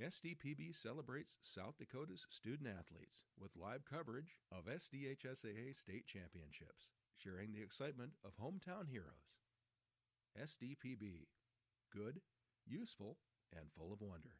SDPB celebrates South Dakota's student athletes with live coverage of SDHSAA state championships, sharing the excitement of hometown heroes. SDPB, good, useful, and full of wonder.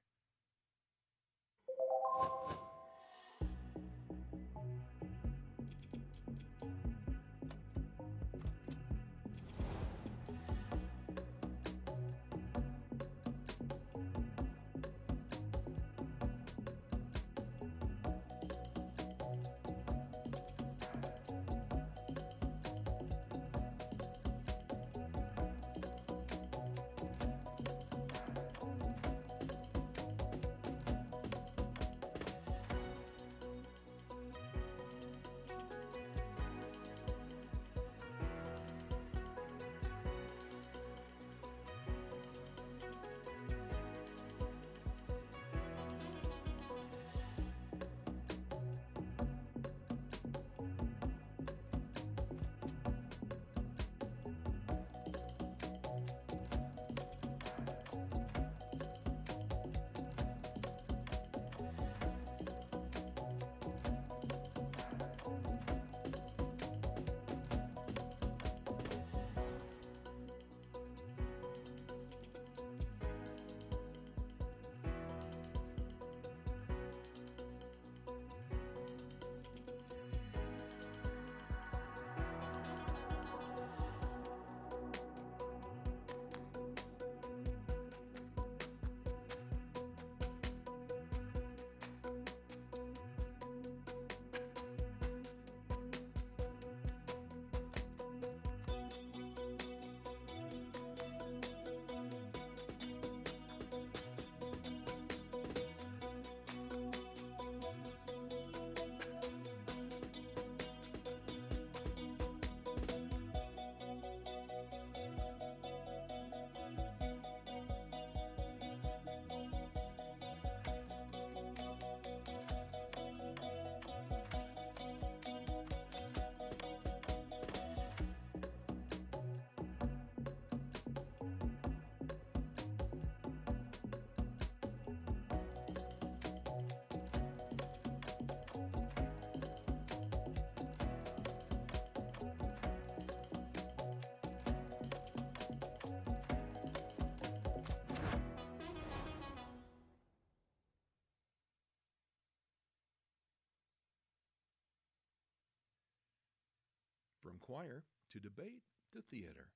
From choir to debate to theater,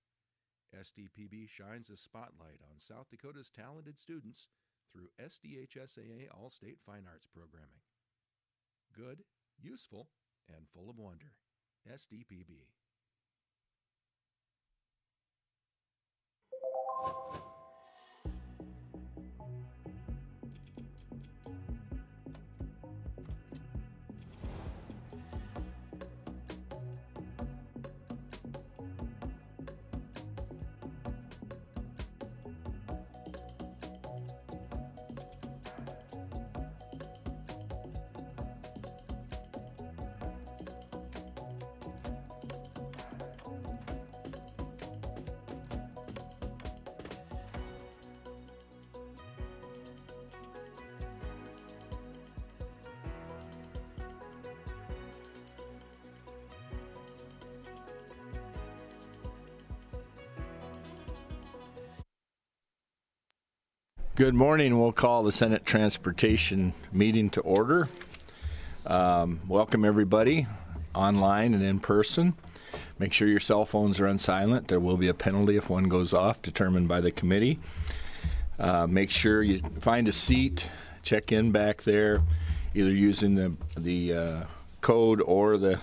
SDPB shines a spotlight on South Dakota's talented students through SDHSAA All-State Fine Arts Programming. Good, useful, and full of wonder. SDPB. Good morning. We'll call the Senate Transportation meeting to order. Welcome everybody, online and in person. Make sure your cell phones are on silent. There will be a penalty if one goes off, determined by the committee. Make sure you find a seat, check in back there, either using the code or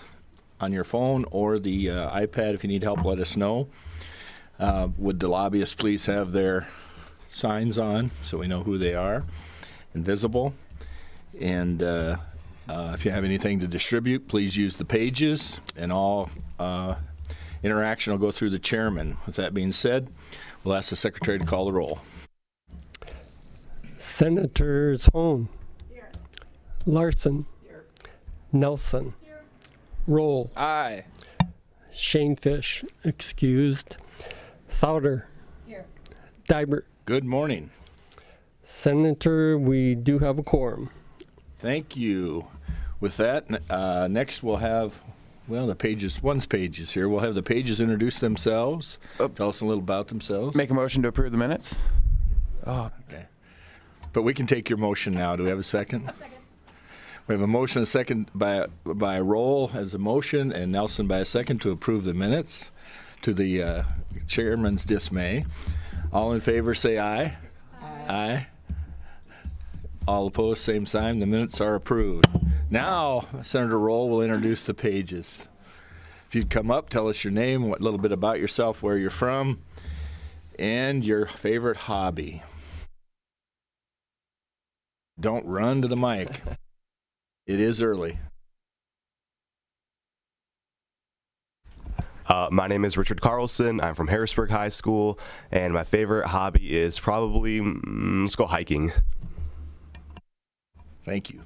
on your phone or the iPad. If you need help, let us know. Would the lobbyists please have their signs on so we know who they are and visible? And if you have anything to distribute, please use the pages, and all interaction will go through the chairman. With that being said, we'll ask the secretary to call the roll. Senators Hone. Here. Larson. Here. Nelson. Here. Roll. Aye. Shanefish, excused. Souter. Here. Dibert. Good morning. Senator, we do have a quorum. Thank you. With that, next we'll have, well, one's pages here. We'll have the pages introduce themselves, tell us a little about themselves. Make a motion to approve the minutes. Oh, Okay. But we can take your motion now. Do we have a second? We have a motion, a second by Roll as a motion, and Nelson by a second to approve the minutes, to the chairman's dismay. All in favor say aye. Aye. All opposed, same sign. The minutes are approved. Now, Senator Roll will introduce the pages. If you'd come up, tell us your name, a little bit about yourself, where you're from, and your favorite hobby. Don't run to the mic. It is early. My name is Richard Carlson. I'm from Harrisburg High School, and my favorite hobby is probably, let's go hiking. Thank you.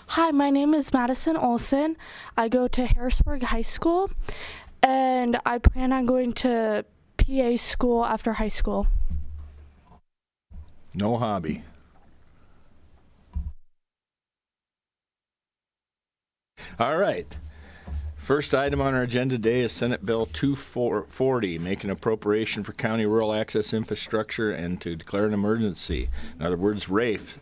Hi, my name is Madison Olson. I go to Harrisburg High School, and I plan on going to PA school after high school. No hobby. All right. First item on our agenda today is Senate Bill 240, making appropriation for county rural access infrastructure and to declare an emergency. In other words, RAFE.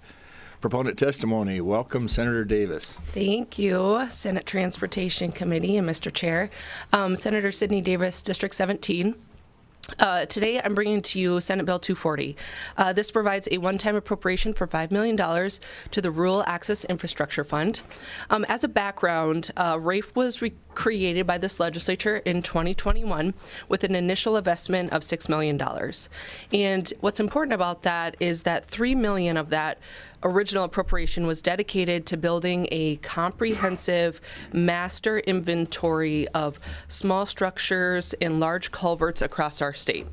Proponent testimony. Welcome, Senator Davis. Thank you, Senate Transportation Committee and Mr. Chair. Senator Sidney Davis, District 17. Today, I'm bringing to you Senate Bill 240. This provides a one-time appropriation for $5 million to the Rural Access Infrastructure Fund. As a background, RAFE was created by this legislature in 2021 with an initial investment of $6 million. And what's important about that is that $3 million of that original appropriation was dedicated to building a comprehensive master inventory of small structures and large culverts across our state.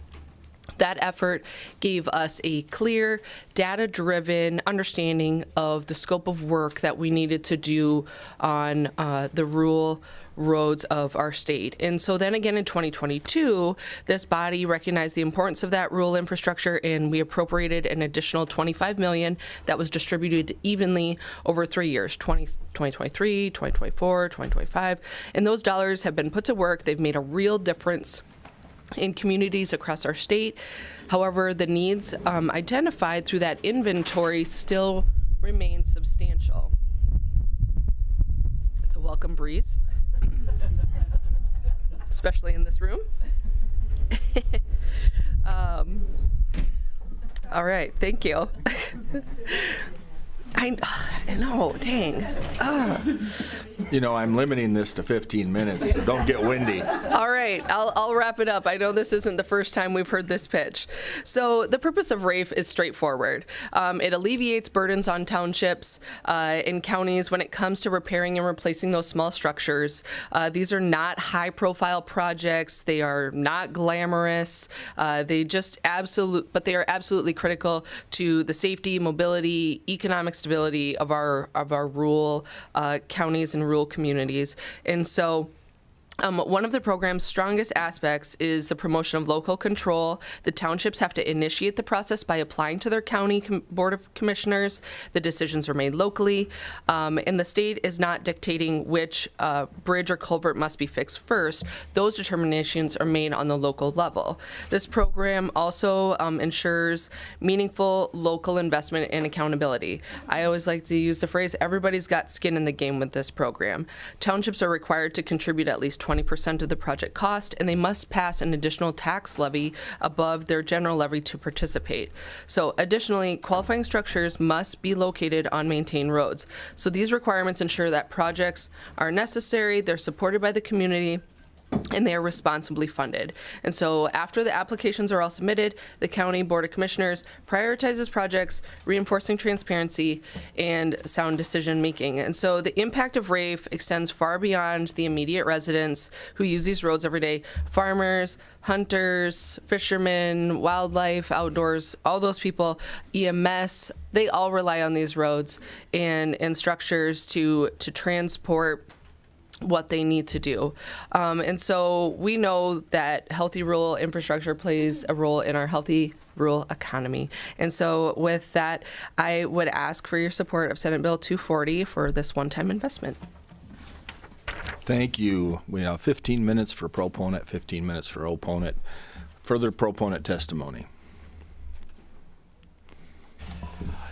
That effort gave us a clear, data-driven understanding of the scope of work that we needed to do on the rural roads of our state. And so then again in 2022, this body recognized the importance of that rural infrastructure, and we appropriated an additional $25 million that was distributed evenly over 3 years, 2023, 2024, 2025. And those dollars have been put to work. They've made a real difference in communities across our state. However, the needs identified through that inventory still remain substantial. It's a welcome breeze, especially in this room. All right, thank you. I know, dang. You know, I'm limiting this to 15 minutes, so don't get windy. All right, I'll wrap it up. I know this isn't the first time we've heard this pitch. So the purpose of RAFE is straightforward. It alleviates burdens on townships and counties when it comes to repairing and replacing those small structures. These are not high-profile projects. They are not glamorous. But they are absolutely critical to the safety, mobility, economic stability of our rural counties and rural communities. And so one of the program's strongest aspects is the promotion of local control. The townships have to initiate the process by applying to their county board of commissioners. The decisions are made locally, and the state is not dictating which bridge or culvert must be fixed first. Those determinations are made on the local level. This program also ensures meaningful local investment and accountability. I always like to use the phrase, everybody's got skin in the game with this program. Townships are required to contribute at least 20% of the project cost, and they must pass an additional tax levy above their general levy to participate. So additionally, qualifying structures must be located on maintained roads. So these requirements ensure that projects are necessary, they're supported by the community, and they are responsibly funded. And so after the applications are all submitted, the County Board of Commissioners prioritizes projects, reinforcing transparency and sound decision making. And so the impact of RAFE extends far beyond the immediate residents who use these roads every day. Farmers, hunters, fishermen, wildlife, outdoors, all those people, EMS, they all rely on these roads and structures to transport what they need to do. And so we know that healthy rural infrastructure plays a role in our healthy rural economy. And so with that, I would ask for your support of Senate Bill 240 for this one-time investment. Thank you. We have 15 minutes for proponent, 15 minutes for opponent. Further proponent testimony.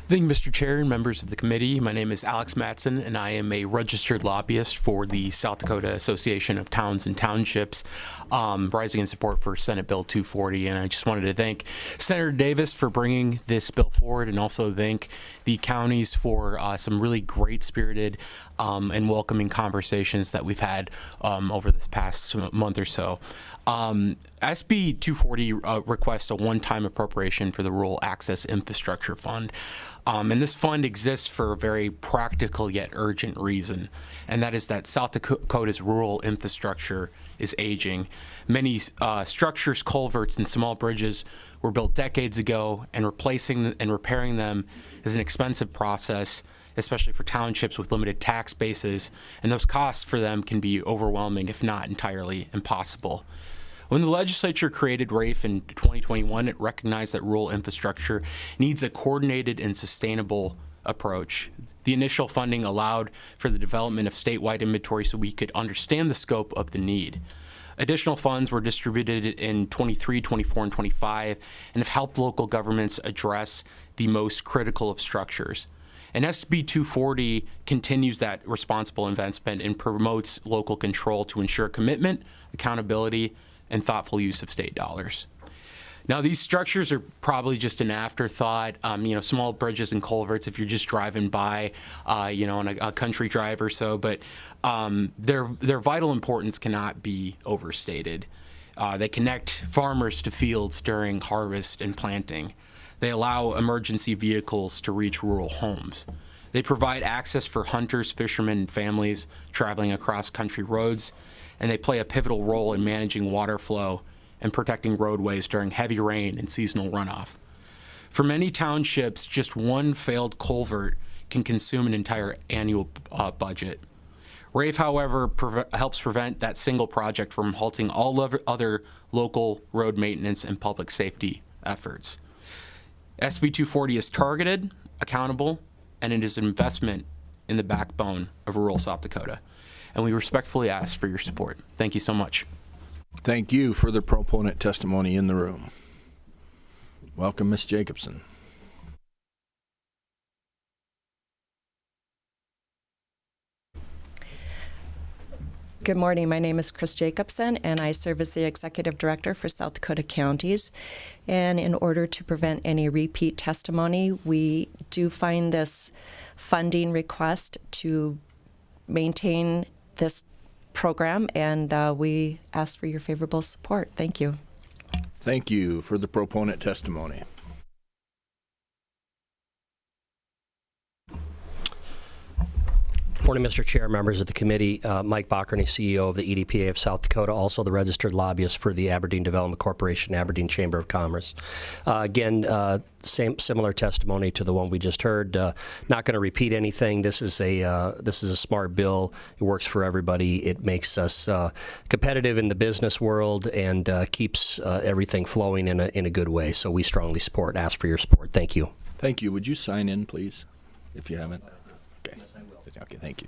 Thank you, Mr. Chair and members of the committee. My name is Alex Matson, and I am a registered lobbyist for the South Dakota Association of Towns and Townships, rising in support for Senate Bill 240. And I just wanted to thank Senator Davis for bringing this bill forward, and also thank the counties for some really great spirited and welcoming conversations that we've had over this past month or so. SB 240 requests a one-time appropriation for the Rural Access Infrastructure Fund. And this fund exists for a very practical yet urgent reason, and that is that South Dakota's rural infrastructure is aging. Many structures, culverts, and small bridges were built decades ago, and replacing and repairing them is an expensive process, especially for townships with limited tax bases, and those costs for them can be overwhelming, if not entirely impossible. When the legislature created RAFE in 2021, it recognized that rural infrastructure needs a coordinated and sustainable approach. The initial funding allowed for the development of statewide inventory so we could understand the scope of the need. Additional funds were distributed in 23, 24, and 25 and have helped local governments address the most critical of structures. And SB 240 continues that responsible investment and promotes local control to ensure commitment, accountability, and thoughtful use of state dollars. Now, these structures are probably just an afterthought. Small bridges and culverts, if you're just driving by, on a country drive or so, but their vital importance cannot be overstated. They connect farmers to fields during harvest and planting. They allow emergency vehicles to reach rural homes. They provide access for hunters, fishermen, and families traveling across country roads, and they play a pivotal role in managing water flow and protecting roadways during heavy rain and seasonal runoff. For many townships, just one failed culvert can consume an entire annual budget. RAFE, however, helps prevent that single project from halting all other local road maintenance and public safety efforts. SB 240 is targeted, accountable, and it is an investment in the backbone of rural South Dakota. And we respectfully ask for your support. Thank you so much. Thank you. Further proponent testimony in the room. Welcome, Ms. Jacobson. Good morning. My name is Chris Jacobson, and I serve as the Executive Director for South Dakota Counties. And in order to prevent any repeat testimony, we do find this funding request to maintain this program, and we ask for your favorable support. Thank you. Thank you for the proponent testimony. Morning, Mr. Chair, members of the committee. Mike Bockerny, CEO of the EDPA of South Dakota, also the registered lobbyist for the Aberdeen Development Corporation, Aberdeen Chamber of Commerce. Similar testimony to the one we just heard. Not going to repeat anything. This is a smart bill. It works for everybody. It makes us competitive in the business world and keeps everything flowing in a good way. So we strongly support. Ask for your support. Thank you. Thank you. Would you sign in, please, if you haven't? Okay. Yes, I will. Okay, thank you.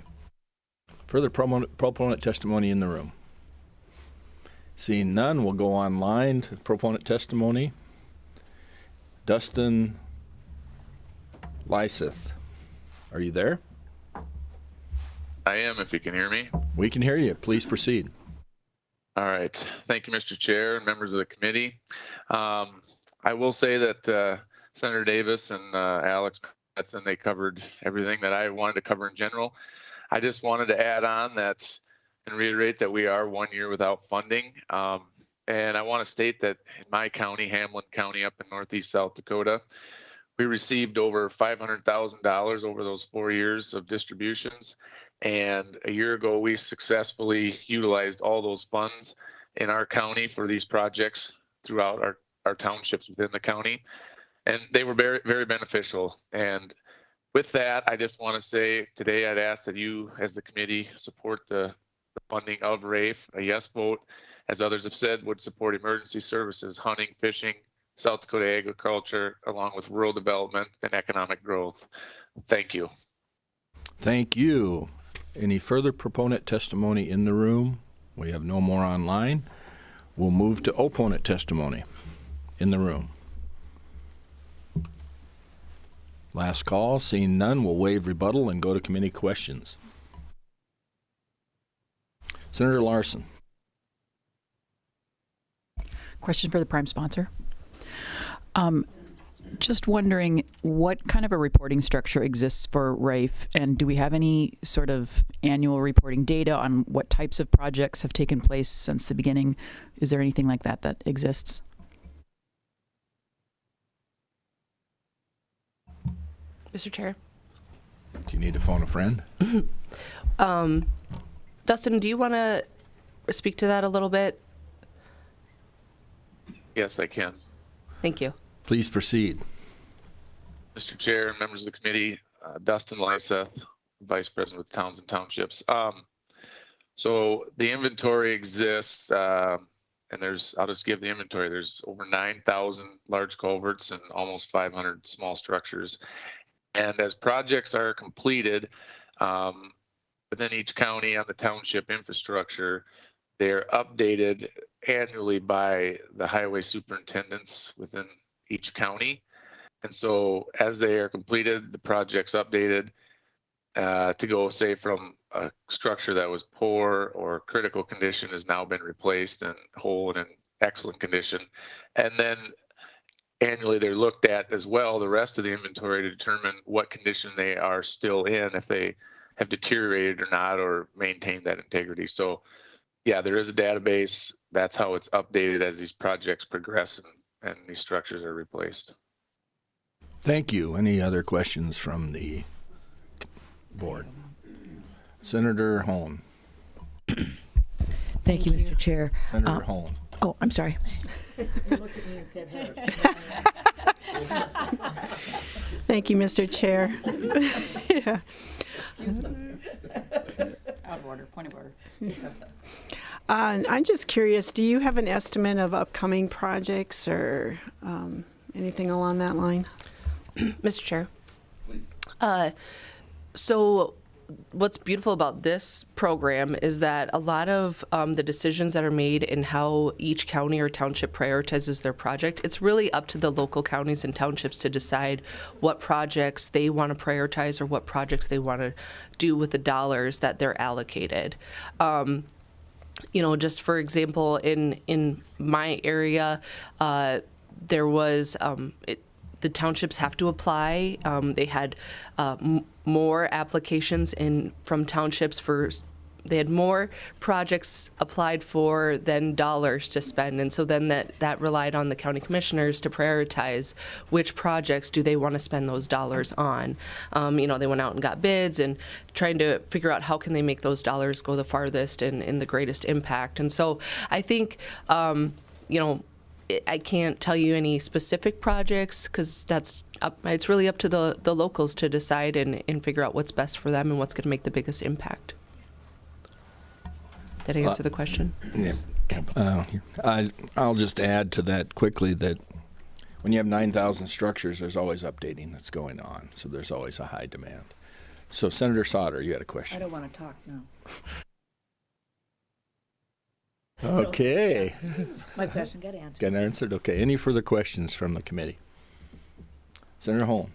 Further proponent testimony in the room. Seeing none, we'll go online to proponent testimony. Dustin Lyseth, are you there? I am, if you can hear me. We can hear you. Please proceed. All right. Thank you, Mr. Chair and members of the committee. I will say that Senator Davis and Alex Matson, they covered everything that I wanted to cover in general. I just wanted to add on that and reiterate that we are 1 year without funding. And I want to state that in my county, Hamlin County up in northeast South Dakota, we received over $500,000 over those 4 years of distributions. And a year ago, we successfully utilized all those funds in our county for these projects throughout our townships within the county. And they were very, very beneficial. And with that, I just want to say today I'd ask that you, as the committee, support the the funding of RAFE. A yes vote, as others have said, would support emergency services, hunting, fishing, South Dakota agriculture, along with rural development and economic growth. Thank you. Thank you. Any further proponent testimony in the room? We have no more online. We'll move to opponent testimony in the room. Last call. Seeing none, we'll waive rebuttal and go to committee questions. Senator Larson. Question for the prime sponsor. Just wondering what kind of a reporting structure exists for RAFE, and do we have any sort of annual reporting data on what types of projects have taken place since the beginning? Is there anything like that that exists? Mr. Chair. Do you need to phone a friend? Dustin, do you want to speak to that a little bit? Yes, I can. Thank you. Please proceed. Mr. Chair and members of the committee, Dustin Lyseth, Vice President with Towns and Townships. So the inventory exists, and I'll just give the inventory. There's over 9,000 large culverts and almost 500 small structures. And as projects are completed, within each county on the township infrastructure, they're updated annually by the highway superintendents within each county. And so as they are completed, the project's updated to go, say, from a structure that was poor or critical condition has now been replaced and whole and in excellent condition. And then annually they're looked at as well, the rest of the inventory, to determine what condition they are still in, if they have deteriorated or not, or maintained that integrity. So yeah, there is a database. That's how it's updated as these projects progress and these structures are replaced. Thank you. Any other questions from the board? Senator Holm. Thank you, Mr. Chair. Senator Holm. Oh, I'm sorry. You looked at me and said, "Hey." Thank you, Mr. Chair. Yeah. Excuse me. Out of order. Point of order. I'm just curious, do you have an estimate of upcoming projects or anything along that line? Mr. Chair. So what's beautiful about this program is that a lot of the decisions that are made in how each county or township prioritizes their project, it's really up to the local counties and townships to decide what projects they want to prioritize or what projects they want to do with the dollars that they're allocated. Just for example, in my area, there was the townships have to apply. They had more applications from townships they had more projects applied for than dollars to spend. And so then that relied on the county commissioners to prioritize which projects do they want to spend those dollars on. They went out and got bids and trying to figure out how can they make those dollars go the farthest and in the greatest impact. And so I think, I can't tell you any specific projects because it's really up to the locals to decide and figure out what's best for them and what's going to make the biggest impact. Did I answer the question? Yeah. I'll just add to that quickly that when you have 9,000 structures, there's always updating that's going on. So there's always a high demand. So Senator Sauter, you had a question. I don't want to talk now. Okay. My question got answered. Got answered? Okay. Any further questions from the committee? Senator Holm.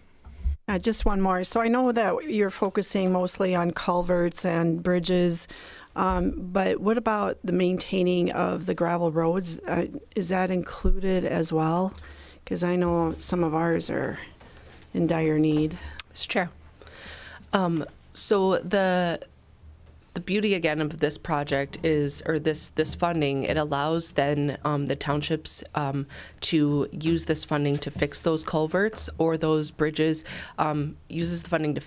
Just one more. So I know that you're focusing mostly on culverts and bridges, but what about the maintaining of the gravel roads? Is that included as well? Because I know some of ours are in dire need. Mr. Chair. So the beauty again of this project is, or this funding, it allows then the townships to use this funding to fix those culverts or those bridges, uses the funding to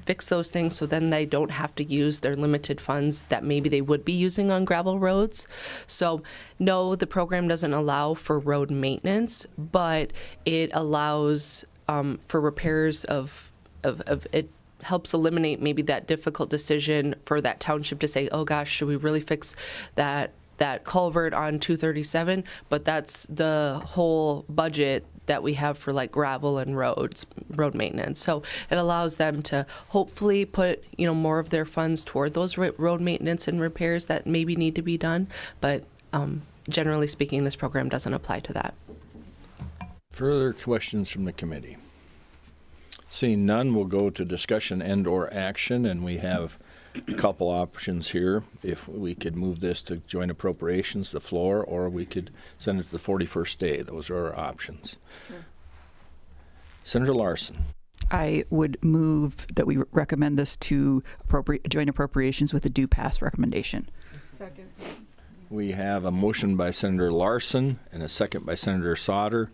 fix those things so then they don't have to use their limited funds that maybe they would be using on gravel roads. So no, the program doesn't allow for road maintenance, but it allows for repairs of it. helps eliminate maybe that difficult decision for that township to say, oh gosh, should we really fix that culvert on 237? But that's the whole budget that we have for like gravel and road maintenance. So it allows them to hopefully put, more of their funds toward those road maintenance and repairs that maybe need to be done. But generally speaking, this program doesn't apply to that. Further questions from the committee? Seeing none, we'll go to discussion and/or action, and we have a couple options here. If we could move this to joint appropriations, the floor, or we could send it to the 41st day. Those are our options. Sure. Senator Larson. I would move that we recommend this to joint appropriations with a due pass recommendation. Second. We have a motion by Senator Larson and a second by Senator Sauter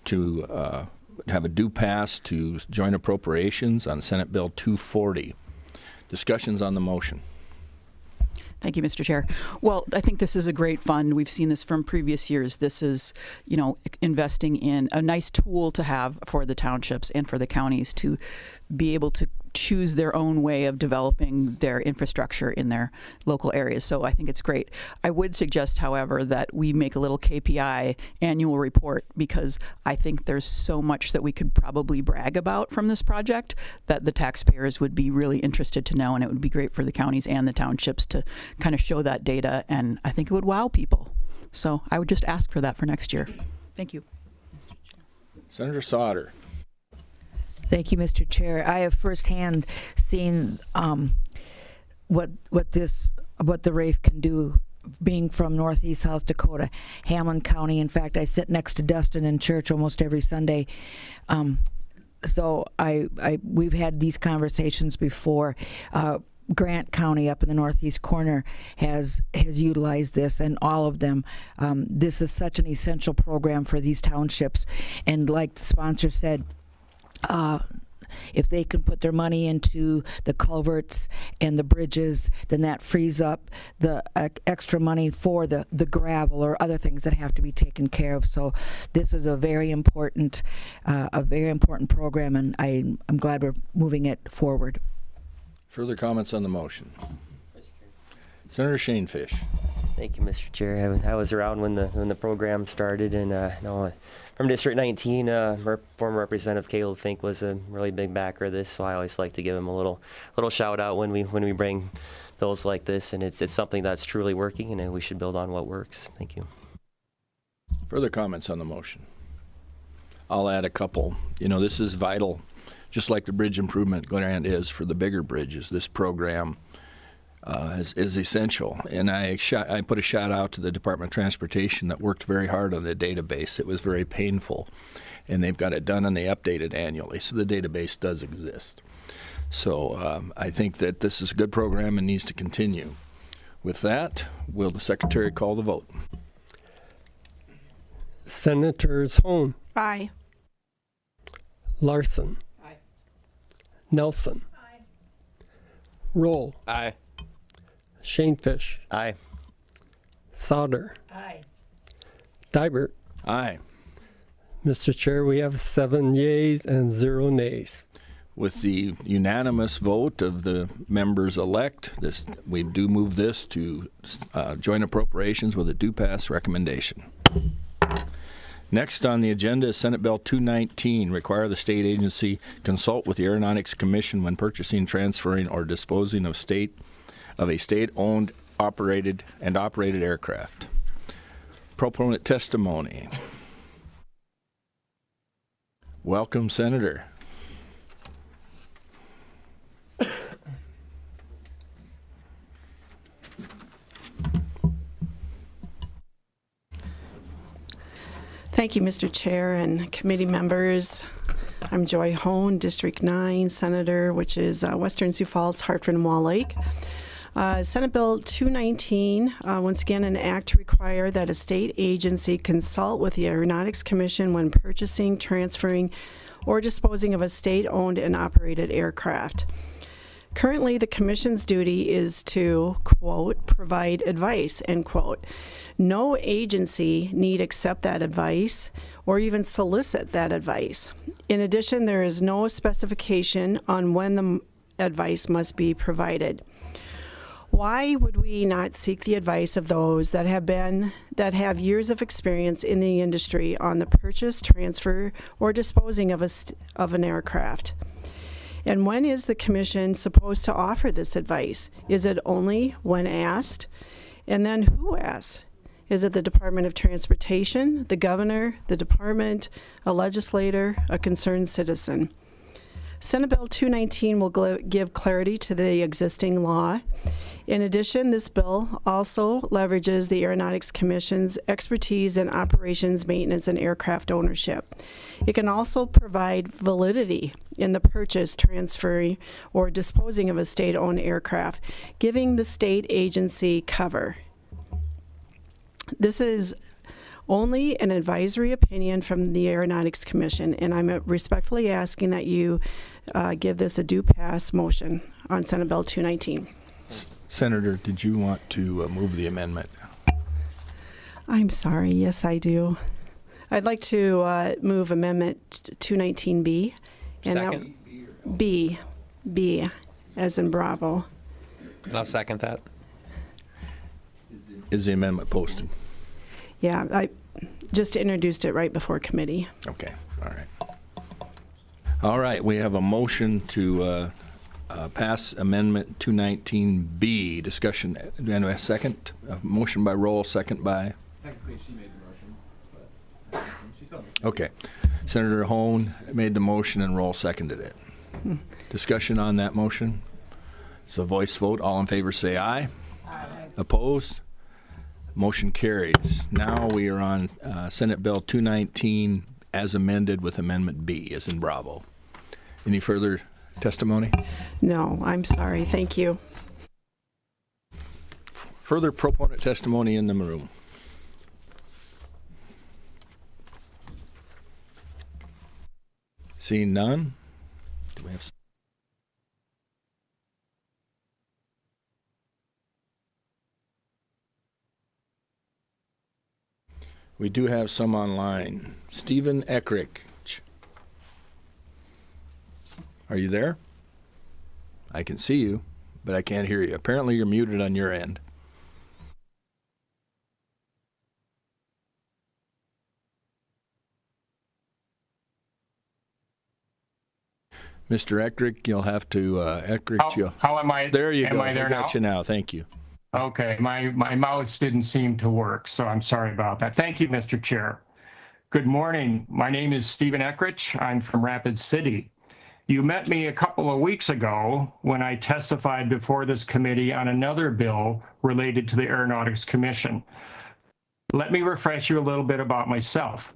to have a due pass to joint appropriations on Senate Bill 240. Discussions on the motion. Thank you, Mr. Chair. Well, I think this is a great fund. We've seen this from previous years. This is, investing in a nice tool to have for the townships and for the counties to be able to choose their own way of developing their infrastructure in their local areas. So I think it's great. I would suggest, however, that we make a little KPI annual report, because I think there's so much that we could probably brag about from this project that the taxpayers would be really interested to know, and it would be great for the counties and the townships to kind of show that data, and I think it would wow people. So I would just ask for that for next year. Thank you. Senator Sauter. Thank you, Mr. Chair. I have firsthand seen what the RAIF can do, being from Northeast South Dakota, Hamlin County. In fact, I sit next to Dustin in church almost every Sunday. So we've had these conversations before. Grant County up in the northeast corner has utilized this, and all of them. This is such an essential program for these townships, and like the sponsor said, if they can put their money into the culverts and the bridges, then that frees up the extra money for the gravel or other things that have to be taken care of. So this is a very important program, and I'm glad we're moving it forward. Further comments on the motion? Senator Shane Fish. Thank you, Mr. Chair. I was around when the program started, and from District 19, former Representative Caleb Fink was a really big backer of this, so I always like to give him a little shout out when we bring bills like this, and it's something that's truly working, and we should build on what works. Thank you. Further comments on the motion? I'll add a couple. This is vital, just like the bridge improvement grant is for the bigger bridges. This program is essential, and I put a shout out to the Department of Transportation that worked very hard on the database. It was very painful, and they've got it done, and they update it annually, so the database does exist. So I think that this is a good program and needs to continue. With that, will the Secretary call the vote? Senators Hone. Aye. Larson. Aye. Nelson. Aye. Roll. Aye. Shane Fish. Aye. Sauter. Aye. Dybert. Aye. Mr. Chair, we have 7 yeas and 0 nays. With the unanimous vote of the members-elect, we do move this to joint appropriations with a due pass recommendation. Next on the agenda is Senate Bill 219, require the state agency consult with the Aeronautics Commission when purchasing, transferring, or disposing of a state-owned, operated aircraft. Proponent testimony. Welcome, Senator. Thank you, Mr. Chair and committee members. I'm Joy Hone, District 9 Senator, which is Western Sioux Falls, Hartford, and Wall Lake. Senate Bill 219, once again, an act to require that a state agency consult with the Aeronautics Commission when purchasing, transferring, or disposing of a state-owned and operated aircraft. Currently, the Commission's duty is to, quote, provide advice, end quote. No agency need accept that advice or even solicit that advice. In addition, there is no specification on when the advice must be provided. Why would we not seek the advice of those that have years of experience in the industry on the purchase, transfer, or disposing of an aircraft? And when is the commission supposed to offer this advice? Is it only when asked? And then who asks? Is it the Department of Transportation, the governor, the department, a legislator, a concerned citizen? Senate Bill 219 will give clarity to the existing law. In addition, this bill also leverages the Aeronautics Commission's expertise in operations, maintenance, and aircraft ownership. It can also provide validity in the purchase, transfer, or disposing of a state-owned aircraft, giving the state agency cover. This is only an advisory opinion from the Aeronautics Commission, and I'm respectfully asking that you give this a due pass motion on Senate Bill 219. Senator, did you want to move the amendment? I'm sorry. Yes, I do. I'd like to move Amendment 219B. And Second? B, as in Bravo. And I'll second that. Is the amendment posted? Yeah, I just introduced it right before committee. Okay, all right. All right, we have a motion to pass Amendment 219B. Discussion. Do I have a second? A motion by roll, second by? Technically, she made the motion, but she still made Okay. Senator Hone made the motion and Roll seconded it. Discussion on that motion? It's a voice vote. All in favor say aye. Aye. Opposed? Motion carries. Now we are on Senate Bill 219 as amended with Amendment B, as in Bravo. Any further testimony? No, I'm sorry. Thank you. Further proponent testimony in the room. Seeing none, do we have? We do have some online. Stephen Eckrich. Are you there? I can see you, but I can't hear you. Apparently you're muted on your end. Mr. Eckrich, you'll have to, How am I? There you go. Am I there We got now? you now. Thank you. Okay, my mouse didn't seem to work, so I'm sorry about that. Thank you, Mr. Chair. Good morning. My name is Stephen Eckrich. I'm from Rapid City. You met me a couple of weeks ago when I testified before this committee on another bill related to the Aeronautics Commission. Let me refresh you a little bit about myself.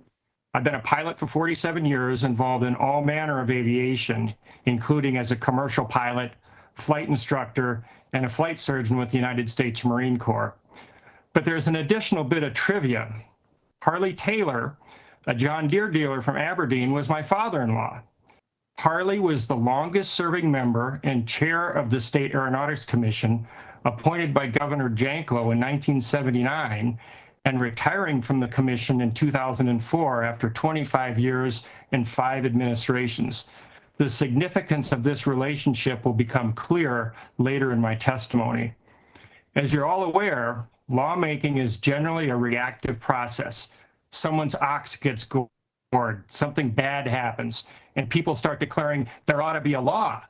I've been a pilot for 47 years, involved in all manner of aviation, including as a commercial pilot, flight instructor, and a flight surgeon with the United States Marine Corps. But there's an additional bit of trivia. Harley Taylor, a John Deere dealer from Aberdeen, was my father-in-law. Harley was the longest serving member and chair of the State Aeronautics Commission, appointed by Governor Janklow in 1979, and retiring from the commission in 2004 after 25 years and 5 administrations. The significance of this relationship will become clear later in my testimony. As you're all aware, lawmaking is generally a reactive process. Someone's ox gets gored, something bad happens, and people start declaring there ought to be a law.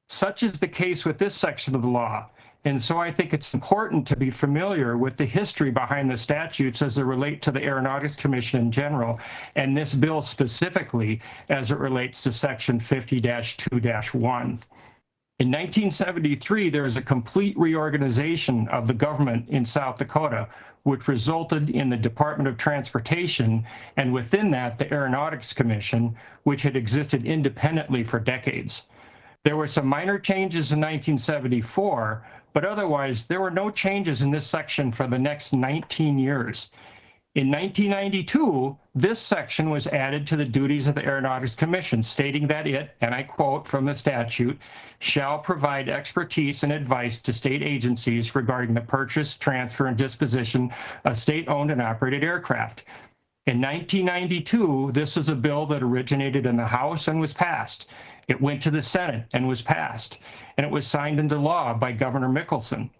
Such is the case with this section of the law. And so I think it's important to be familiar with the history behind the statutes as they relate to the Aeronautics Commission in general, and this bill specifically as it relates to Section 50-2-1. In 1973, there was a complete reorganization of the government in South Dakota, which resulted in the Department of Transportation, and within that, the Aeronautics Commission, which had existed independently for decades. There were some minor changes in 1974, but otherwise, there were no changes in this section for the next 19 years. In 1992, this section was added to the duties of the Aeronautics Commission, stating that it, and I quote from the statute, shall provide expertise and advice to state agencies regarding the purchase, transfer, and disposition of state-owned and operated aircraft. In 1992, this was a bill that originated in the House and was passed. It went to the Senate and was passed, and it was signed into law by Governor Mickelson.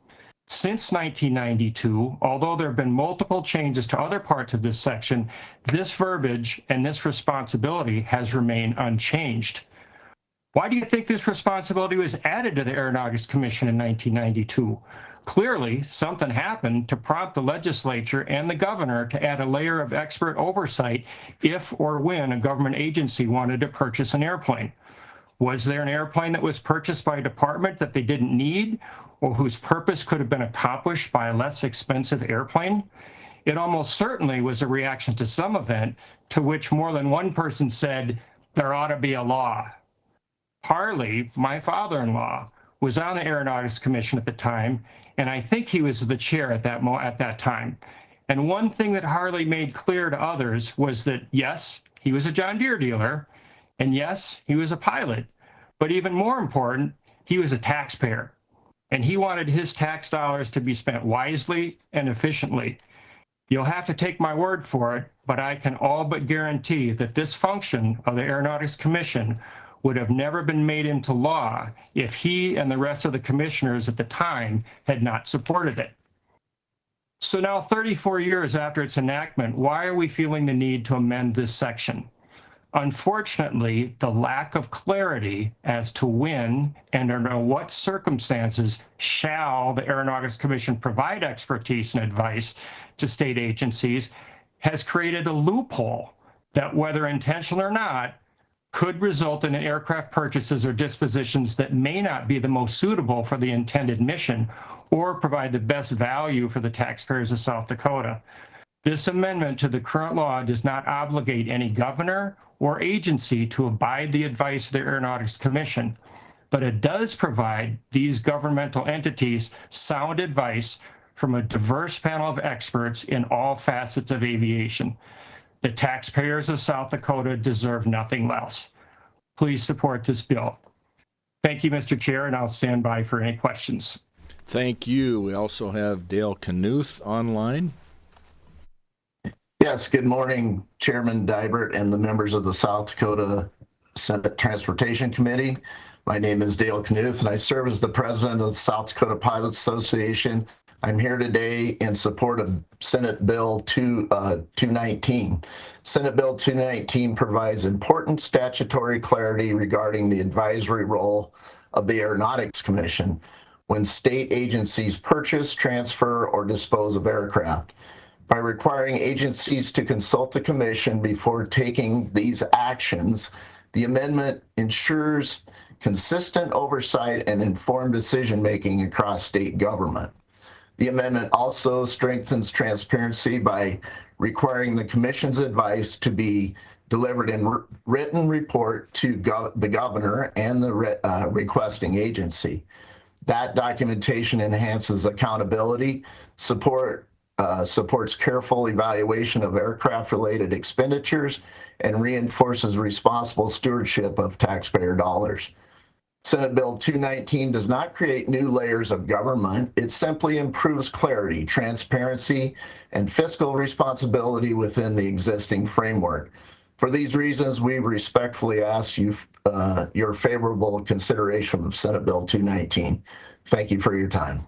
Since 1992, although there have been multiple changes to other parts of this section, this verbiage and this responsibility has remained unchanged. Why do you think this responsibility was added to the Aeronautics Commission in 1992? Clearly, something happened to prompt the legislature and the governor to add a layer of expert oversight if or when a government agency wanted to purchase an airplane. Was there an airplane that was purchased by a department that they didn't need, or whose purpose could have been accomplished by a less expensive airplane? It almost certainly was a reaction to some event to which more than one person said, there ought to be a law. Harley, my father-in-law, was on the Aeronautics Commission at the time, and I think he was the chair at that time. And one thing that Harley made clear to others was that, yes, he was a John Deere dealer, and yes, he was a pilot, but even more important, he was a taxpayer. And he wanted his tax dollars to be spent wisely and efficiently. You'll have to take my word for it, but I can all but guarantee that this function of the Aeronautics Commission would have never been made into law if he and the rest of the commissioners at the time had not supported it. So now, 34 years after its enactment, why are we feeling the need to amend this section? Unfortunately, the lack of clarity as to when and under what circumstances shall the Aeronautics Commission provide expertise and advice to state agencies has created a loophole that, whether intentional or not, could result in aircraft purchases or dispositions that may not be the most suitable for the intended mission or provide the best value for the taxpayers of South Dakota. This amendment to the current law does not obligate any governor or agency to abide the advice of the Aeronautics Commission, but it does provide these governmental entities sound advice from a diverse panel of experts in all facets of aviation. The taxpayers of South Dakota deserve nothing less. Please support this bill. Thank you, Mr. Chair, and I'll stand by for any questions. Thank you. We also have Dale Knuth online. Yes, good morning, Chairman Dibert and the members of the South Dakota Senate Transportation Committee. My name is Dale Knuth, and I serve as the president of the South Dakota Pilots Association. I'm here today in support of Senate Bill 219. Senate Bill 219 provides important statutory clarity regarding the advisory role of the Aeronautics Commission when state agencies purchase, transfer, or dispose of aircraft. By requiring agencies to consult the Commission before taking these actions, the amendment ensures consistent oversight and informed decision-making across state government. The amendment also strengthens transparency by requiring the Commission's advice to be delivered in written report to the governor and the requesting agency. That documentation enhances accountability, supports careful evaluation of aircraft-related expenditures, and reinforces responsible stewardship of taxpayer dollars. Senate Bill 219 does not create new layers of government. It simply improves clarity, transparency, and fiscal responsibility within the existing framework. For these reasons, we respectfully ask you your favorable consideration of Senate Bill 219. Thank you for your time.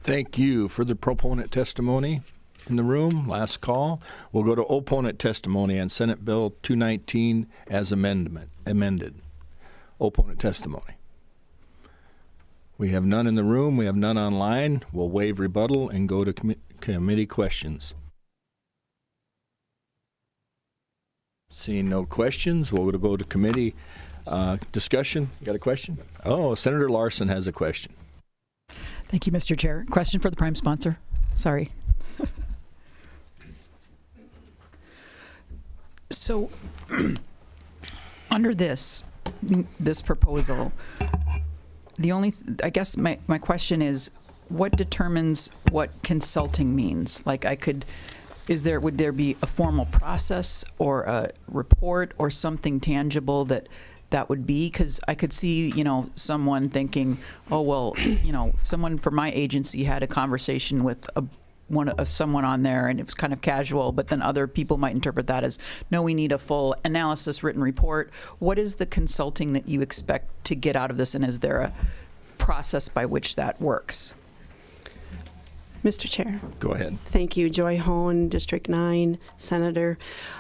Thank you. For the proponent testimony in the room, last call. We'll go to opponent testimony on Senate Bill 219 as amended. Opponent testimony. We have none in the room. We have none online. We'll waive rebuttal and go to committee questions. Seeing no questions, we'll go to committee discussion. You got a question? Oh, Senator Larson has a question. Thank you, Mr. Chair. Question for the prime sponsor. Sorry. So, under this proposal, I guess my question is, what determines what consulting means? Like, would there be a formal process or a report or something tangible that would be? Because I could see, someone thinking, oh, well, someone from my agency had a conversation with someone on there and it was kind of casual, but then other people might interpret that as, no, we need a full analysis written report. What is the consulting that you expect to get out of this, and is there a process by which that works? Mr. Chair. Go ahead. Thank you, Joy Hone, District 9 Senator.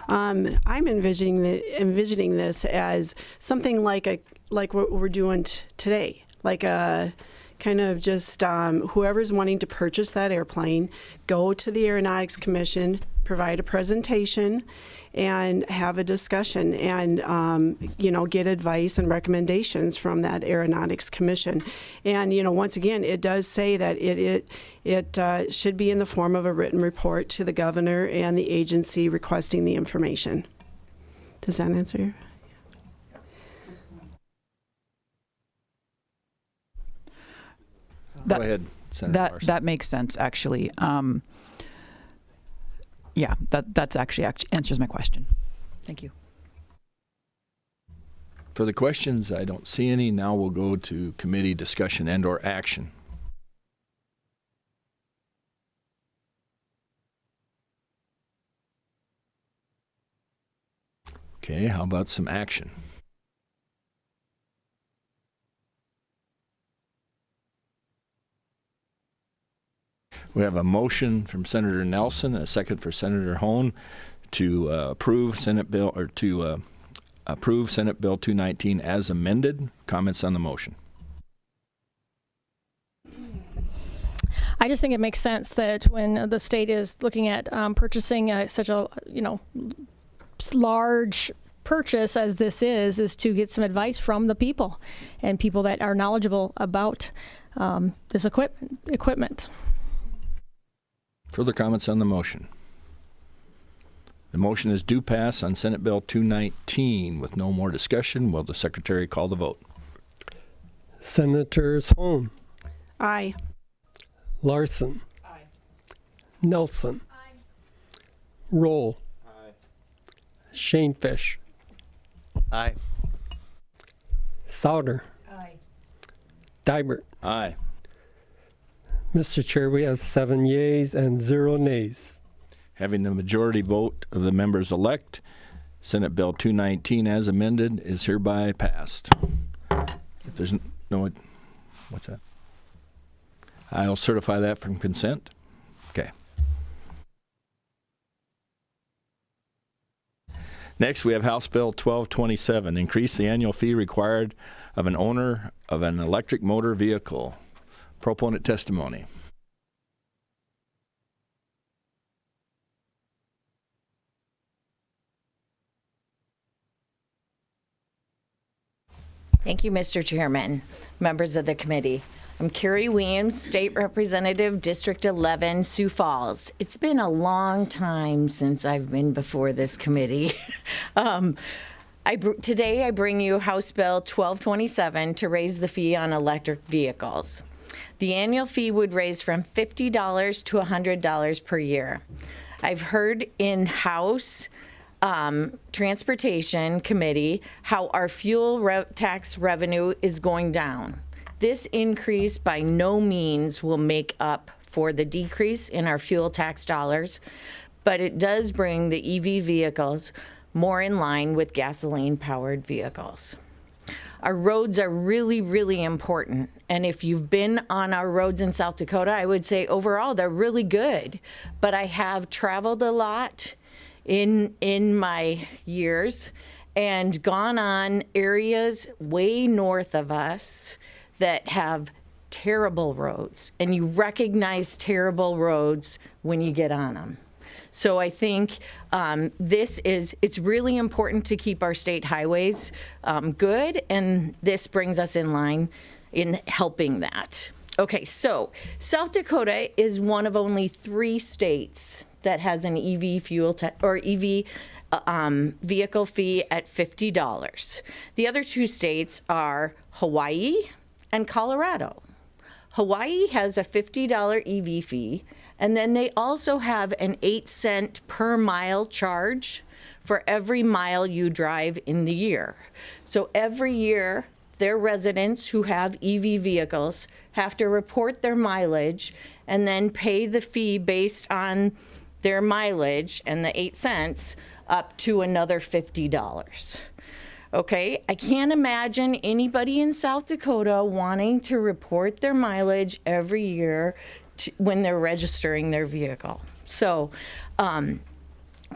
I'm envisioning this as something like what we're doing today, like a kind of just whoever's wanting to purchase that airplane, go to the Aeronautics Commission, provide a presentation, and have a discussion, and get advice and recommendations from that Aeronautics Commission. And once again, it does say that it should be in the form of a written report to the governor and the agency requesting the information. Does that answer your? Go ahead, Senator Larson. That makes sense, actually. Yeah, that's actually answers my question. Thank you. For the questions, I don't see any. Now we'll go to committee discussion and/or action. Okay, how about some action? We have a motion from Senator Nelson, a second for Senator Hone, to approve Senate Bill 219 as amended. Comments on the motion? I just think it makes sense that when the state is looking at purchasing such a large purchase as this is to get some advice from the people and people that are knowledgeable about this equipment. Further comments on the motion? The motion is due pass on Senate Bill 219. With no more discussion, will the Secretary call the vote? Senators Hone. Aye. Larson. Aye. Nelson. Aye. Roll. Aye. Shanefish. Aye. Souter. Aye. Dibert. Aye. Mr. Chair, we have 7 yeas and 0 nays. Having the majority vote of the members elect, Senate Bill 219 as amended is hereby passed. If there's no, what's that? I'll certify that from consent. Okay. Next, we have House Bill 1227, increase the annual fee required of an owner of an electric motor vehicle. Proponent testimony. Thank you, Mr. Chairman, members of the committee. I'm Carrie Williams, State Representative, District 11, Sioux Falls. It's been a long time since I've been before this committee. Today I bring you House Bill 1227 to raise the fee on electric vehicles. The annual fee would raise from $50 to $100 per year. I've heard in House Transportation Committee how our fuel tax revenue is going down. This increase by no means will make up for the decrease in our fuel tax dollars, but it does bring the EV vehicles more in line with gasoline-powered vehicles. Our roads are really, really important. And if you've been on our roads in South Dakota, I would say overall they're really good. But I have traveled a lot in my years and gone on areas way north of us that have terrible roads. And you recognize terrible roads when you get on them. So I think it's really important to keep our state highways good, and this brings us in line in helping that. Okay, so South Dakota is one of only 3 states that has an EV EV vehicle fee at $50. The other 2 states are Hawaii and Colorado. Hawaii has a $50 EV fee, and then they also have an 8 cent per mile charge for every mile you drive in the year. So every year their residents who have EV vehicles have to report their mileage and then pay the fee based on their mileage and the 8 cents up to another $50. Okay, I can't imagine anybody in South Dakota wanting to report their mileage every year when they're registering their vehicle. So,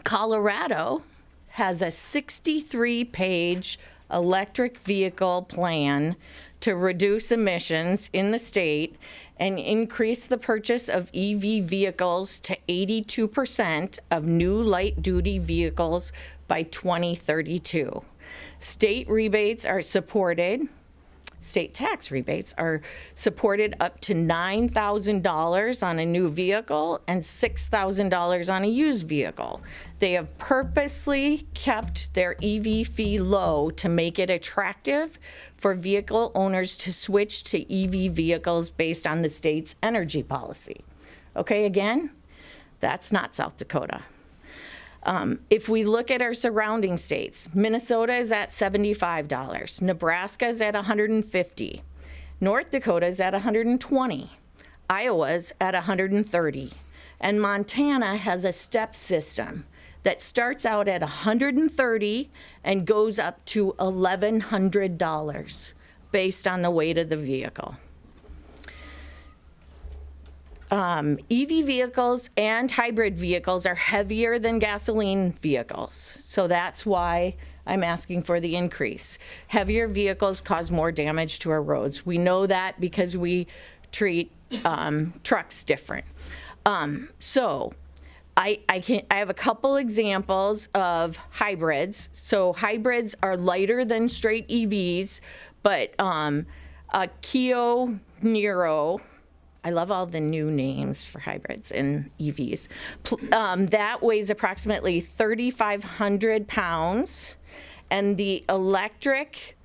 Colorado has a 63-page electric vehicle plan to reduce emissions in the state and increase the purchase of EV vehicles to 82% of new light-duty vehicles by 2032. State tax rebates are supported up to $9,000 on a new vehicle and $6,000 on a used vehicle. They have purposely kept their EV fee low to make it attractive for vehicle owners to switch to EV vehicles based on the state's energy policy. Okay, again, that's not South Dakota. If we look at our surrounding states, Minnesota is at $75, Nebraska is at $150, North Dakota is at $120, Iowa's at $130, and Montana has a step system that starts out at $130 and goes up to $1,100 based on the weight of the vehicle. EV vehicles and hybrid vehicles are heavier than gasoline vehicles. So that's why I'm asking for the increase. Heavier vehicles cause more damage to our roads. We know that because we treat trucks different. So I have a couple examples of hybrids. So hybrids are lighter than straight EVs, but a Kia Niro, I love all the new names for hybrids and EVs. That weighs approximately 3,500 pounds, and the electric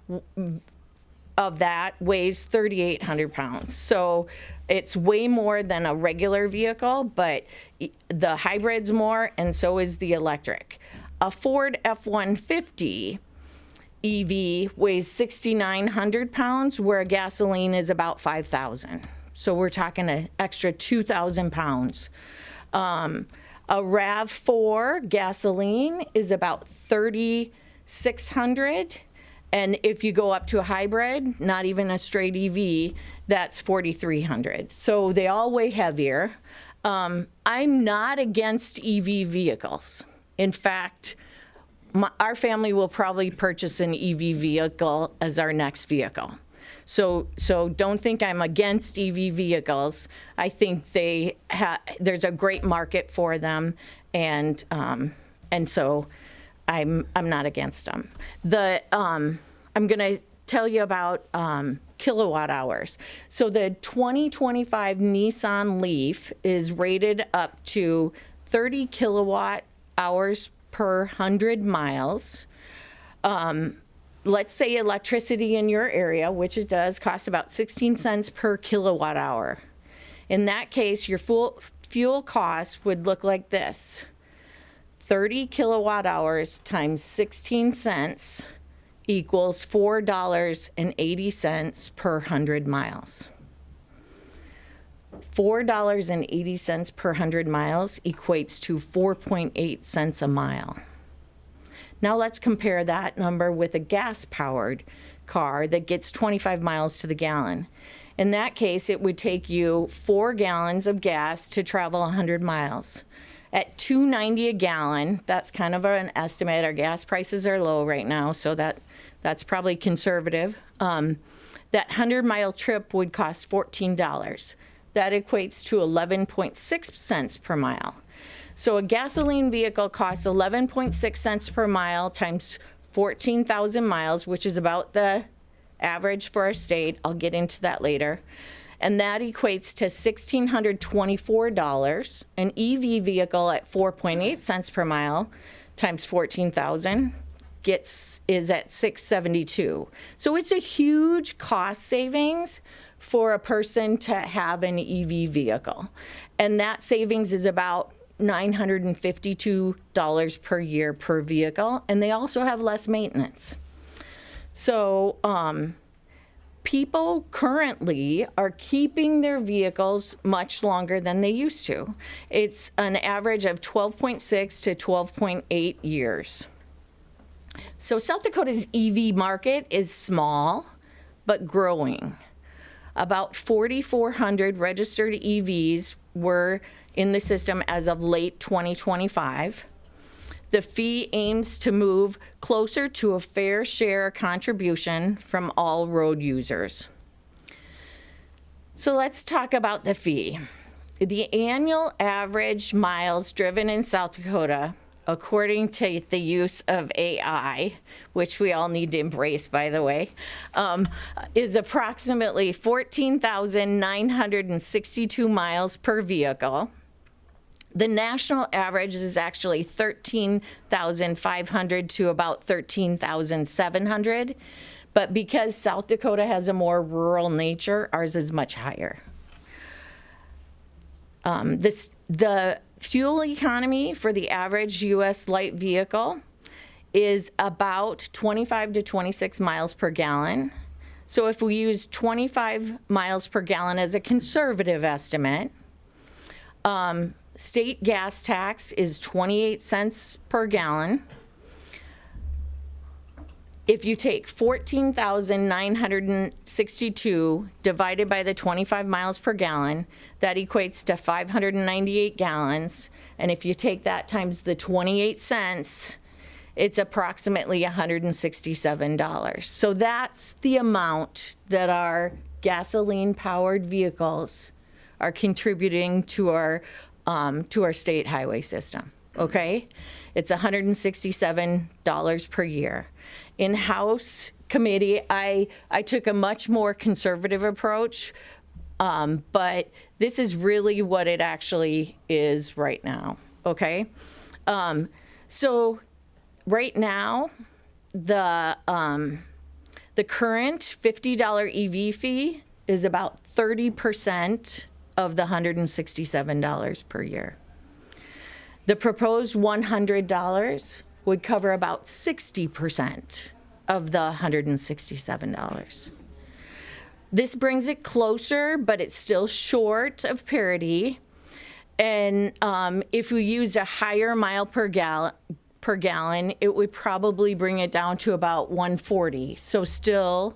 of that weighs 3,800 pounds. So it's way more than a regular vehicle, but the hybrid's more, and so is the electric. A Ford F-150 EV weighs 6,900 pounds, where a gasoline is about 5,000. So we're talking an extra 2,000 pounds. A RAV4 gasoline is about 3,600. And if you go up to a hybrid, not even a straight EV, that's 4,300. So they all weigh heavier. I'm not against EV vehicles. In fact, our family will probably purchase an EV vehicle as our next vehicle. So don't think I'm against EV vehicles. I think there's a great market for them, and so I'm not against them. I'm going to tell you about kilowatt hours. So the 2025 Nissan Leaf is rated up to 30 kilowatt hours per 100 miles. Let's say electricity in your area, which it does, costs about 16 cents per kilowatt hour. In that case, your fuel cost would look like this. 30 kilowatt hours times 16 cents equals $4.80 per 100 miles. $4.80 per 100 miles equates to 4.8 cents a mile. Now let's compare that number with a gas-powered car that gets 25 miles to the gallon. In that case, it would take you 4 gallons of gas to travel 100 miles. At $2.90 a gallon, that's kind of an estimate. Our gas prices are low right now, so that's probably conservative. That 100-mile trip would cost $14. That equates to 11.6 cents per mile. So a gasoline vehicle costs 11.6 cents per mile times 14,000 miles, which is about the average for our state. I'll get into that later. And that equates to $1,624. An EV vehicle at 4.8 cents per mile times 14,000 is at $672. So it's a huge cost savings for a person to have an EV vehicle. And that savings is about $952 per year per vehicle, and they also have less maintenance. So people currently are keeping their vehicles much longer than they used to. It's an average of 12.6 to 12.8 years. So South Dakota's EV market is small, but growing. About 4,400 registered EVs were in the system as of late 2025. The fee aims to move closer to a fair share contribution from all road users. So let's talk about the fee. The annual average miles driven in South Dakota, according to the use of AI, which we all need to embrace, by the way, is approximately 14,962 miles per vehicle. The national average is actually 13,500 to about 13,700. But because South Dakota has a more rural nature, ours is much higher. The fuel economy for the average U.S. light vehicle is about 25 to 26 miles per gallon. So if we use 25 miles per gallon as a conservative estimate, state gas tax is 28 cents per gallon. If you take 14,962 divided by the 25 miles per gallon, that equates to 598 gallons. And if you take that times the 28 cents, it's approximately $167. So that's the amount that our gasoline-powered vehicles are contributing to our state highway system, okay? It's $167 per year. In House committee, I took a much more conservative approach, but this is really what it actually is right now, okay? So right now, the current $50 EV fee is about 30% of the $167 per year. The proposed $100 would cover about 60% of the $167. This brings it closer, but it's still short of parity. And if we used a higher mile per gallon, it would probably bring it down to about 140. So still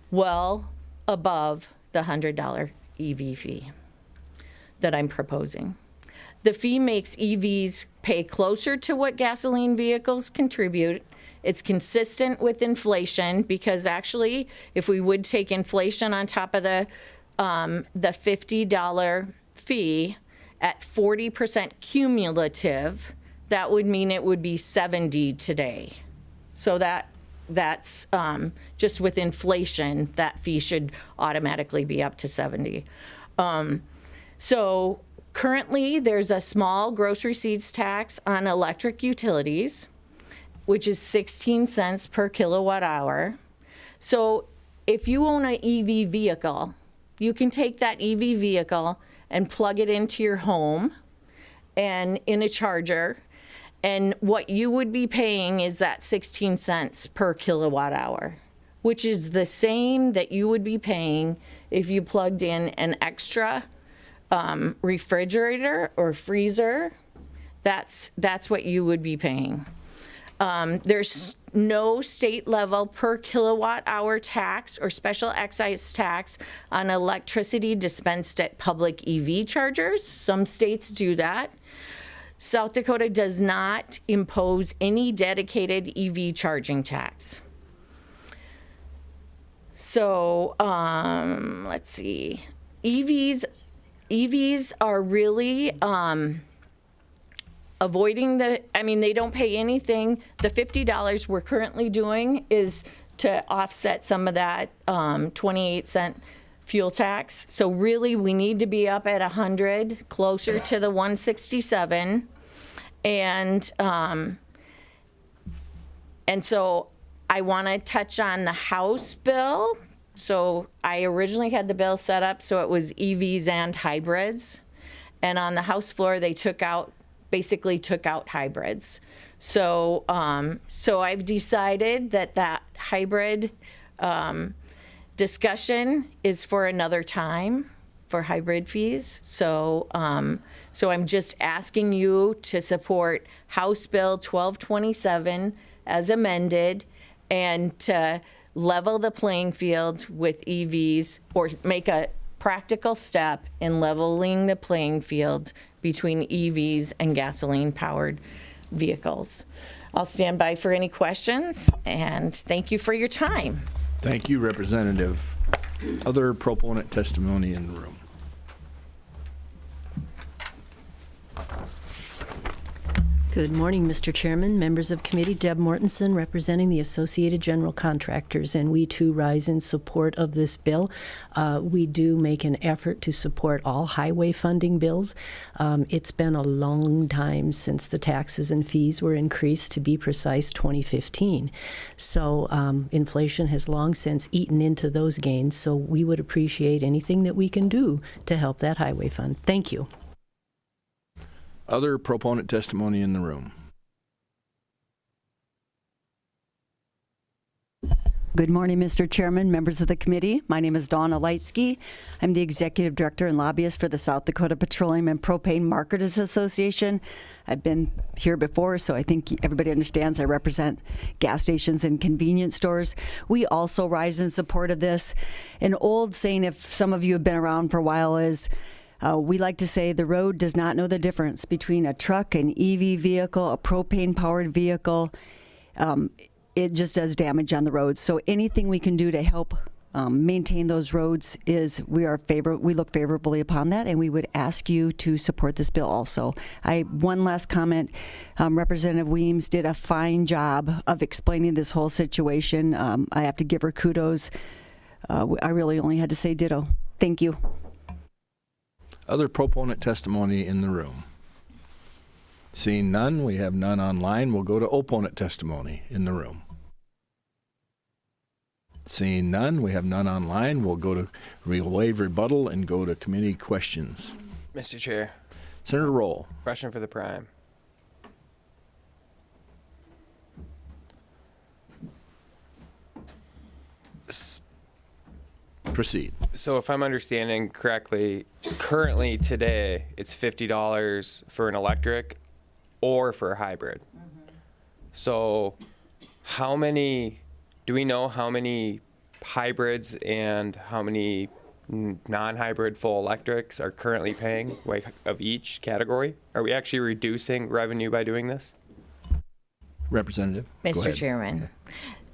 well above the $100 EV fee that I'm proposing. The fee makes EVs pay closer to what gasoline vehicles contribute. It's consistent with inflation because actually, if we would take inflation on top of the $50 fee at 40% cumulative, that would mean it would be $70 today. So that's just with inflation, that fee should automatically be up to $70. So currently, there's a small gross receipts tax on electric utilities, which is 16 cents per kilowatt hour. So if you own an EV vehicle, you can take that EV vehicle and plug it into your home and in a charger. And what you would be paying is that 16 cents per kilowatt hour, which is the same that you would be paying if you plugged in an extra refrigerator or freezer. That's what you would be paying. There's no state level per kilowatt hour tax or special excise tax on electricity dispensed at public EV chargers. Some states do that. South Dakota does not impose any dedicated EV charging tax. So let's see. EVs are really avoiding they don't pay anything. The $50 we're currently doing is to offset some of that 28 cent fuel tax. So really we need to be up at 100, closer to the 167. And so I want to touch on the House bill. So I originally had the bill set up so it was EVs and hybrids. And on the House floor, they basically took out hybrids. So I've decided that hybrid Discussion is for another time for hybrid fees. So I'm just asking you to support House Bill 1227 as amended and to level the playing field with EVs, or make a practical step in leveling the playing field between EVs and gasoline-powered vehicles. I'll stand by for any questions, and thank you for your time. Thank you, Representative. Other proponent testimony in the room. Good morning, Mr. Chairman, members of committee. Deb Mortensen, representing the Associated General Contractors, and we too rise in support of this bill. We do make an effort to support all highway funding bills. It's been a long time since the taxes and fees were increased, to be precise, 2015. So inflation has long since eaten into those gains, so we would appreciate anything that we can do to help that highway fund. Thank you. Other proponent testimony in the room. Good morning, Mr. Chairman, members of the committee. My name is Donna Leitsky. I'm the Executive Director and Lobbyist for the South Dakota Petroleum and Propane Marketers Association. I've been here before, so I think everybody understands I represent gas stations and convenience stores. We also rise in support of this. An old saying, if some of you have been around for a while, is we like to say the road does not know the difference between a truck, an EV vehicle, a propane-powered vehicle. It just does damage on the roads. So anything we can do to help maintain those roads we look favorably upon that, and we would ask you to support this bill also. One last comment. Representative Weems did a fine job of explaining this whole situation. I have to give her kudos. I really only had to say ditto. Thank you. Other proponent testimony in the room. Seeing none, we have none online. We'll go to opponent testimony in the room. Seeing none, we have none online. We'll waive rebuttal and go to committee questions. Mr. Chair. Senator Roll. Question for the prime. Proceed. So if I'm understanding correctly, currently today it's $50 for an electric or for a hybrid. So do we know how many hybrids and how many non-hybrid full electrics are currently paying, like, of each category? Are we actually reducing revenue by doing this? Representative, go Mr. ahead. Chairman,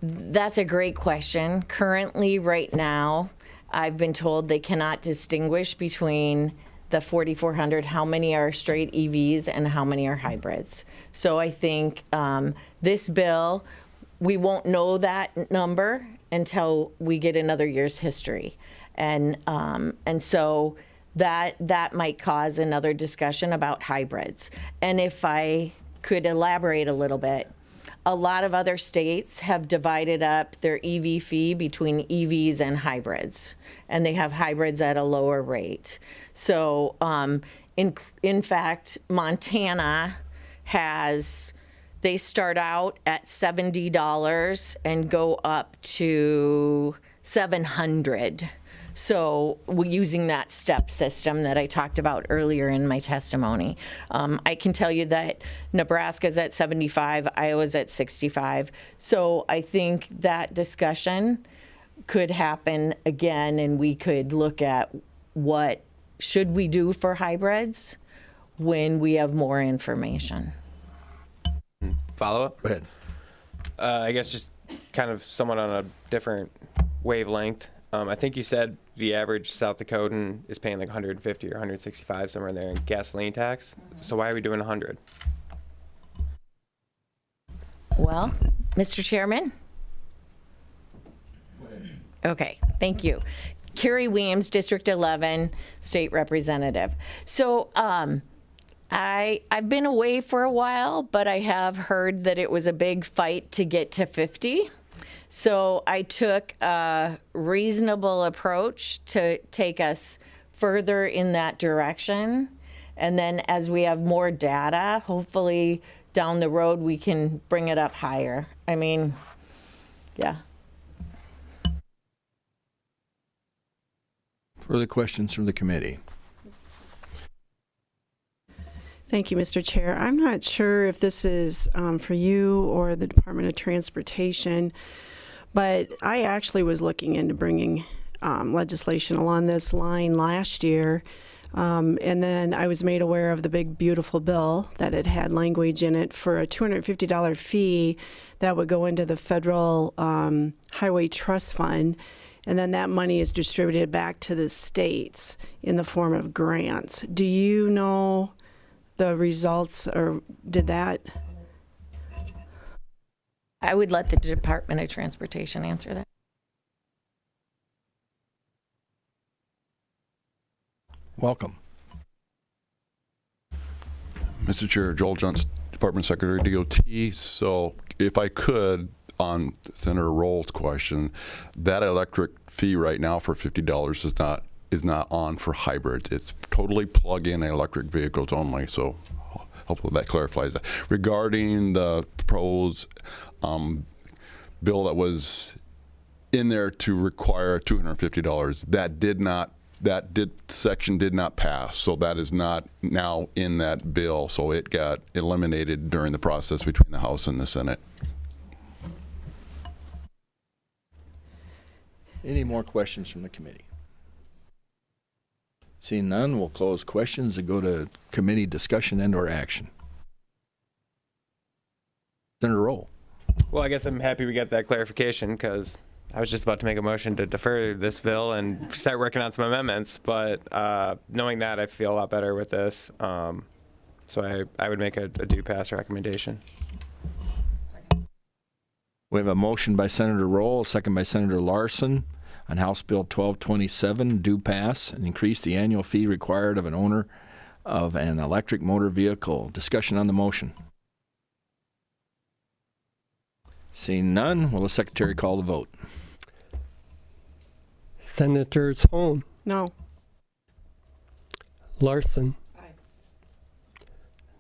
that's a great question. Currently, right now, I've been told they cannot distinguish between the 4,400, how many are straight EVs and how many are hybrids. So I think this bill, we won't know that number until we get another year's history. And so that might cause another discussion about hybrids. And if I could elaborate a little bit, a lot of other states have divided up their EV fee between EVs and hybrids, and they have hybrids at a lower rate. So in fact, Montana they start out at $70 and go up to $700. So we're using that step system that I talked about earlier in my testimony. I can tell you that Nebraska's at 75, Iowa's at 65. So I think that discussion could happen again, and we could look at what should we do for hybrids when we have more information. Follow up? Go ahead. I guess just kind of somewhat on a different wavelength. I think you said the average South Dakotan is paying like 150 or 165, somewhere in there, in gasoline tax. So why are we doing 100? Well, Mr. Chairman? Okay, thank you. Carrie Weems, District 11, State Representative. So I've been away for a while, but I have heard that it was a big fight to get to 50. So I took a reasonable approach to take us further in that direction. And then as we have more data, hopefully down the road, we can bring it up higher. I mean, yeah. Further questions from the committee? Thank you, Mr. Chair. I'm not sure if this is for you or the Department of Transportation, but I actually was looking into bringing legislation along this line last year. And then I was made aware of the big, beautiful bill that it had language in it for a $250 fee that would go into the federal highway trust fund. And then that money is distributed back to the states in the form of grants. Do you know the results, or did that? I would let the Department of Transportation answer that. Welcome. Mr. Chair, Joel Jones, Department Secretary, DOT. So if I could, on Senator Roll's question, that electric fee right now for $50 is not on for hybrids. It's totally plug-in electric vehicles only. So hopefully that clarifies that. Regarding the proposed bill that was in there to require $250, that section did not pass, so that is not now in that bill, so it got eliminated during the process between the House and the Senate. Any more questions from the committee? Seeing none, we'll close questions and go to committee discussion and/or action. Senator Roll. Well, I guess I'm happy we got that clarification, because I was just about to make a motion to defer this bill and start working on some amendments, but knowing that, I feel a lot better with this. So I would make a do pass recommendation. We have a motion by Senator Roll, a second by Senator Larson on House Bill 1227, do pass and increase the annual fee required of an owner of an electric motor vehicle. Discussion on the motion. Seeing none, will the secretary call the vote? Senators Holm, No. Larson,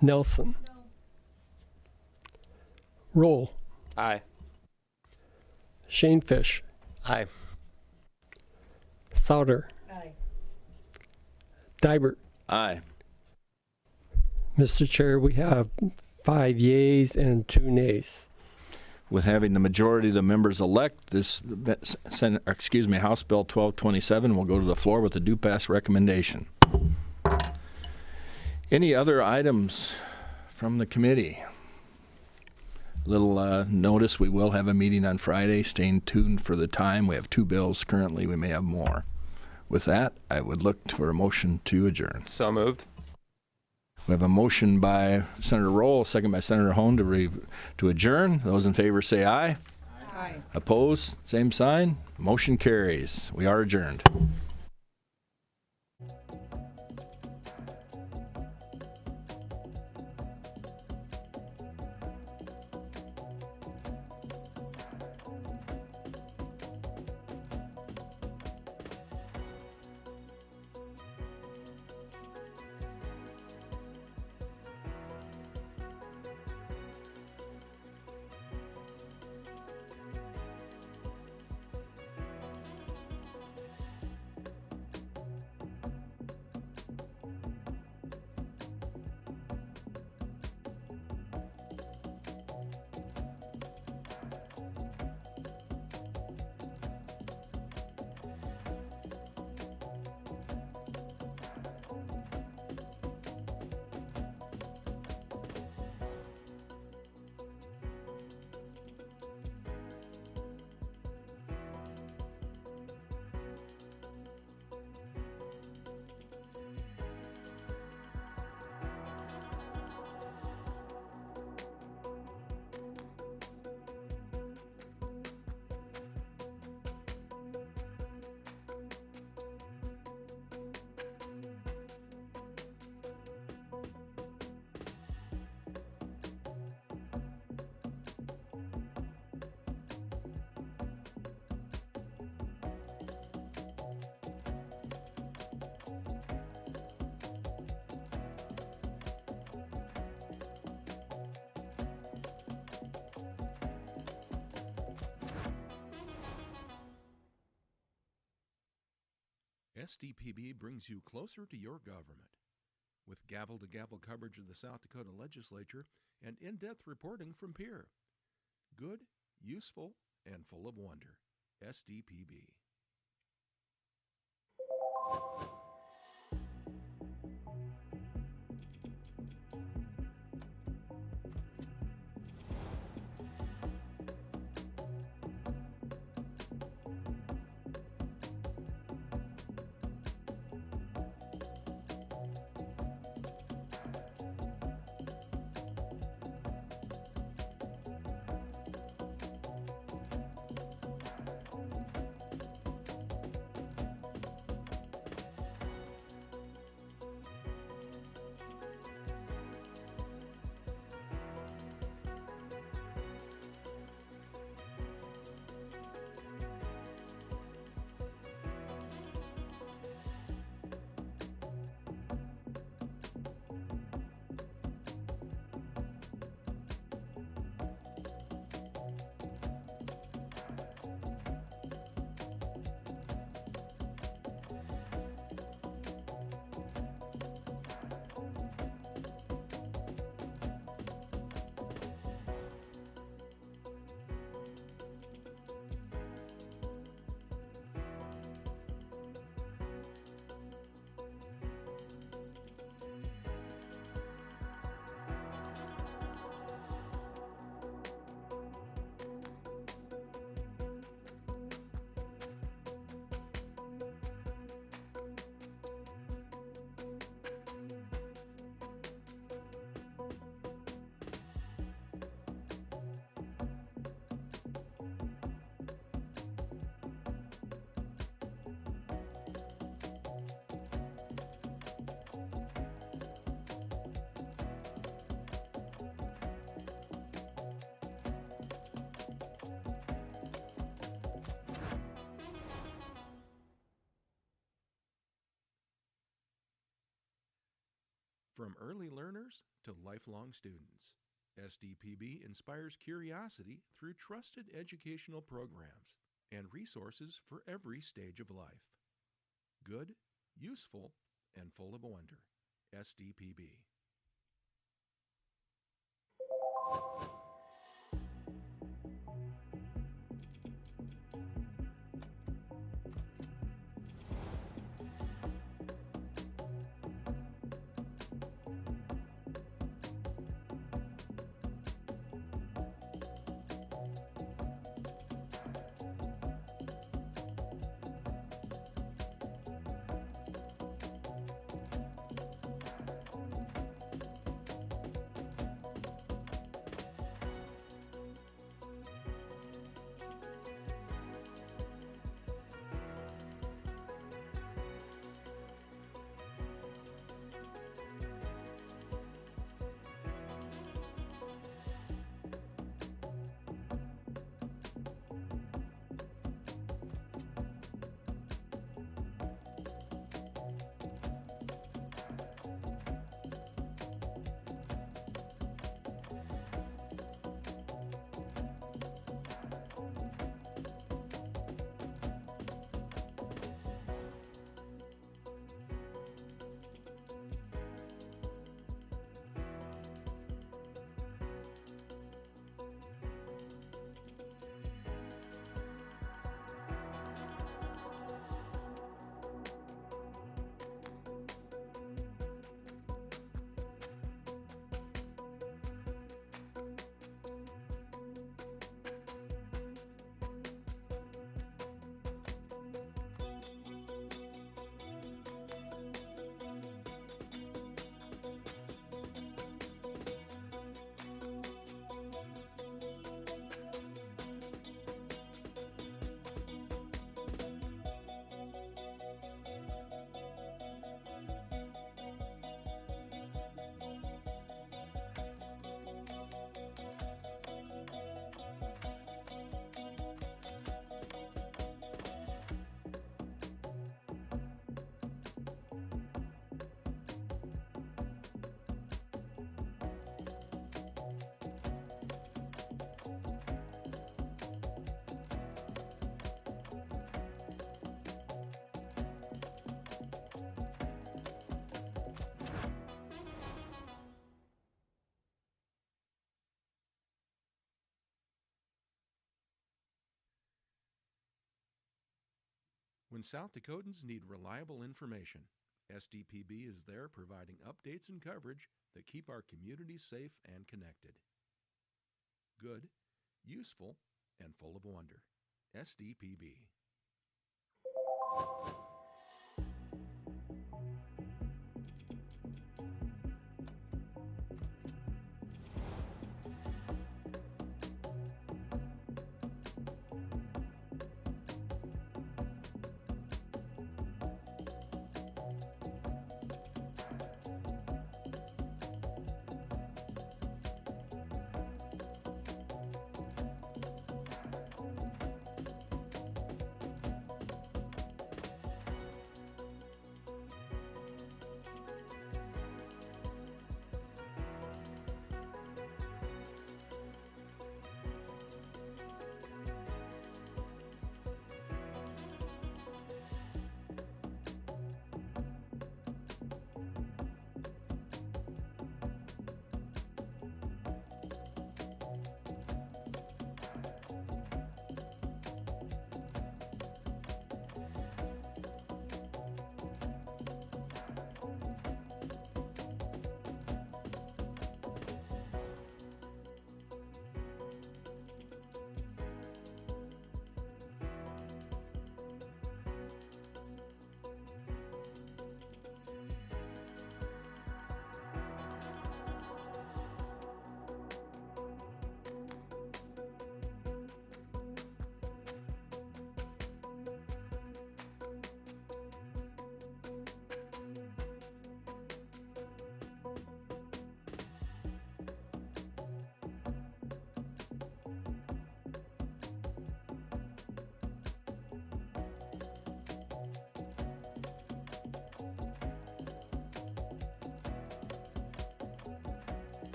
Nelson, Roll, Aye. Shane Fish, Aye. Souter, Dybert. Aye. Mr. Chair, we have 5 yeas and 2 nays. With having the majority of the members elect, this House Bill 1227 will go to the floor with a do pass recommendation. Any other items from the committee? Little notice, we will have a meeting on Friday. Stay tuned for the time. We have 2 bills currently. We may have more. With that, I would look for a motion to adjourn. So moved. We have a motion by Senator Roll, a second by Senator Hone to adjourn. Those in favor say aye. Aye. Opposed, same sign. Motion carries. We are adjourned. SDPB brings you closer to your government. With gavel-to-gavel coverage of the South Dakota legislature and in-depth reporting from peer. Good, useful, and full of wonder. SDPB. From early learners to lifelong students, SDPB inspires curiosity through trusted educational programs and resources for every stage of life. Good, useful, and full of wonder. SDPB. When South Dakotans need reliable information, SDPB is there providing updates and coverage that keep our communities safe and connected. Good, useful, and full of wonder. SDPB.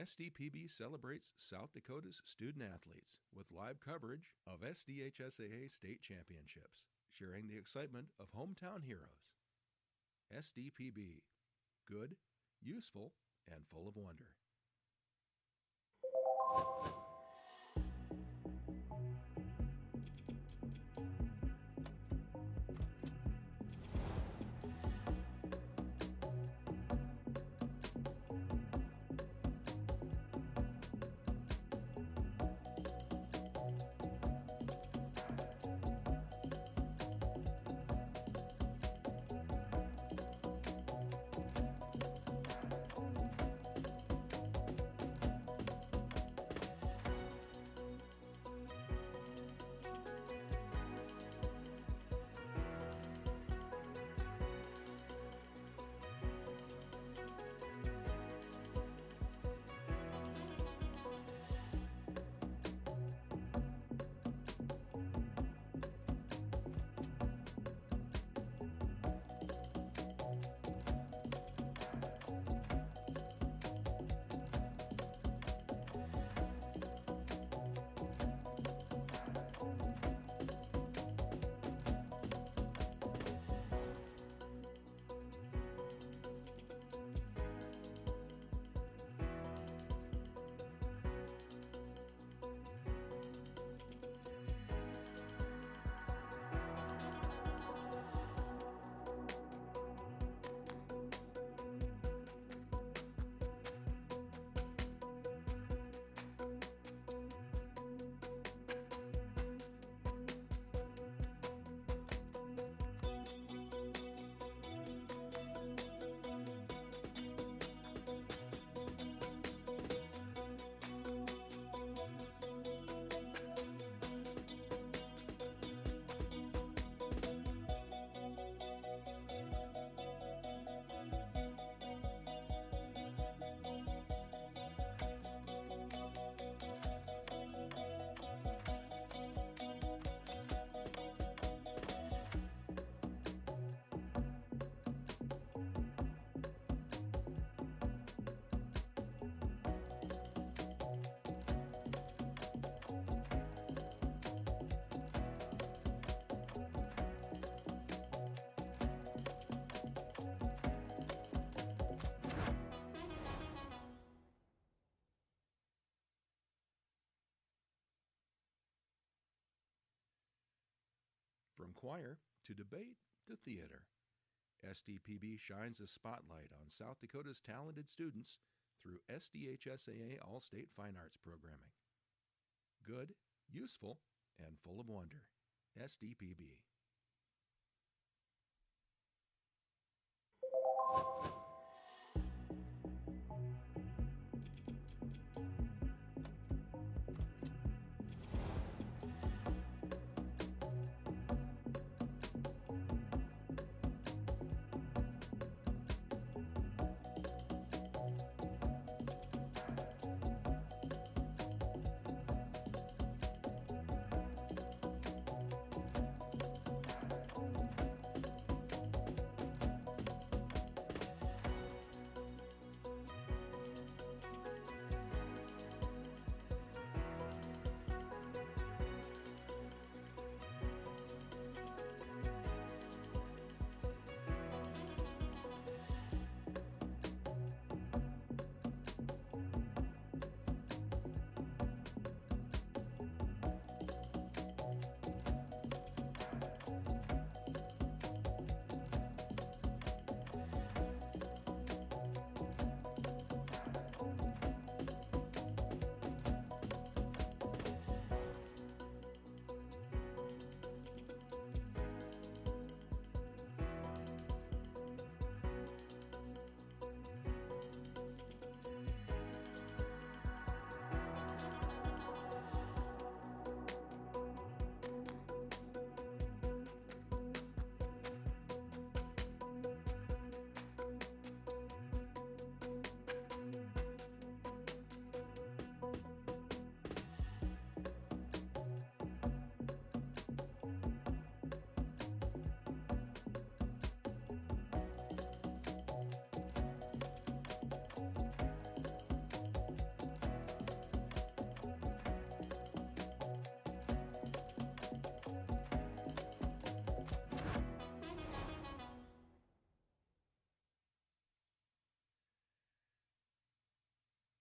SDPB celebrates South Dakota's student athletes with live coverage of SDHSAA state championships, sharing the excitement of hometown heroes. SDPB. Good, useful, and full of wonder. From choir to debate to theater, SDPB shines a spotlight on South Dakota's talented students through SDHSAA All-State Fine Arts programming. Good, useful, and full of wonder. SDPB.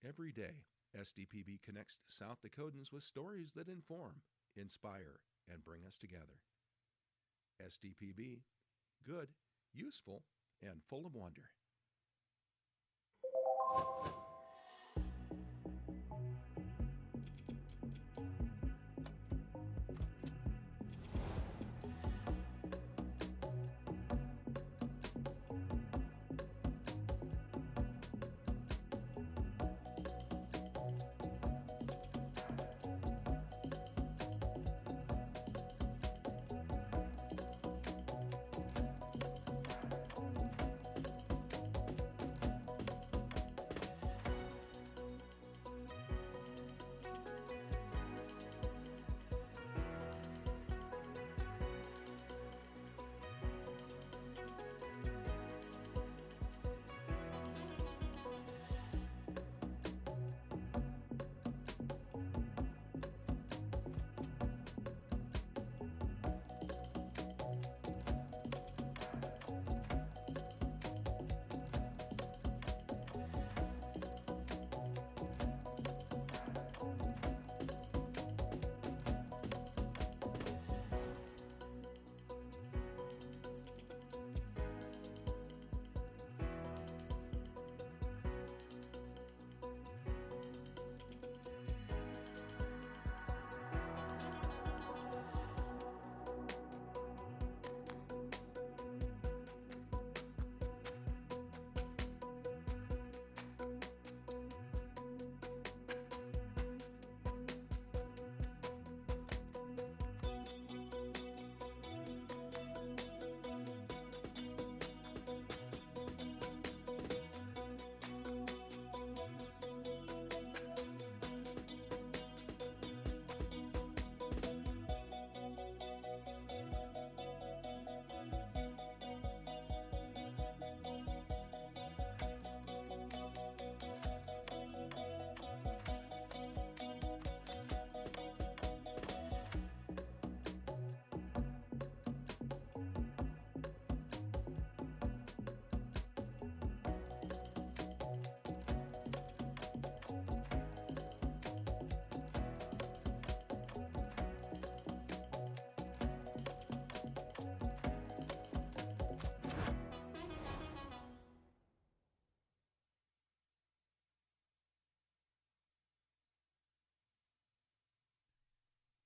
Every day, SDPB connects South Dakotans with stories that inform, inspire, and bring us together. SDPB, good, useful, and full of wonder.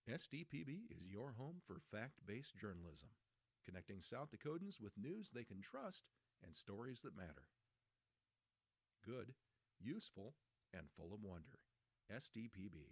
SDPB is your home for fact-based journalism, connecting South Dakotans with news they can trust and stories that matter. Good, useful, and full of wonder. SDPB.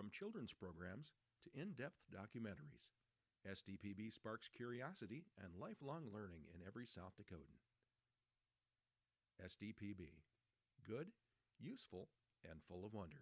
From children's programs to in-depth documentaries, SDPB sparks curiosity and lifelong learning in every South Dakotan. SDPB. Good, useful, and full of wonder.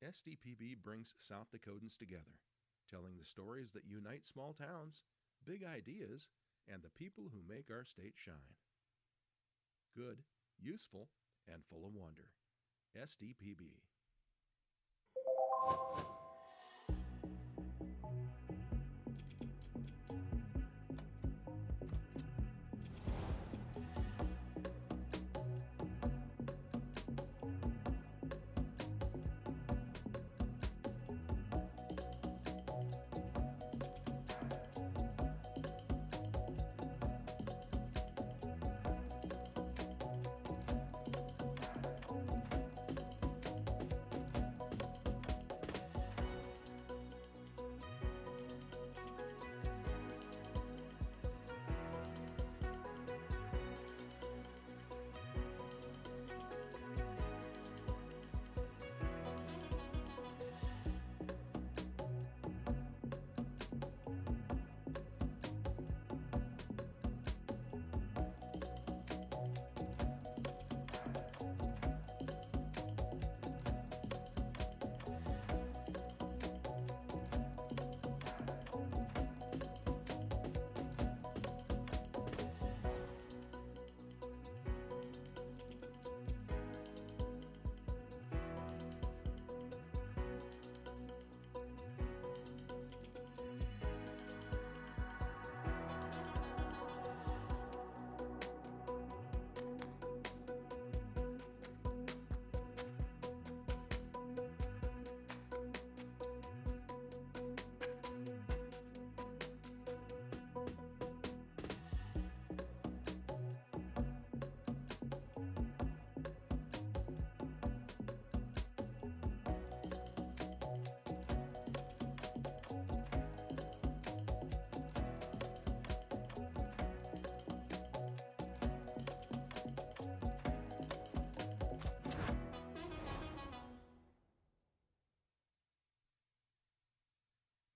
SDPB brings South Dakotans together, telling the stories that unite small towns, big ideas, and the people who make our state shine. Good, useful, and full of wonder. SDPB.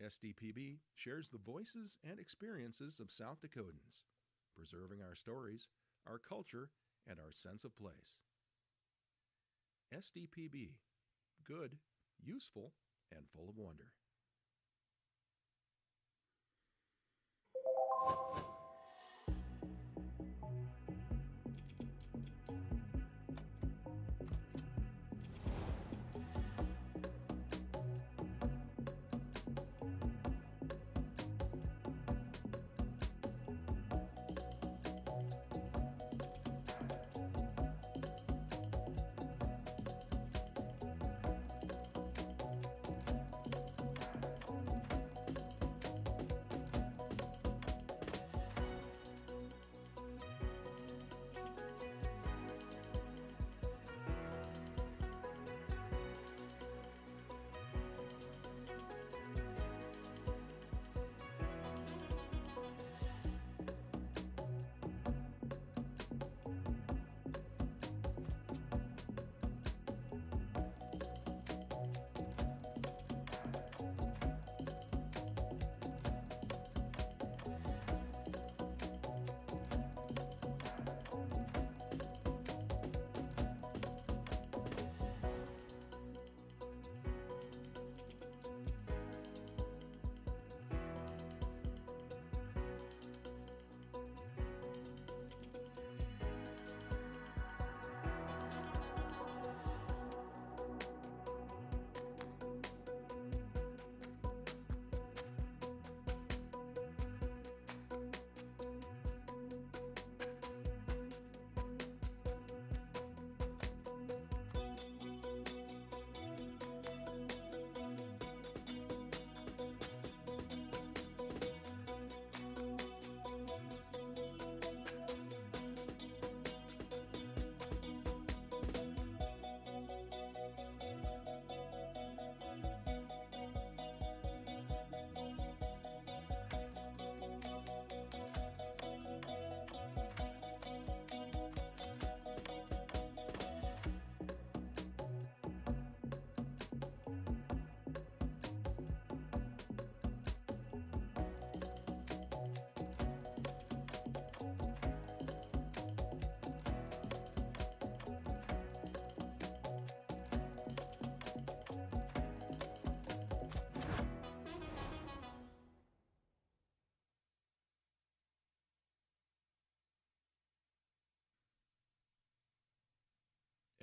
SDPB shares the voices and experiences of South Dakotans, preserving our stories, our culture, and our sense of place. SDPB, good, useful, and full of wonder.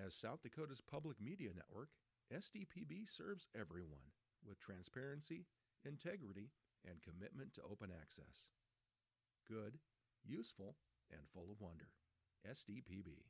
As South Dakota's public media network, SDPB serves everyone with transparency, integrity, and commitment to open access. Good, useful, and full of wonder. SDPB.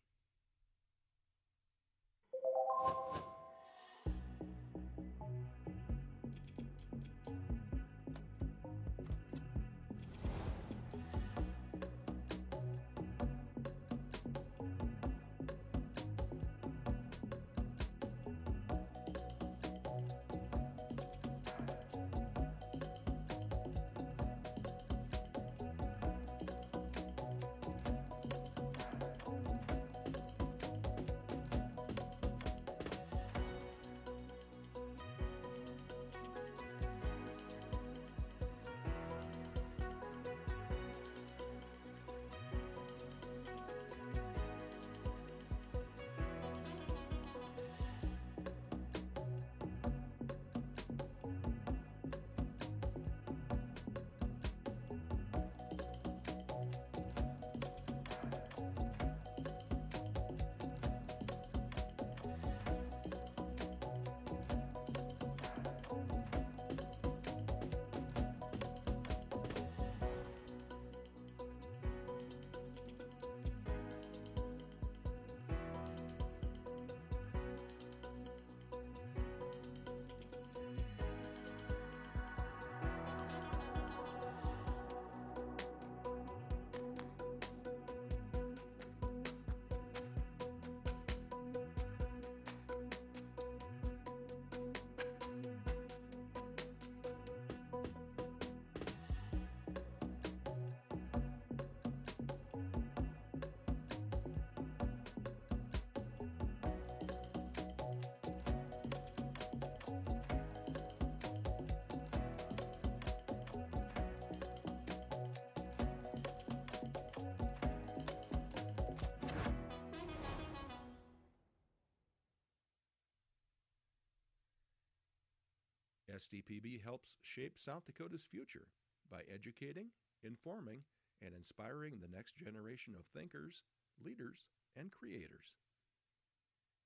SDPB helps shape South Dakota's future by educating, informing, and inspiring the next generation of thinkers, leaders, and creators.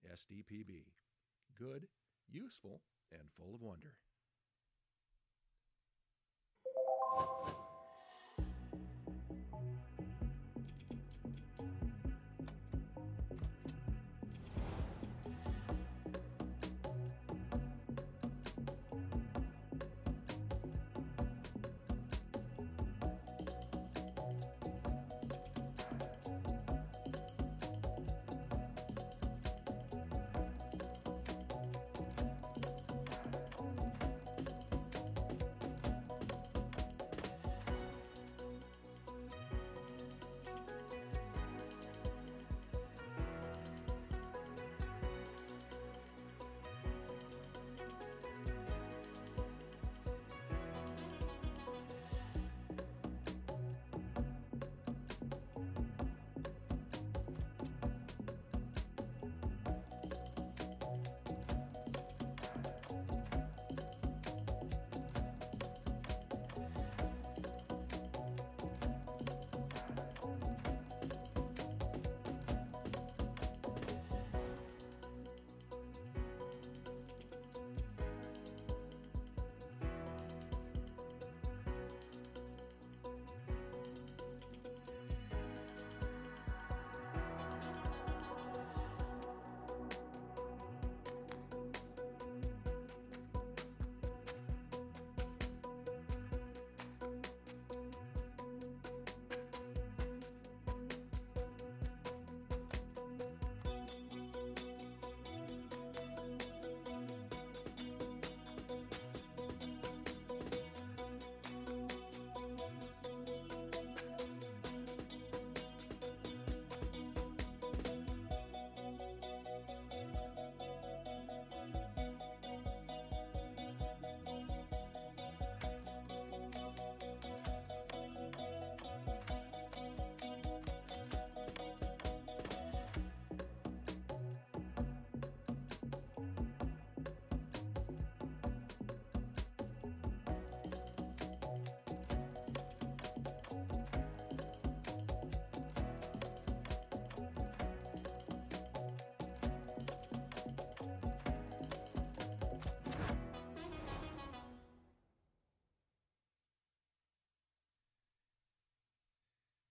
SDPB. Good, useful, and full of wonder.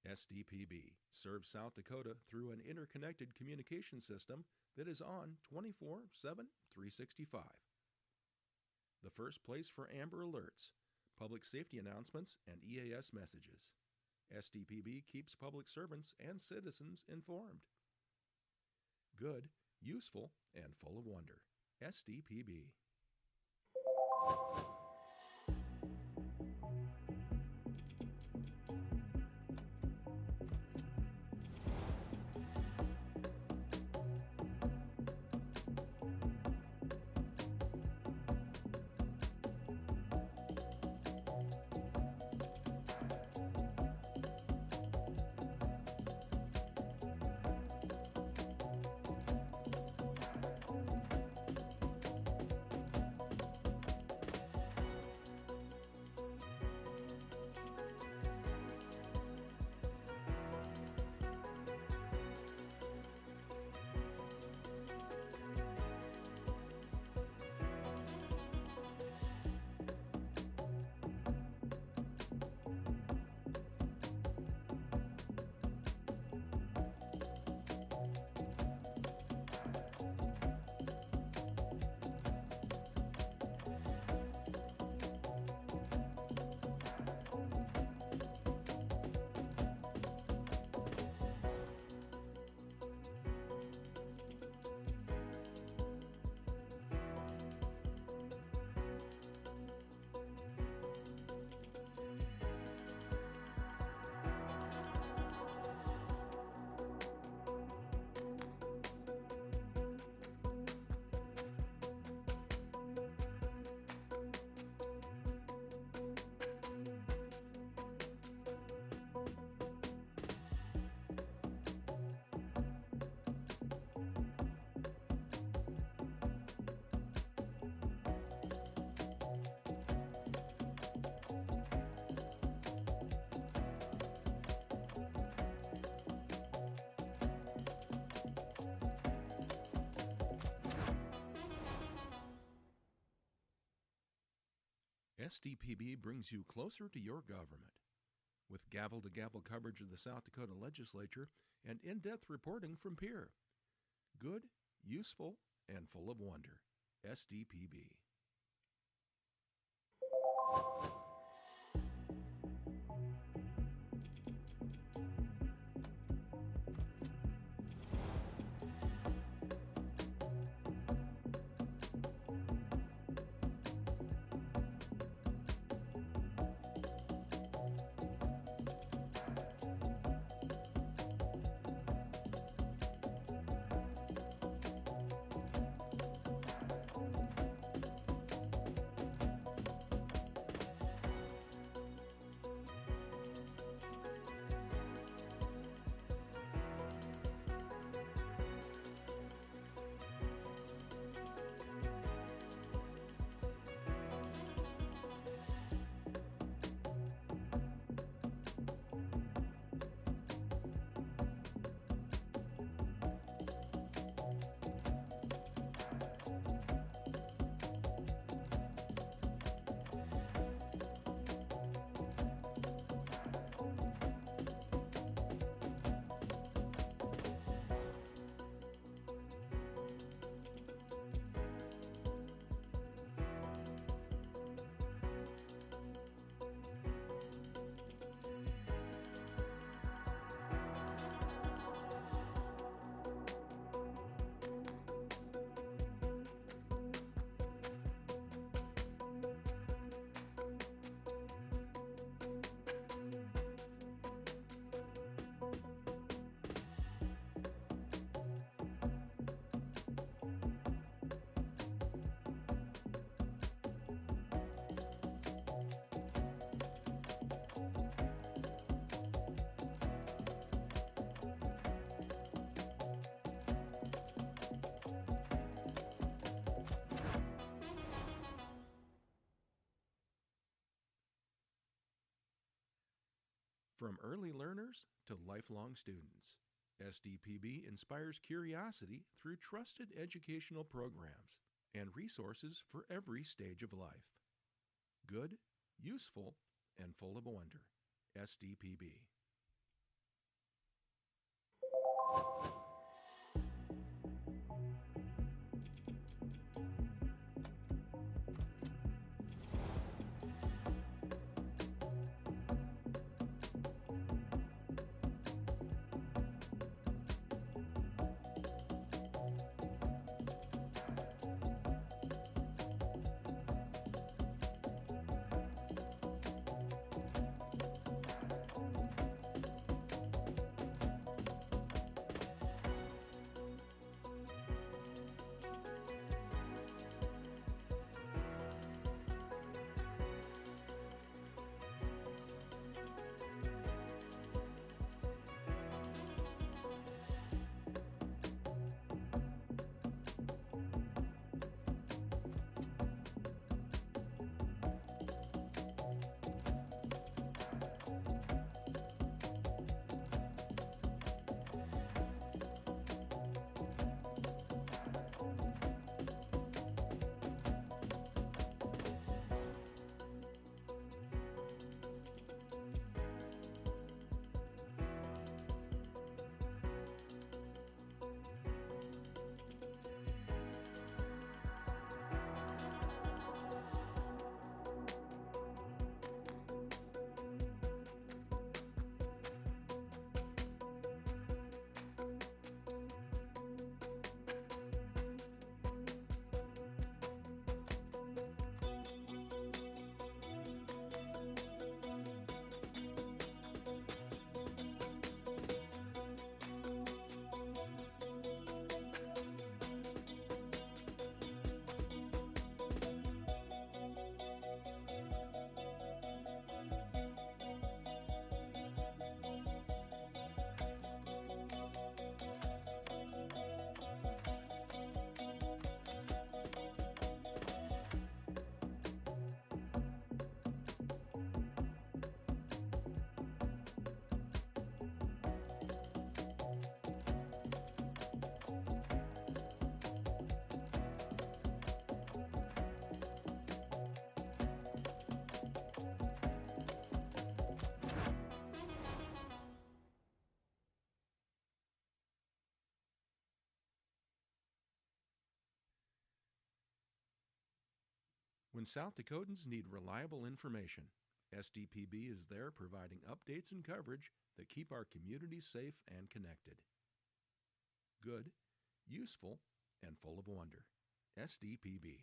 SDPB serves South Dakota through an interconnected communication system that is on 24/7, 365. The first place for Amber Alerts, public safety announcements, and EAS messages. SDPB keeps public servants and citizens informed. Good, useful, and full of wonder. SDPB. SDPB brings you closer to your government. With gavel-to-gavel coverage of the South Dakota Legislature and in-depth reporting from peer. Good, useful, and full of wonder. SDPB. From early learners to lifelong students, SDPB inspires curiosity through trusted educational programs and resources for every stage of life. Good, useful, and full of wonder. SDPB. When South Dakotans need reliable information, SDPB is there providing updates and coverage that keep our communities safe and connected. Good, useful, and full of wonder. SDPB.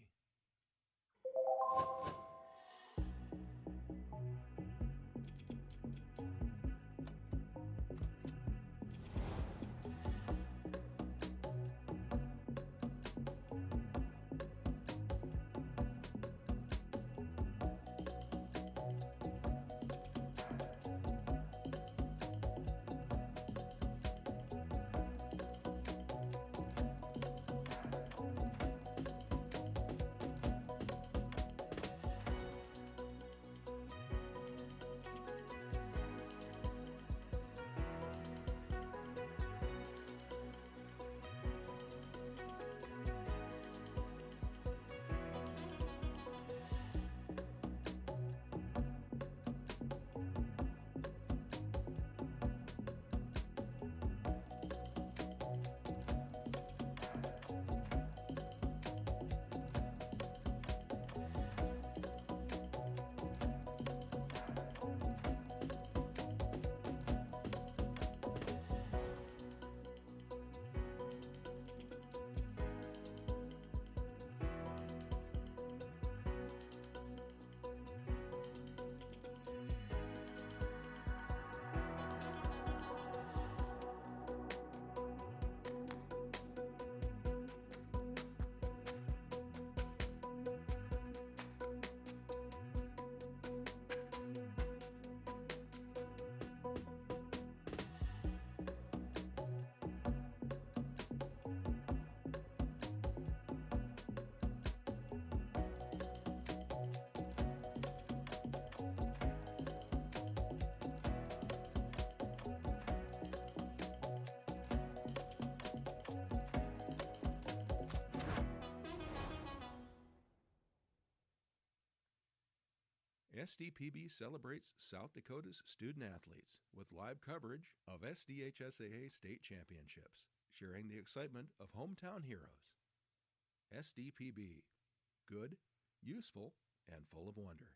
SDPB celebrates South Dakota's student athletes with live coverage of SDHSAA state championships, sharing the excitement of hometown heroes. SDPB, good, useful, and full of wonder.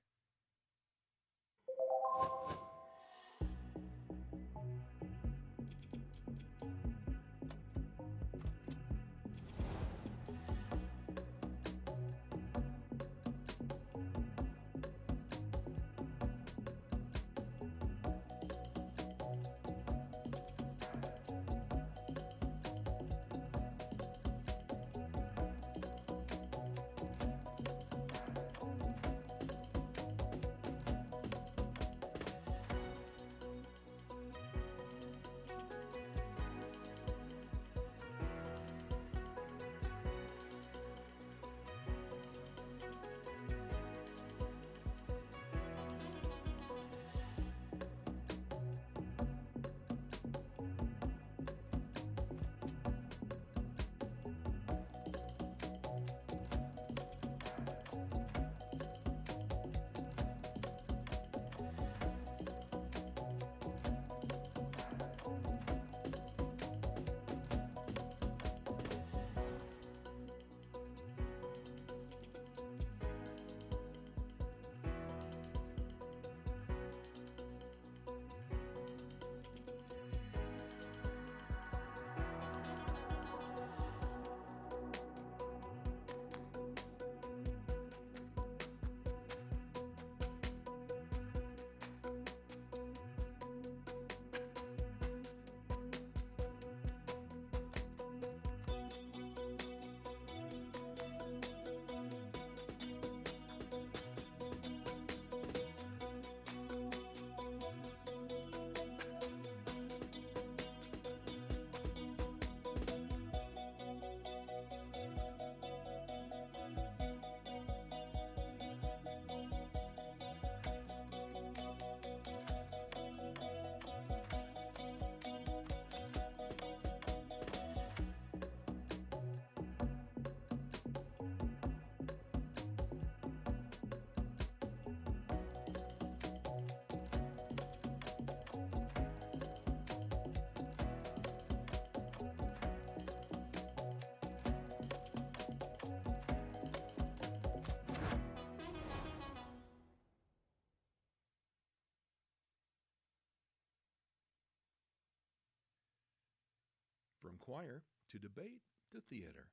From choir to debate to theater,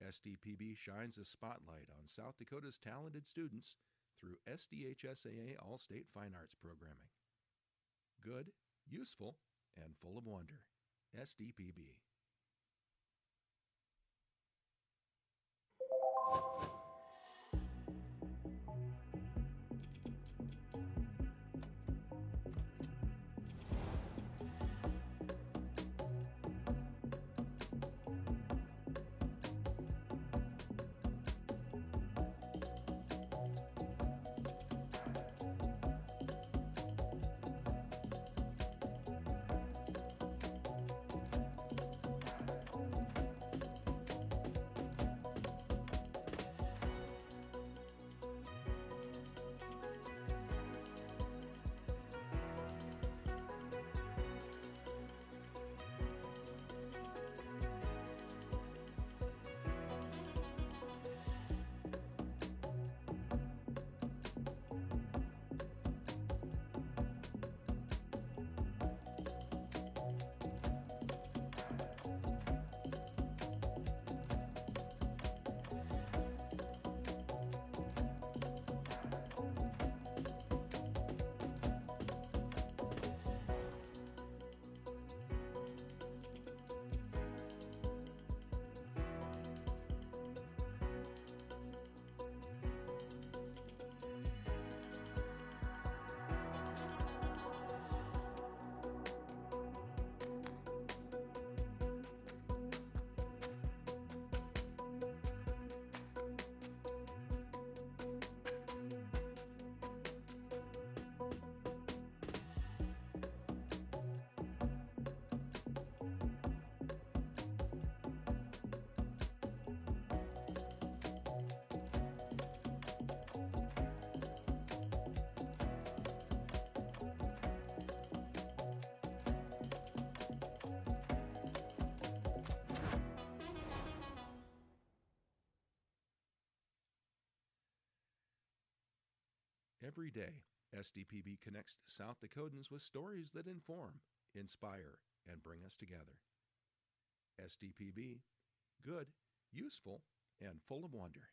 SDPB shines a spotlight on South Dakota's talented students through SDHSAA All-State Fine Arts programming. Good, useful, and full of wonder. SDPB. Every day, SDPB connects South Dakotans with stories that inform, inspire, and bring us together. SDPB, good, useful, and full of wonder.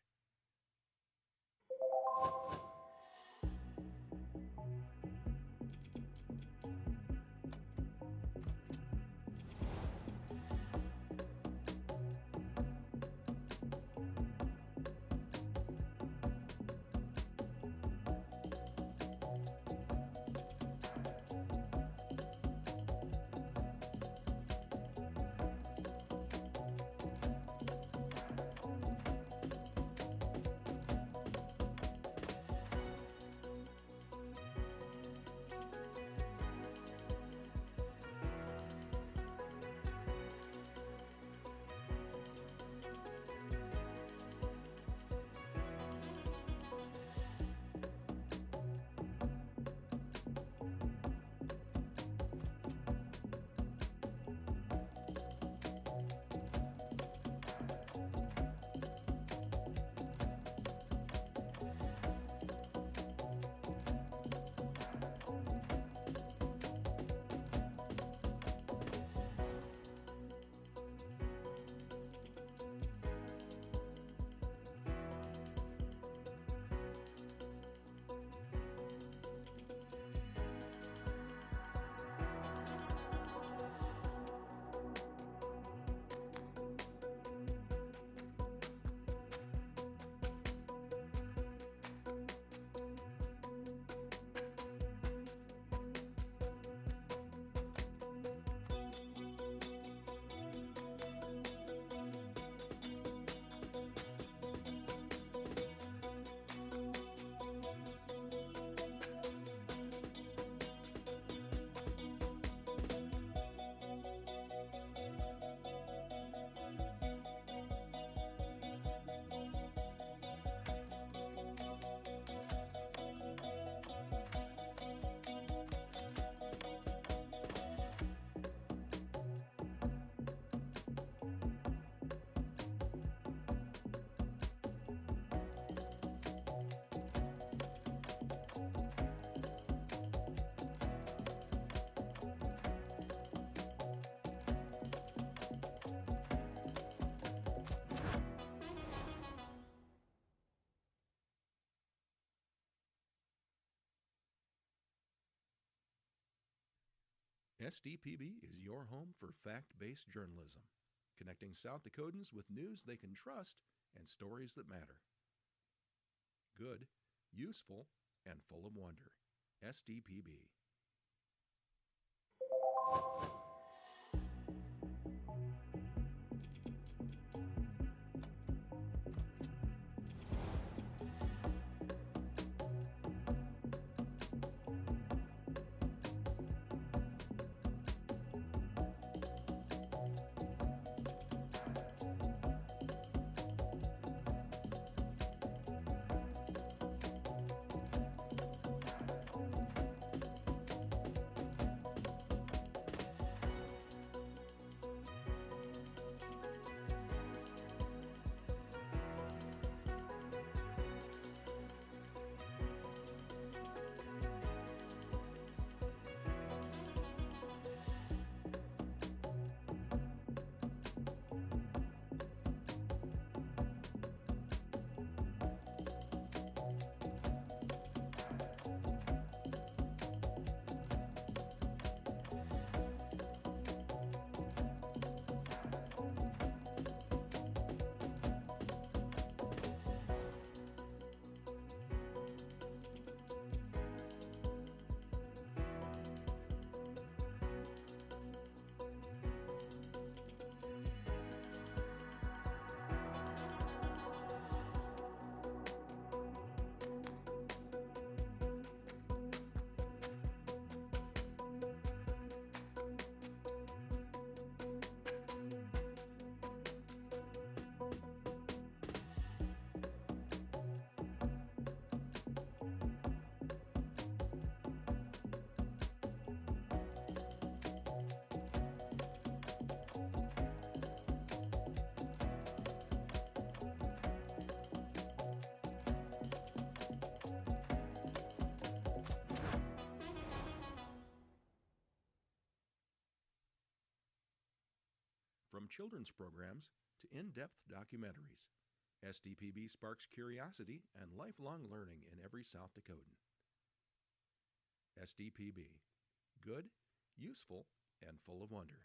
SDPB is your home for fact-based journalism, connecting South Dakotans with news they can trust and stories that matter. Good, useful, and full of wonder. SDPB. From children's programs to in-depth documentaries, SDPB sparks curiosity and lifelong learning in every South Dakotan. SDPB. Good, useful, and full of wonder.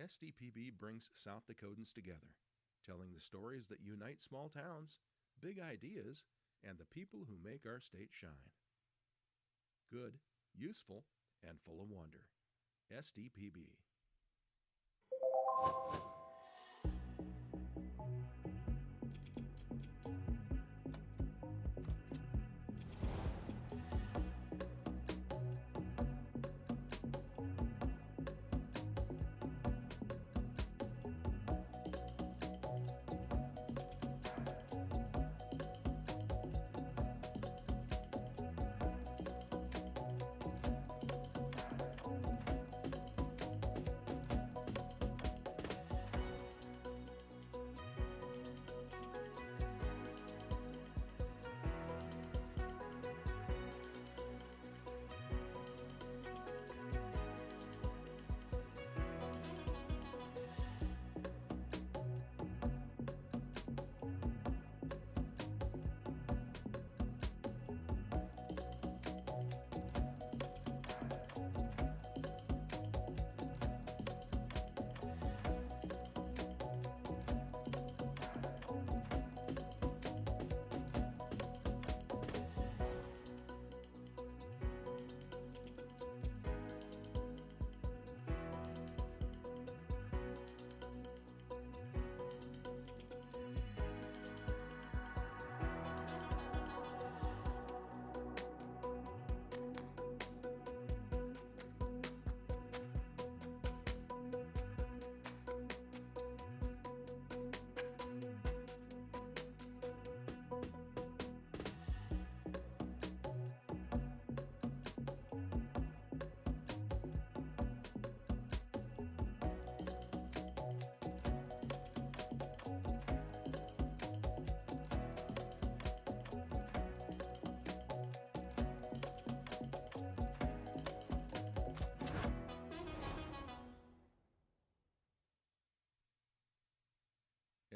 SDPB brings South Dakotans together, telling the stories that unite small towns, big ideas, and the people who make our state shine. Good, useful, and full of wonder. SDPB.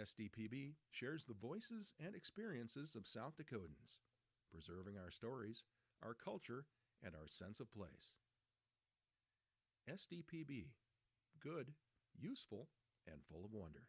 SDPB shares the voices and experiences of South Dakotans, preserving our stories, our culture, and our sense of place. SDPB, good, useful, and full of wonder.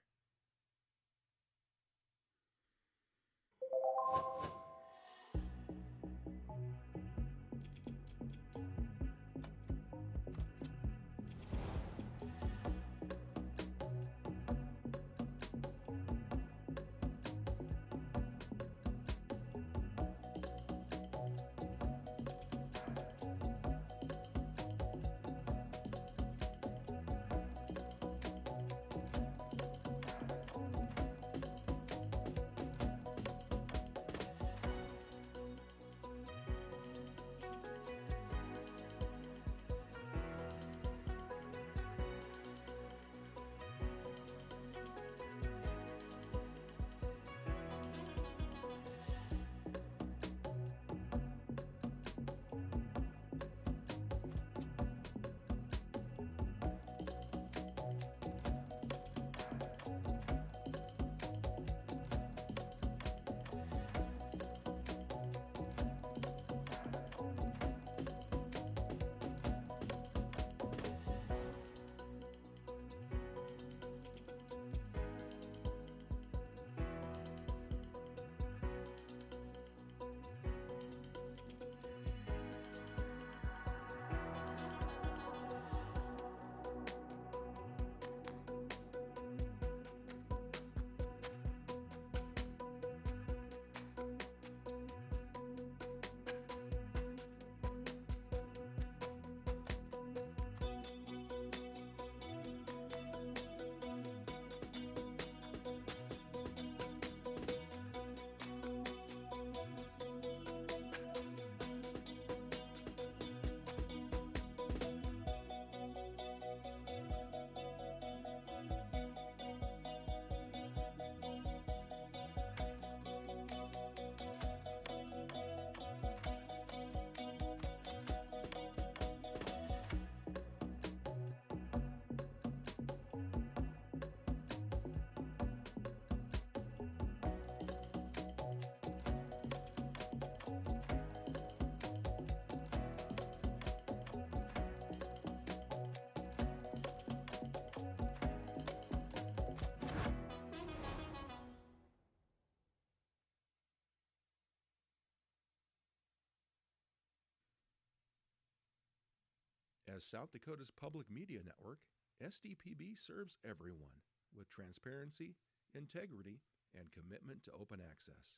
As South Dakota's public media network, SDPB serves everyone with transparency, integrity, and commitment to open access.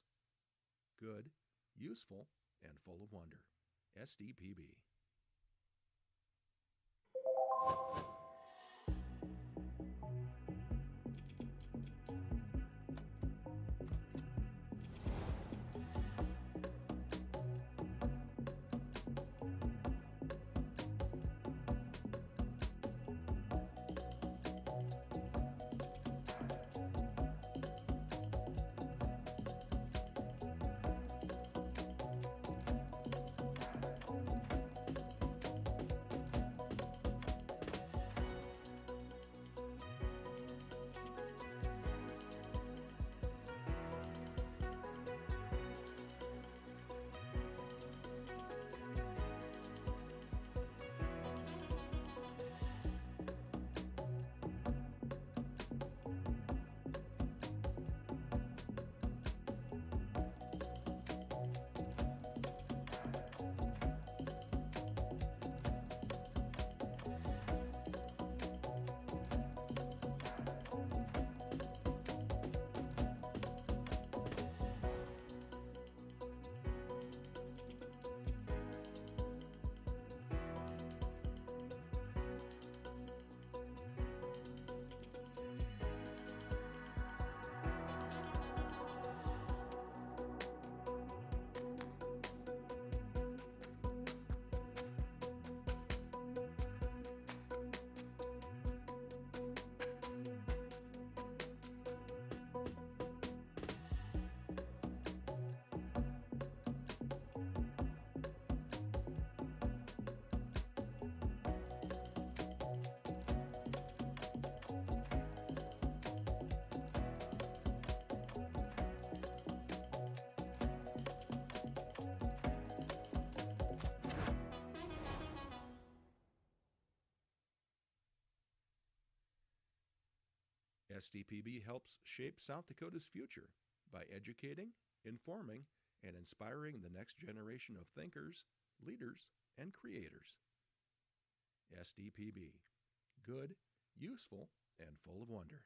Good, useful, and full of wonder. SDPB. SDPB helps shape South Dakota's future by educating, informing, and inspiring the next generation of thinkers, leaders, and creators. SDPB. Good, useful, and full of wonder.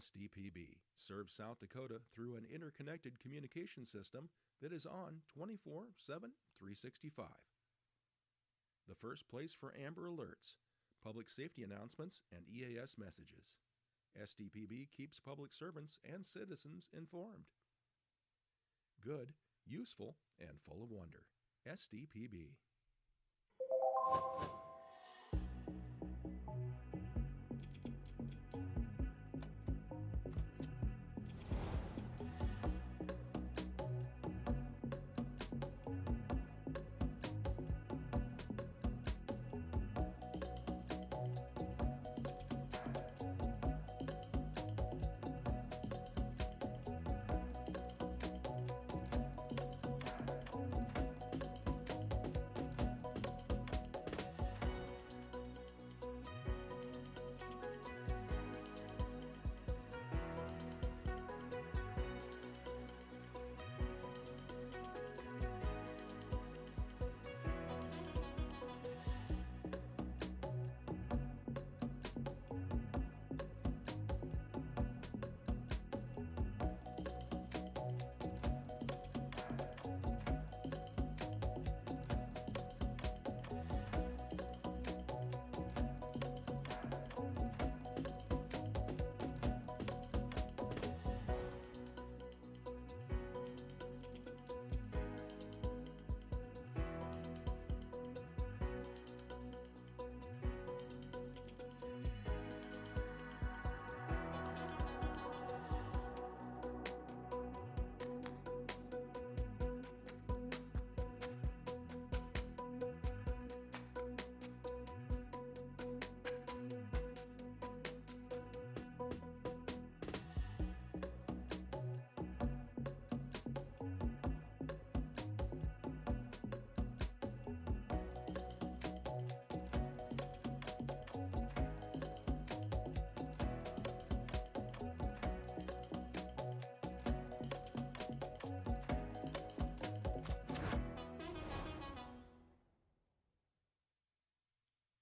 SDPB serves South Dakota through an interconnected communication system that is on 24/7, 365. The first place for Amber Alerts, public safety announcements, and EAS messages. SDPB keeps public servants and citizens informed. Good, useful, and full of wonder. SDPB.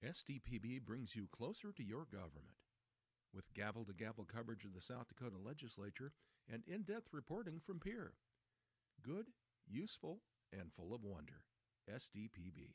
SDPB brings you closer to your government. With gavel-to-gavel coverage of the South Dakota legislature and in-depth reporting from peer. Good, useful, and full of wonder. SDPB.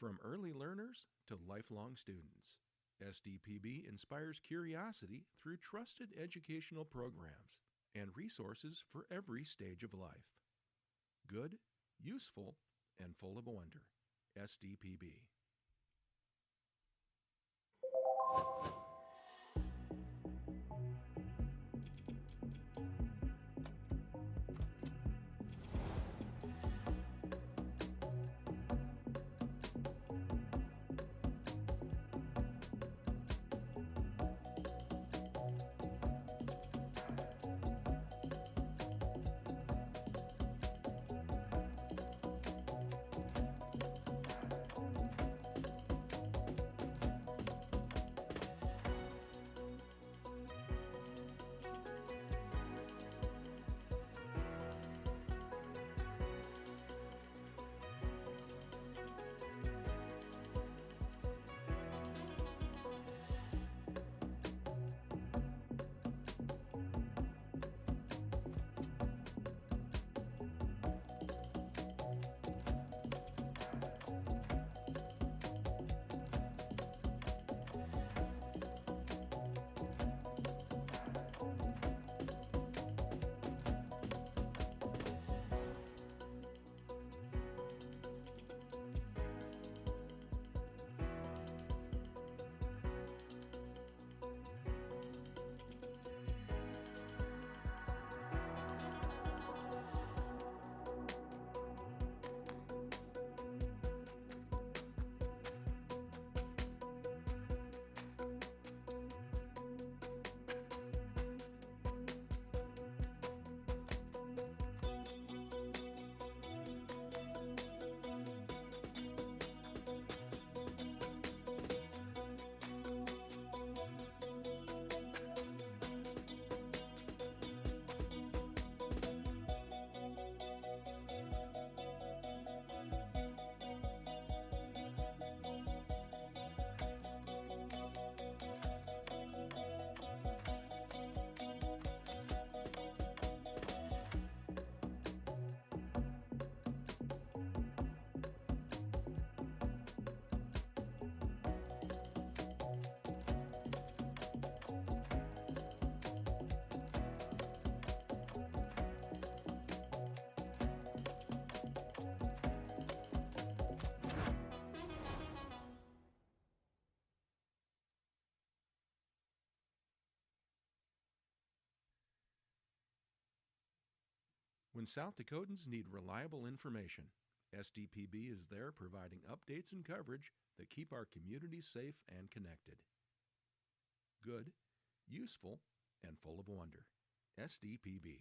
From early learners to lifelong students, SDPB inspires curiosity through trusted educational programs and resources for every stage of life. Good, useful, and full of wonder. SDPB. When South Dakotans need reliable information, SDPB is there providing updates and coverage that keep our communities safe and connected. Good, useful, and full of wonder. SDPB.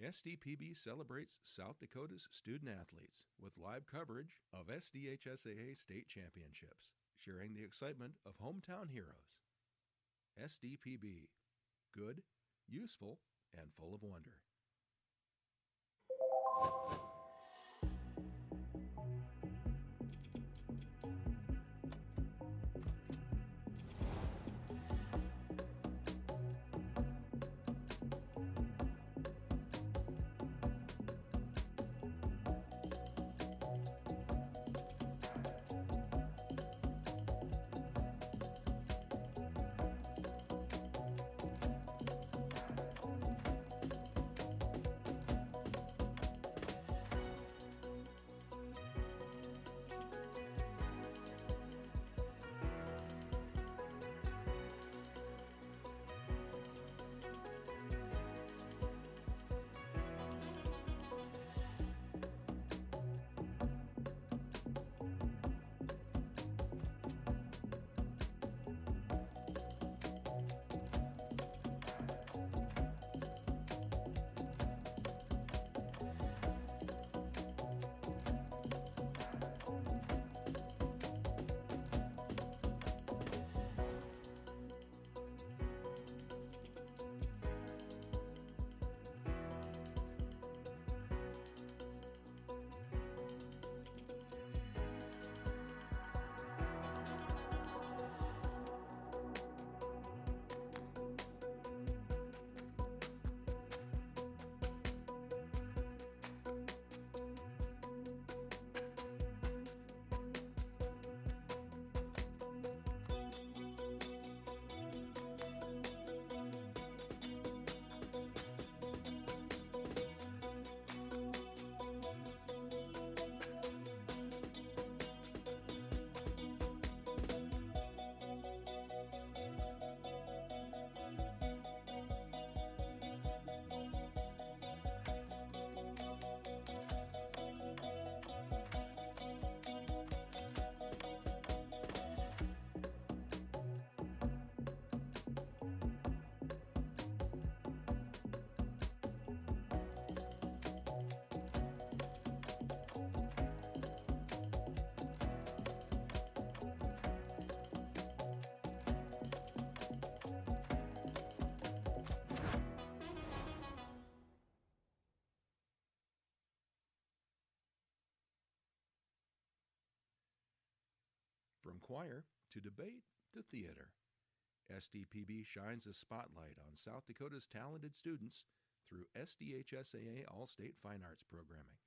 SDPB celebrates South Dakota's student athletes with live coverage of SDHSAA state championships, sharing the excitement of hometown heroes. SDPB. Good, useful, and full of wonder. from choir to debate to theater. SDPB shines a spotlight on South Dakota's talented students through SDHSAA All-State Fine Arts Programming.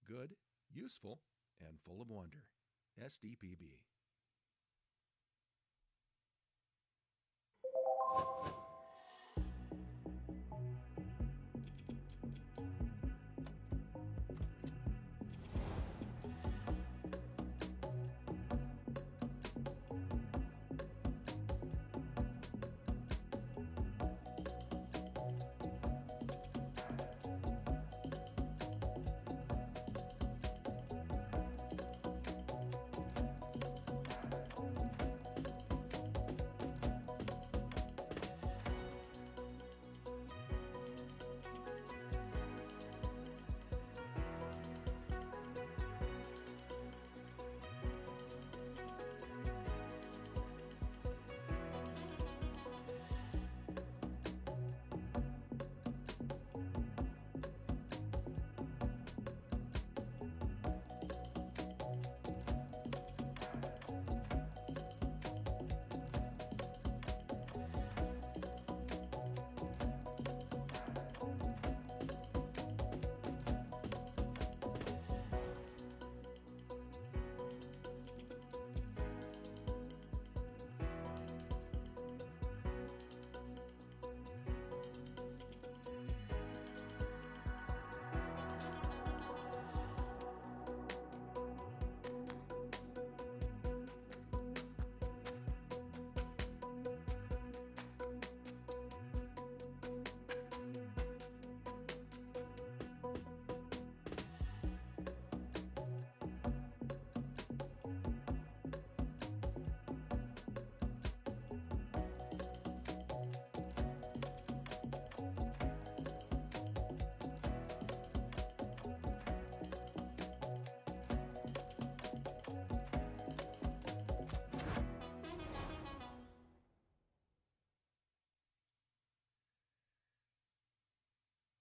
Good, useful, and full of wonder. SDPB.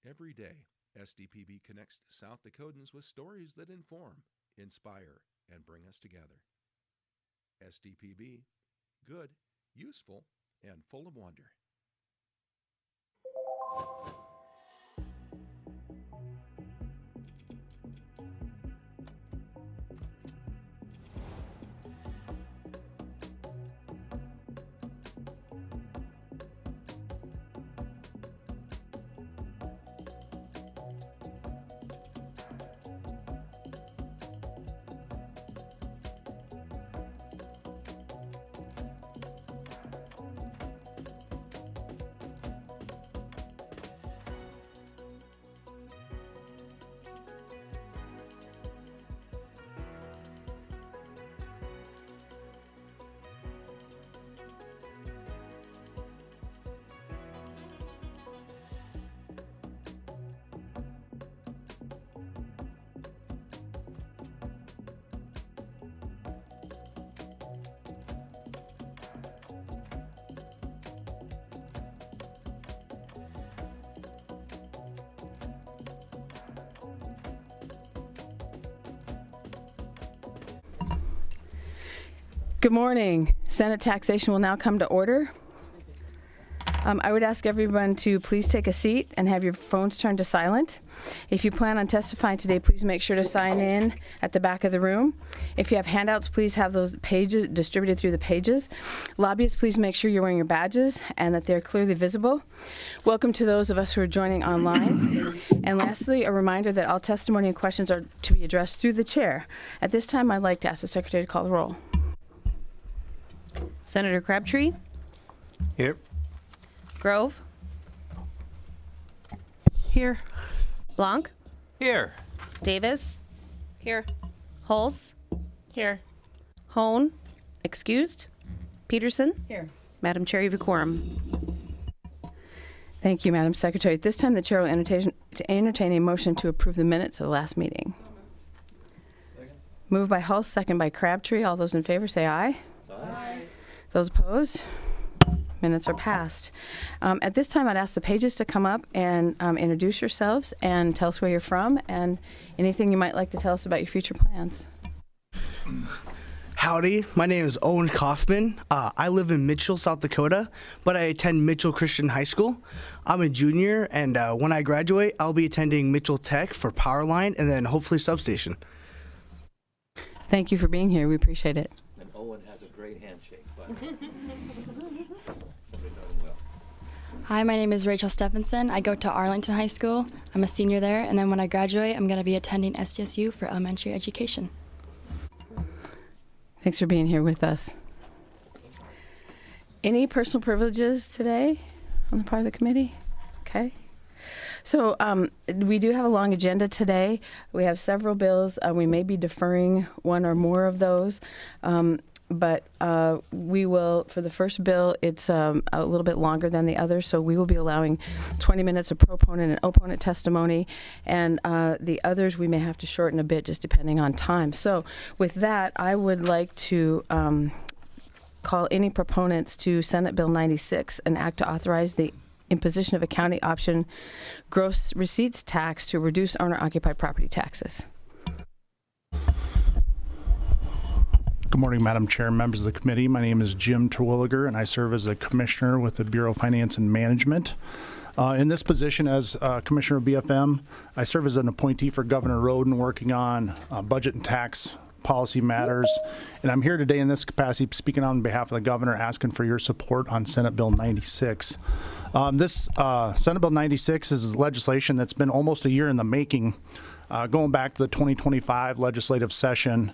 Every day, SDPB connects South Dakotans with stories that inform, inspire, and bring us together. SDPB, good, useful, and full of wonder. Good morning. Senate taxation will now come to order. I would ask everyone to please take a seat and have your phones turned to silent. If you plan on testifying today, please make sure to sign in at the back of the room. If you have handouts, please have those pages distributed through the pages. Lobbyists, please make sure you're wearing your badges and that they're clearly visible. Welcome to those of us who are joining online. And lastly, a reminder that all testimony and questions are to be addressed through the chair. At this time, I'd like to ask the Secretary to call the roll. Senator Crabtree? Here. Grove? Here. Blanc? Here. Davis? Here. Hulse? Here. Hone? Excused? Peterson? Here. Madam Chair, you have a quorum. Thank you, Madam Secretary. At this time, the Chair will entertain a motion to approve the minutes of the last meeting. Second. Moved by Hulse, second by Crabtree. All those in favor say aye. Aye. Those opposed? Minutes are passed. At this time, I'd ask the pages to come up and introduce yourselves and tell us where you're from and anything you might like to tell us about your future plans. Howdy, my name is Owen Kaufman. I live in Mitchell, South Dakota, but I attend Mitchell Christian High School. I'm a junior, and when I graduate, I'll be attending Mitchell Tech for Powerline and then hopefully Substation. Thank you for being here. We appreciate it. And Owen has a great handshake. Hi, my name is Rachel Stephenson. I go to Arlington High School. I'm a senior there, and then when I graduate, I'm going to be attending SDSU for elementary education. Thanks for being here with us. Any personal privileges today on the part of the committee? Okay. So we do have a long agenda today. We have several bills. We may be deferring one or more of those. But we will, for the first bill, it's a little bit longer than the others, so we will be allowing 20 minutes of proponent and opponent testimony, and the others we may have to shorten a bit just depending on time. So with that, I would like to call any proponents to Senate Bill 96, an act to authorize the imposition of a county option gross receipts tax to reduce owner-occupied property taxes. Good morning, Madam Chair and members of the committee. My name is Jim Terwilliger, and I serve as a commissioner with the Bureau of Finance and Management. In this position as Commissioner of BFM, I serve as an appointee for Governor Roden working on budget and tax policy matters. And I'm here today in this capacity speaking on behalf of the governor, asking for your support on Senate Bill 96. This Senate Bill 96 is legislation that's been almost a year in the making, going back to the 2025 legislative session.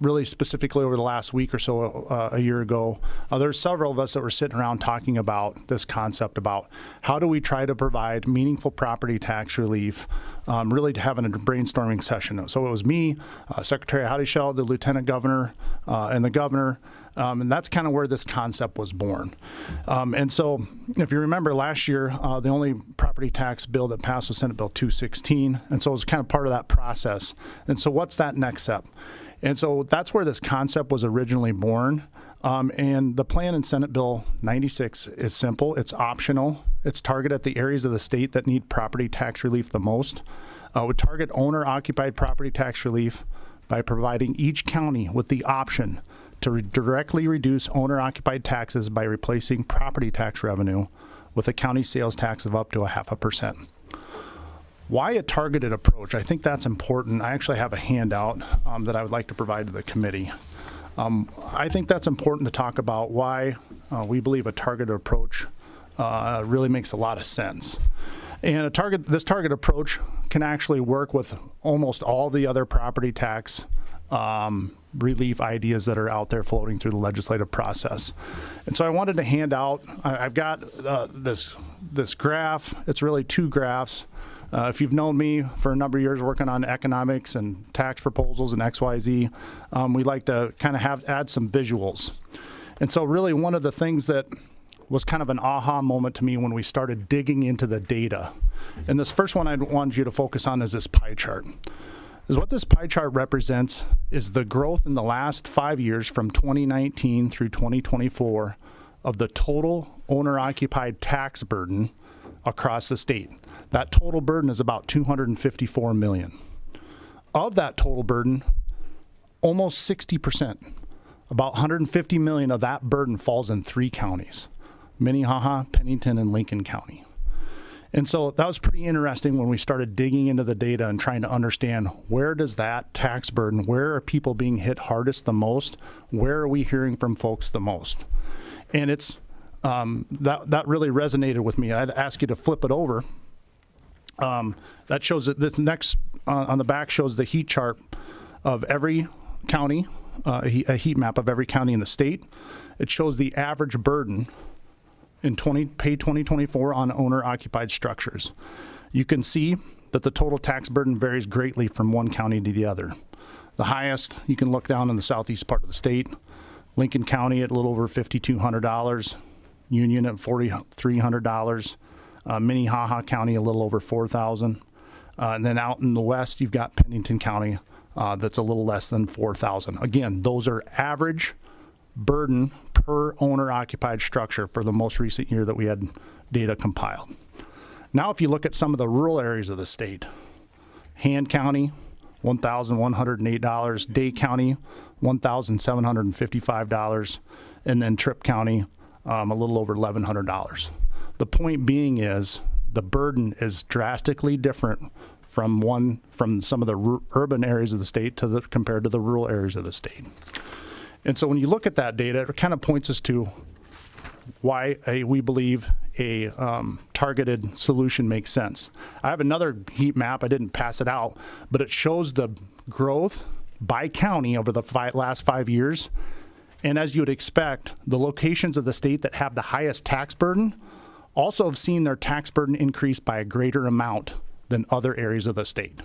Really specifically over the last week or so, a year ago, there's several of us that were sitting around talking about this concept about how do we try to provide meaningful property tax relief, really having a brainstorming session. So it was me, Secretary Hoddishell, the Lieutenant Governor, and the Governor, and that's kind of where this concept was born. And so if you remember last year, the only property tax bill that passed was Senate Bill 216, and so it was kind of part of that process. And so what's that next step? And so that's where this concept was originally born. And the plan in Senate Bill 96 is simple. It's optional. It's targeted at the areas of the state that need property tax relief the most. We target owner-occupied property tax relief by providing each county with the option to directly reduce owner-occupied taxes by replacing property tax revenue with a county sales tax of up to 0.5%. Why a targeted approach? I think that's important. I actually have a handout that I would like to provide to the committee. I think that's important to talk about why we believe a targeted approach really makes a lot of sense. And this target approach can actually work with almost all the other property tax relief ideas that are out there floating through the legislative process. And so I wanted to hand out, I've got this graph. It's really two graphs. If you've known me for a number of years working on economics and tax proposals and XYZ, we like to kind of add some visuals. And so really one of the things that was kind of an aha moment to me when we started digging into the data, and this first one I wanted you to focus on is this pie chart. Is what this pie chart represents is the growth in the last 5 years from 2019 through 2024 of the total owner-occupied tax burden across the state. That total burden is about $254 million. Of that total burden, almost 60%, about $150 million of that burden falls in 3 counties, Minnehaha, Pennington, and Lincoln County. And so that was pretty interesting when we started digging into the data and trying to understand where does that tax burden, where are people being hit hardest the most, where are we hearing from folks the most? And it's that really resonated with me. I'd ask you to flip it over. That shows that this next on the back shows the heat chart of every county, a heat map of every county in the state. It shows the average burden in 2024 on owner-occupied structures. You can see that the total tax burden varies greatly from one county to the other. The highest, you can look down in the southeast part of the state, Lincoln County at a little over $5,200, Union at $4,300, Minnehaha County a little over $4,000, and then out in the west you've got Pennington County that's a little less than $4,000. Again, those are average burden per owner-occupied structure for the most recent year that we had data compiled. Now, if you look at some of the rural areas of the state, Hand County, $1,108, Day County, $1,755, and then Tripp County, a little over $1,100. The point being is the burden is drastically different from some of the urban areas of the state compared to the rural areas of the state. And so when you look at that data, it kind of points us to why we believe a targeted solution makes sense. I have another heat map. I didn't pass it out, but it shows the growth by county over the last 5 years. And as you would expect, the locations of the state that have the highest tax burden also have seen their tax burden increase by a greater amount than other areas of the state.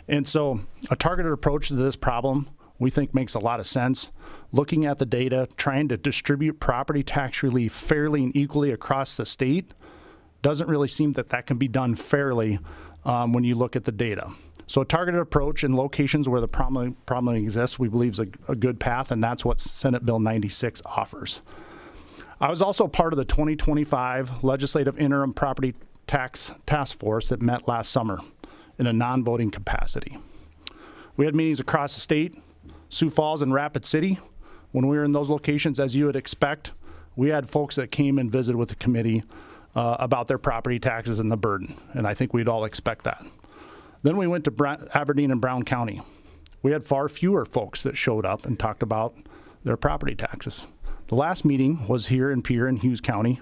And so a targeted approach to this problem we think makes a lot of sense. Looking at the data, trying to distribute property tax relief fairly and equally across the state doesn't really seem that can be done fairly when you look at the data. So a targeted approach in locations where the problem exists, we believe is a good path, and that's what Senate Bill 96 offers. I was also part of the 2025 Legislative Interim Property Tax Task Force that met last summer in a non-voting capacity. We had meetings across the state, Sioux Falls and Rapid City. When we were in those locations, as you would expect, we had folks that came and visited with the committee about their property taxes and the burden, and I think we'd all expect that. Then we went to Aberdeen and Brown County. We had far fewer folks that showed up and talked about their property taxes. The last meeting was here in Pierre and Hughes County.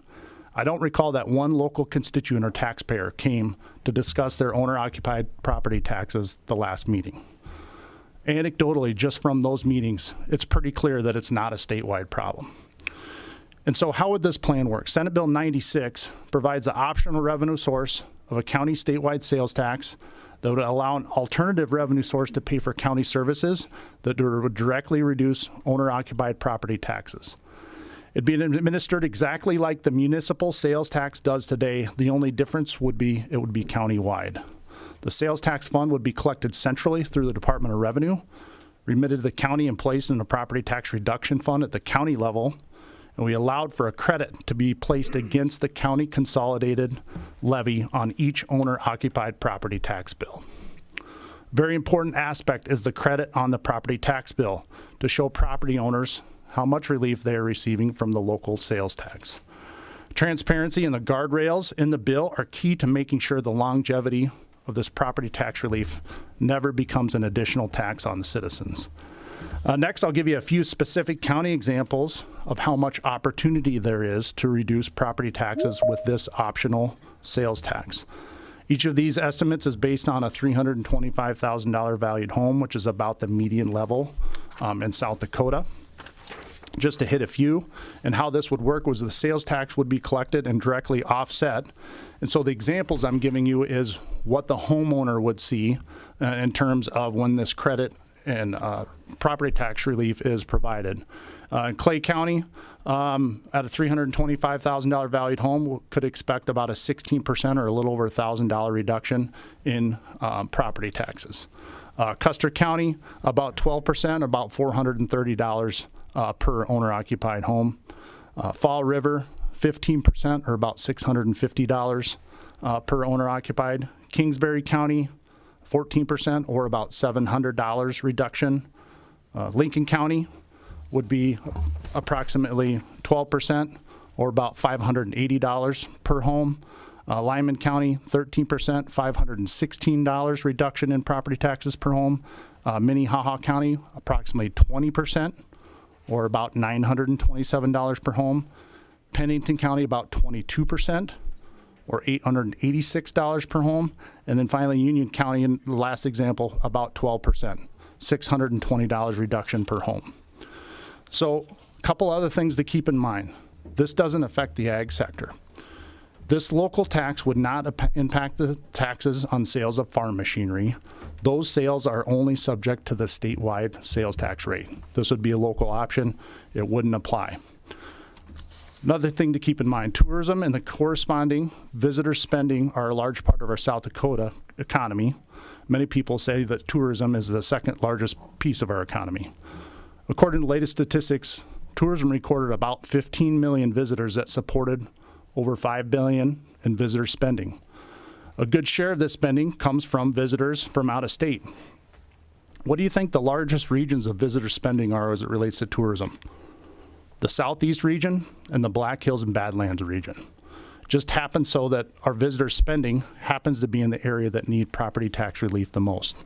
I don't recall that one local constituent or taxpayer came to discuss their owner-occupied property taxes the last meeting. Anecdotally, just from those meetings, it's pretty clear that it's not a statewide problem. And so how would this plan work? Senate Bill 96 provides the optional revenue source of a county statewide sales tax that would allow an alternative revenue source to pay for county services that would directly reduce owner-occupied property taxes. It'd be administered exactly like the municipal sales tax does today. The only difference would be it would be county-wide. The sales tax fund would be collected centrally through the Department of Revenue, remitted to the county and placed in a property tax reduction fund at the county level, and we allowed for a credit to be placed against the county consolidated levy on each owner-occupied property tax bill. Very important aspect is the credit on the property tax bill to show property owners how much relief they are receiving from the local sales tax. Transparency and the guardrails in the bill are key to making sure the longevity of this property tax relief never becomes an additional tax on the citizens. Next, I'll give you a few specific county examples of how much opportunity there is to reduce property taxes with this optional sales tax. Each of these estimates is based on a $325,000 valued home, which is about the median level in South Dakota. Just to hit a few, and how this would work was the sales tax would be collected and directly offset. And so the examples I'm giving you is what the homeowner would see in terms of when this credit and property tax relief is provided. In Clay County, at a $325,000 valued home, could expect about a 16% or a little over $1,000 reduction in property taxes. Custer County, about 12%, about $430 per owner-occupied home. Fall River, 15%, or about $650 per owner-occupied. Kingsbury County, 14%, or about $700 reduction. Lincoln County would be approximately 12%, or about $580 per home. Lyman County, 13%, $516 reduction in property taxes per home. Minnehaha County, approximately 20%, or about $927 per home. Pennington County, about 22%, or $886 per home. And then finally, Union County, in the last example, about 12%, $620 reduction per home. So a couple other things to keep in mind. This doesn't affect the ag sector. This local tax would not impact the taxes on sales of farm machinery. Those sales are only subject to the statewide sales tax rate. This would be a local option. It wouldn't apply. Another thing to keep in mind, tourism and the corresponding visitor spending are a large part of our South Dakota economy. Many people say that tourism is the second largest piece of our economy. According to the latest statistics, tourism recorded about 15 million visitors that supported over $5 billion in visitor spending. A good share of this spending comes from visitors from out of state. What do you think the largest regions of visitor spending are as it relates to tourism? The Southeast region and the Black Hills and Badlands region. Just happens so that our visitor spending happens to be in the area that need property tax relief the most.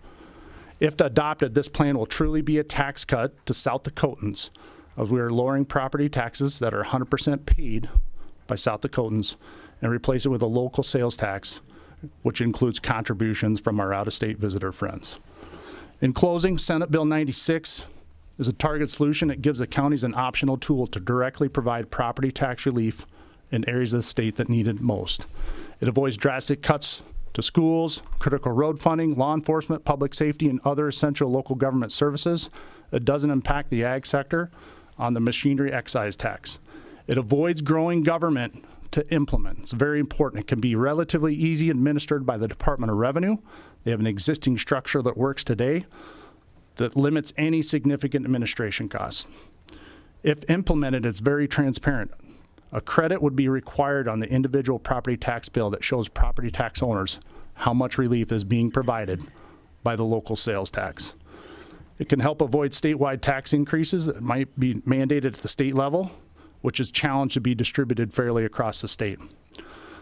If adopted, this plan will truly be a tax cut to South Dakotans, as we are lowering property taxes that are 100% paid by South Dakotans and replace it with a local sales tax, which includes contributions from our out-of-state visitor friends. In closing, Senate Bill 96 is a target solution. It gives the counties an optional tool to directly provide property tax relief in areas of the state that need it most. It avoids drastic cuts to schools, critical road funding, law enforcement, public safety, and other essential local government services. It doesn't impact the ag sector on the machinery excise tax. It avoids growing government to implement. It's very important. It can be relatively easy administered by the Department of Revenue. They have an existing structure that works today that limits any significant administration costs. If implemented, it's very transparent. A credit would be required on the individual property tax bill that shows property tax owners how much relief is being provided by the local sales tax. It can help avoid statewide tax increases that might be mandated at the state level, which is challenged to be distributed fairly across the state.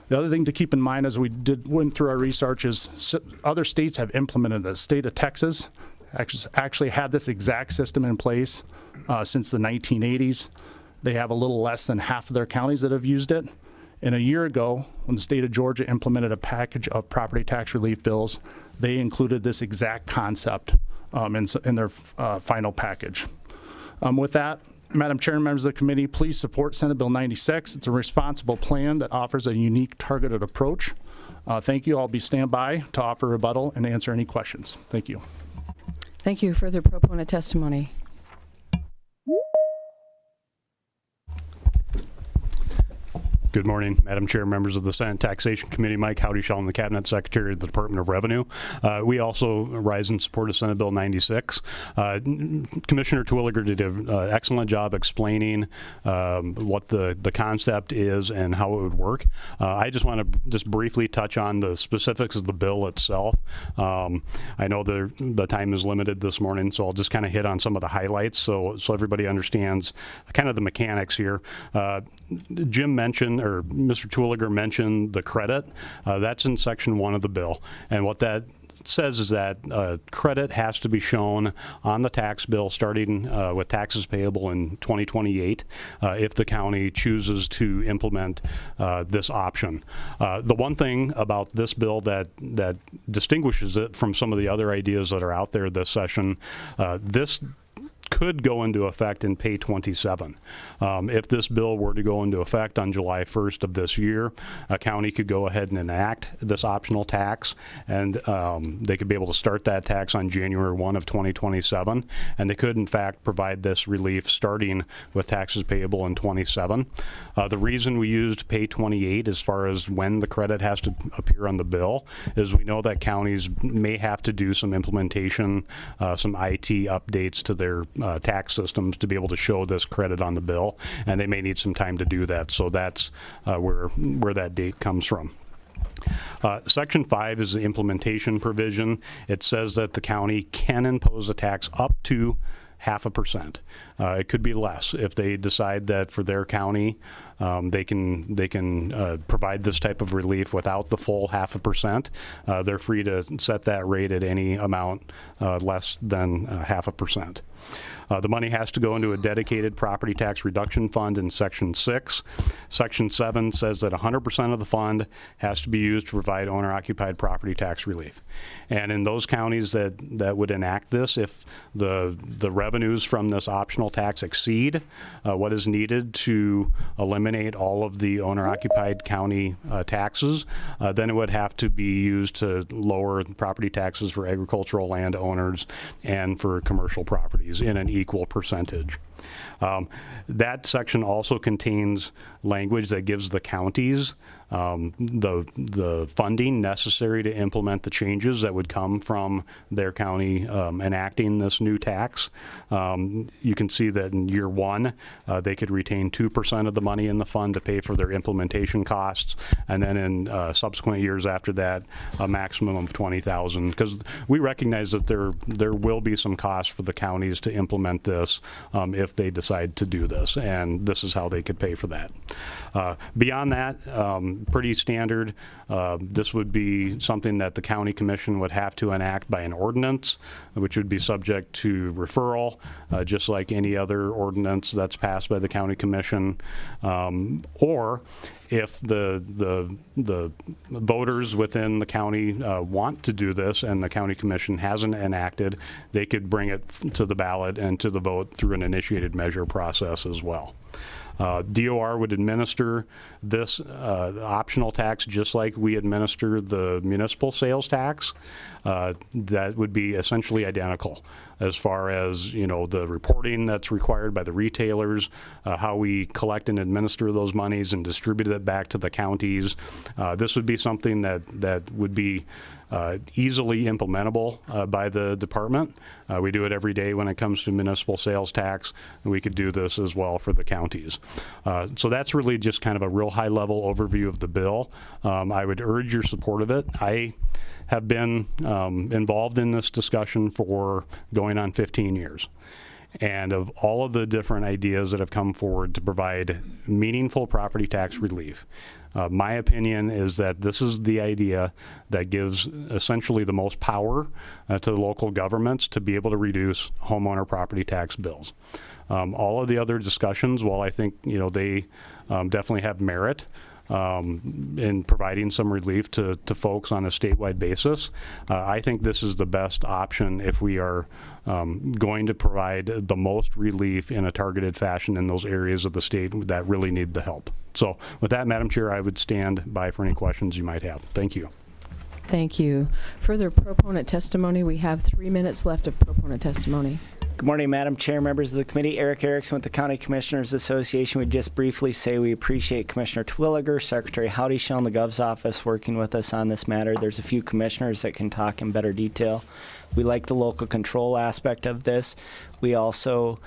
The other thing to keep in mind as we went through our research is other states have implemented this. The state of Texas actually had this exact system in place since the 1980s. They have a little less than half of their counties that have used it. And a year ago, when the state of Georgia implemented a package of property tax relief bills, they included this exact concept in their final package. With that, Madam Chair and members of the committee, please support Senate Bill 96. It's a responsible plan that offers a unique targeted approach. Thank you. I'll be standby to offer rebuttal and answer any questions. Thank you. Thank you. Further proponent testimony. Good morning, Madam Chair, members of the Senate Taxation Committee. Mike Howdy-Sheldon, the Cabinet Secretary of the Department of Revenue. We also rise in support of Senate Bill 96. Commissioner Terwilliger did an excellent job explaining what the concept is and how it would work. I just want to just briefly touch on the specifics of the bill itself. I know the time is limited this morning, so I'll just kind of hit on some of the highlights so everybody understands kind of the mechanics here. Jim mentioned, or Mr. Terwilliger mentioned, the credit. That's in Section 1 of the bill. And what that says is that credit has to be shown on the tax bill starting with taxes payable in 2028 if the county chooses to implement this option. The one thing about this bill that distinguishes it from some of the other ideas that are out there this session, this could go into effect in Pay 27. If this bill were to go into effect on July 1st of this year, a county could go ahead and enact this optional tax, and they could be able to start that tax on January 1 of 2027, and they could in fact provide this relief starting with taxes payable in 27. The reason we used Pay 28 as far as when the credit has to appear on the bill is we know that counties may have to do some implementation, some IT updates to their tax systems to be able to show this credit on the bill, and they may need some time to do that. So that's where that date comes from. Section 5 is the implementation provision. It says that the county can impose a tax up to 0.5%. It could be less if they decide that for their county they can provide this type of relief without the full 0.5%. They're free to set that rate at any amount less than 0.5%. The money has to go into a dedicated property tax reduction fund in Section 6. Section 7 says that 100% of the fund has to be used to provide owner-occupied property tax relief. And in those counties that would enact this, if the revenues from this optional tax exceed what is needed to eliminate all of the owner-occupied county taxes, then it would have to be used to lower property taxes for agricultural land owners and for commercial properties in an equal percentage. That section also contains language that gives the counties the funding necessary to implement the changes that would come from their county enacting this new tax. You can see that in year one, they could retain 2% of the money in the fund to pay for their implementation costs, and then in subsequent years after that, a maximum of $20,000. Because we recognize that there will be some costs for the counties to implement this if they decide to do this, and this is how they could pay for that. Beyond that, pretty standard. This would be something that the county commission would have to enact by an ordinance, which would be subject to referral, just like any other ordinance that's passed by the county commission. Or if the voters within the county want to do this and the county commission hasn't enacted, they could bring it to the ballot and to the vote through an initiated measure process as well. DOR would administer this optional tax just like we administer the municipal sales tax. That would be essentially identical as far as, you know, the reporting that's required by the retailers, how we collect and administer those monies and distribute it back to the counties. This would be something that would be easily implementable by the department. We do it every day when it comes to municipal sales tax, and we could do this as well for the counties. So that's really just kind of a real high-level overview of the bill. I would urge your support of it. I have been involved in this discussion for going on 15 years. And of all of the different ideas that have come forward to provide meaningful property tax relief, my opinion is that this is the idea that gives essentially the most power to the local governments to be able to reduce homeowner property tax bills. All of the other discussions, while I think, you know, they definitely have merit in providing some relief to folks on a statewide basis, I think this is the best option if we are going to provide the most relief in a targeted fashion in those areas of the state that really need the help. So with that, Madam Chair, I would stand by for any questions you might have. Thank you. Thank you. Further proponent testimony. We have 3 minutes left of proponent testimony. Good morning, Madam Chair, members of the committee. Eric Erickson with the County Commissioners Association. We just briefly say we appreciate Commissioner Twilliger, Secretary Howdy-Shell in the Gov's office working with us on this matter. There's a few commissioners that can talk in better detail. We like the local control aspect of this. We also,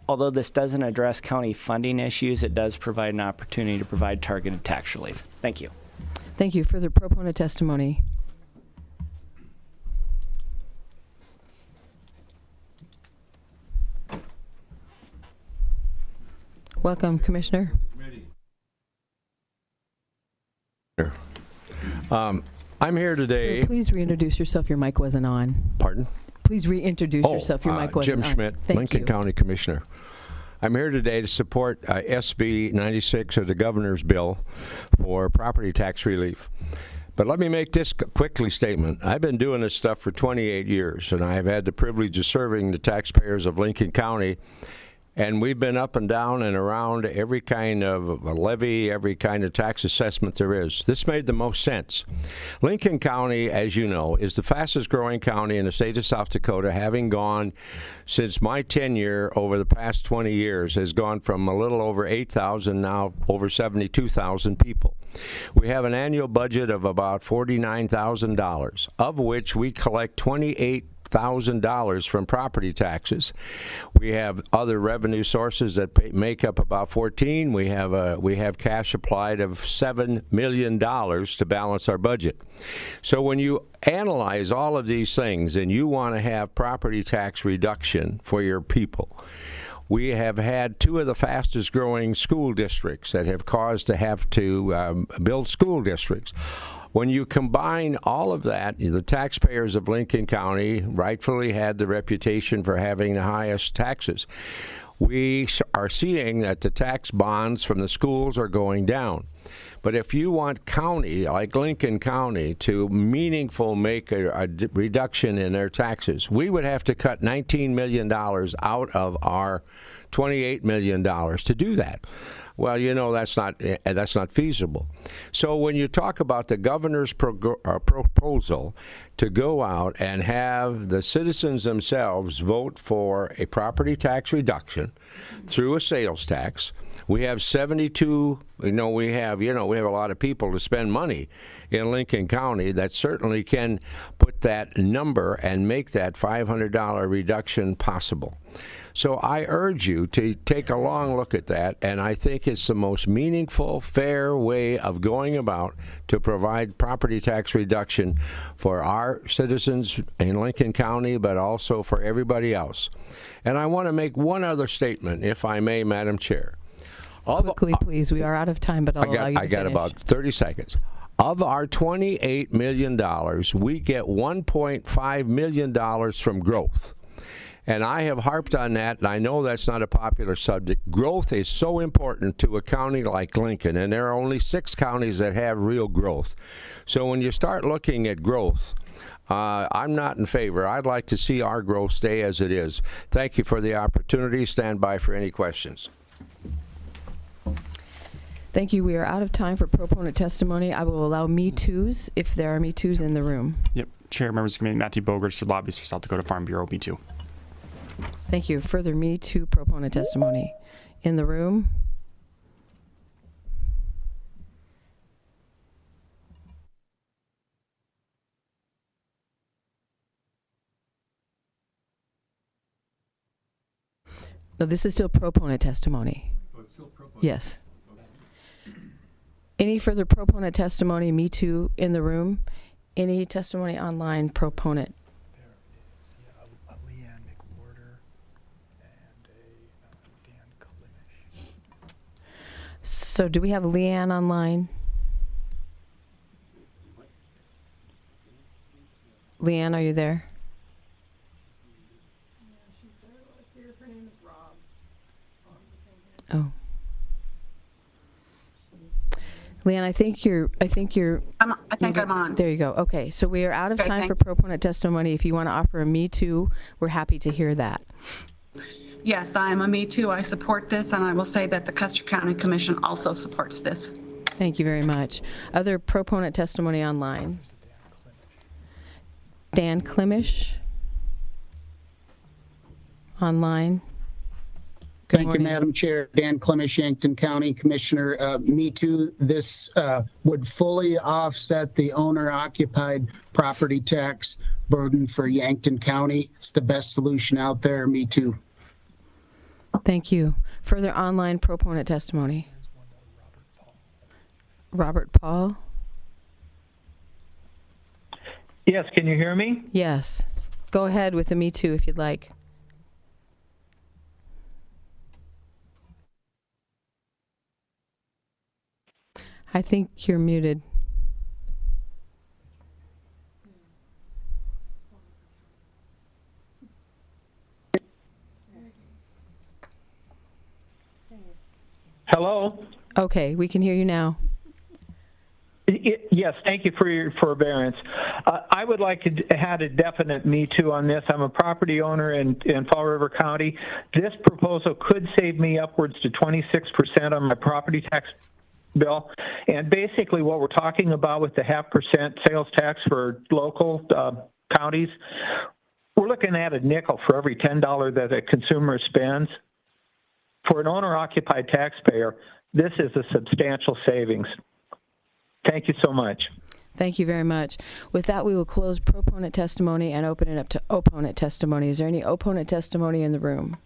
although this doesn't address county funding issues, it does provide an opportunity to provide targeted tax relief. Thank you. Thank you. Further proponent testimony. Welcome, Commissioner. I'm here today. Sir, please reintroduce yourself. Your mic wasn't on. Pardon? Please reintroduce yourself. Your mic wasn't on. Jim Schmidt, Thank Lincoln you. County Commissioner. I'm here today to support SB 96, or the governor's bill for property tax relief. But let me make this quickly statement. I've been doing this stuff for 28 years, and I've had the privilege of serving the taxpayers of Lincoln County. And we've been up and down and around every kind of levy, every kind of tax assessment there is. This made the most sense. Lincoln County, as you know, is the fastest growing county in the state of South Dakota, having gone, since my tenure over the past 20 years, has gone from a little over 8,000, now over 72,000 people. We have an annual budget of about $49,000, of which we collect $28,000 from property taxes. We have other revenue sources that make up about 14. We have cash applied of $7 million to balance our budget. So when you analyze all of these things and you want to have property tax reduction for your people, we have had two of the fastest growing school districts that have caused to have to build school districts. When you combine all of that, the taxpayers of Lincoln County rightfully had the reputation for having the highest taxes. We are seeing that the tax bonds from the schools are going down. But if you want county, like Lincoln County, to meaningful make a reduction in their taxes, we would have to cut $19 million out of our $28 million to do that. Well, you know, that's not feasible. So when you talk about the governor's proposal to go out and have the citizens themselves vote for a property tax reduction through a sales tax, we have 72, we have have, we have a lot of people to spend money in Lincoln County that certainly can put that number and make that $500 reduction possible. So I urge you to take a long look at that, and I think it's the most meaningful, fair way of going about to provide property tax reduction for our citizens in Lincoln County, but also for everybody else. And I want to make one other statement, if I may, Madam Chair. Quickly, please. We are out of time, but I'll allow you to I got finish. about 30 seconds. Of our $28 million, we get $1.5 million from growth. And I have harped on that, and I know that's not a popular subject. Growth is so important to a county like Lincoln, and there are only 6 counties that have real growth. So when you start looking at growth, I'm not in favor. I'd like to see our growth stay as it is. Thank you for the opportunity. Stand by for any questions. Thank you. We are out of time for proponent testimony. I will allow Me Too's if there are Me Too's in the room. Yep. Chair, members of the committee, Matthew Bogarts, lobbyist for South Dakota Farm Bureau, Me Too. Thank you. Further Me Too proponent testimony in the room. No, this is still proponent testimony. Oh, it's still proponent. Yes. Any further proponent testimony, Me Too, in the room? Any testimony online, proponent? So do we have Leanne online? Leanne, are you there? Yeah, she's there. Let's see if her name is Rob. Oh. Leanne, I think you're. I think I'm on. There you go. Okay, so we are out of Okay, time for thank- proponent testimony. If you want to offer a Me Too, we're happy to hear that. Yes, I am a Me Too. I support this, and I will say that the Custer County Commission also supports this. Thank you very much. Other proponent testimony online. Dan Klimish. Online. Good Thank morning. you, Madam Chair. Dan Klimish, Yankton County Commissioner. Me Too. This would fully offset the owner-occupied property tax burden for Yankton County. It's the best solution out there. Me Too. Thank you. Further online proponent testimony. Robert Paul. Yes, can you hear me? Yes. Go ahead with the Me Too if you'd like. I think you're muted. Hello? Okay, we can hear you now. Yes, thank you for your forbearance. I would like to have a definite Me Too on this. I'm a property owner in Fall River County. This proposal could save me upwards to 26% on my property tax bill. And basically what we're talking about with the 0.5% sales tax for local counties, we're looking at a nickel for every $10 that a consumer spends. For an owner-occupied taxpayer, this is a substantial savings. Thank you so much. Thank you very much. With that, we will close proponent testimony and open it up to opponent testimony. Is there any opponent testimony in the room?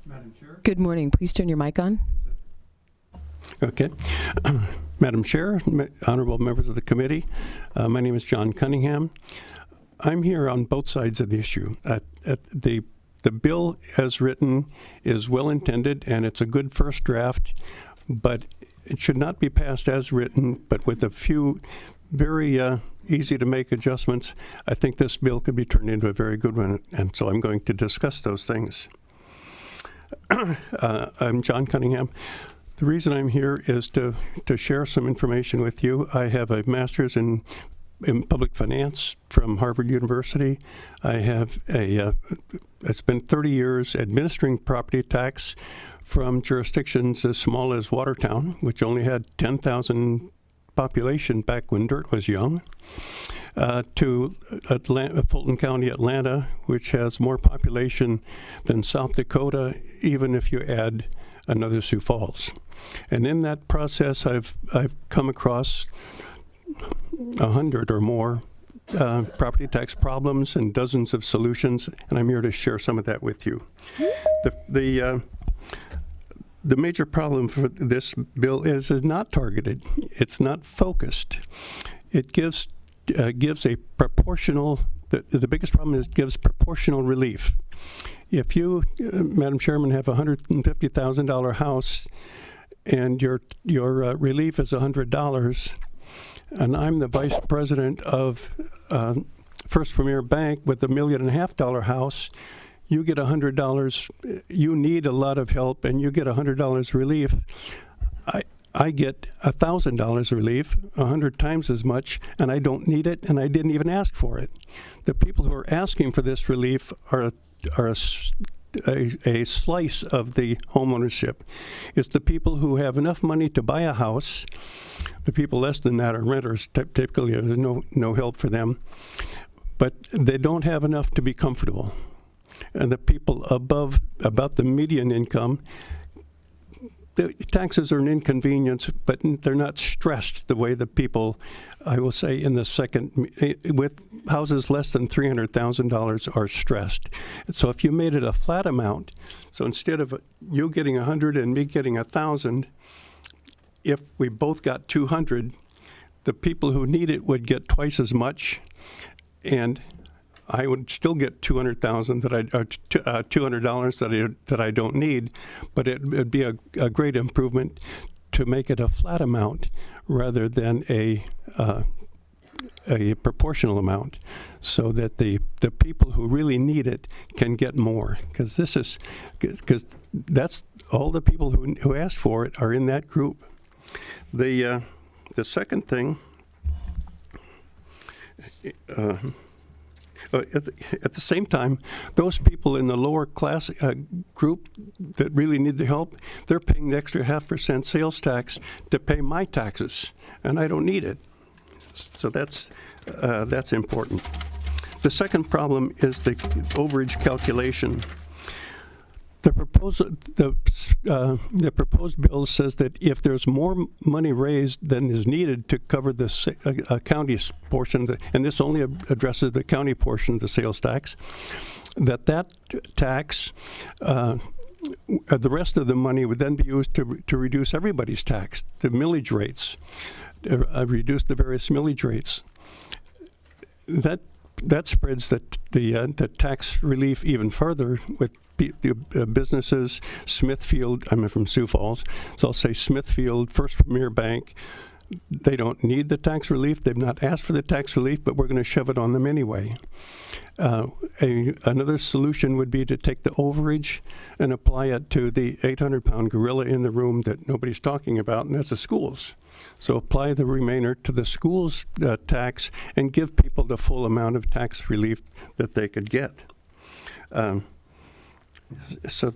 Madam Chair. Good morning. Please turn your mic on. Okay. Madam Chair, honorable members of the committee, my name is John Cunningham. I'm here on both sides of the issue. The bill as written is well intended and it's a good first draft, but it should not be passed as written, but with a few very easy to make adjustments. I think this bill could be turned into a very good one, and so I'm going to discuss those things. I'm John Cunningham. The reason I'm here is to share some information with you. I have a master's in public finance from Harvard University. I have I spent 30 years administering property tax from jurisdictions as small as Watertown, which only had 10,000 population back when dirt was young. to Fulton County, Atlanta, which has more population than South Dakota, even if you add another Sioux Falls. And in that process, I've come across 100 or more property tax problems and dozens of solutions, and I'm here to share some of that with you. The major problem for this bill is not targeted. It's not focused. It gives a proportional. The biggest problem is it gives proportional relief. If you, Madam Chairman, have a $150,000 house and your relief is $100, and I'm the vice president of First Premier Bank with $1.5 million house, you get $100. You need a lot of help, and you get $100 relief. I get $1,000 relief, 100 times as much, and I don't need it, and I didn't even ask for it. The people who are asking for this relief are a slice of the homeownership. It's the people who have enough money to buy a house. The people less than that are renters. Typically, there's no help for them. But they don't have enough to be comfortable. And the people above, about the median income, the taxes are an inconvenience, but they're not stressed the way the people, I will say, in the second, with houses less than $300,000 are stressed. So if you made it a flat amount, so instead of you getting 100 and me getting 1,000, if we both got 200, the people who need it would get twice as much, and I would still get $200,000 $200 that I don't need, but it'd be a great improvement to make it a flat amount rather than a proportional amount, so that the people who really need it can get more. Because that's all the people who asked for it are in that group. The second thing. At the same time, those people in the lower class group that really need the help, they're paying the extra 0.5% sales tax to pay my taxes, and I don't need it. So that's important. The second problem is the overage calculation. The proposed bill says that if there's more money raised than is needed to cover the county's portion, and this only addresses the county portion of the sales tax, that tax, the rest of the money would then be used to reduce everybody's tax, the millage rates, reduce the various millage rates. That spreads the tax relief even further with the businesses. Smithfield, I'm from Sioux Falls, so I'll say Smithfield, First Premier Bank, they don't need the tax relief. They've not asked for the tax relief, but we're going to shove it on them anyway. Another solution would be to take the overage and apply it to the 800-pound gorilla in the room that nobody's talking about, and that's the schools. So apply the remainder to the schools' tax and give people the full amount of tax relief that they could get. So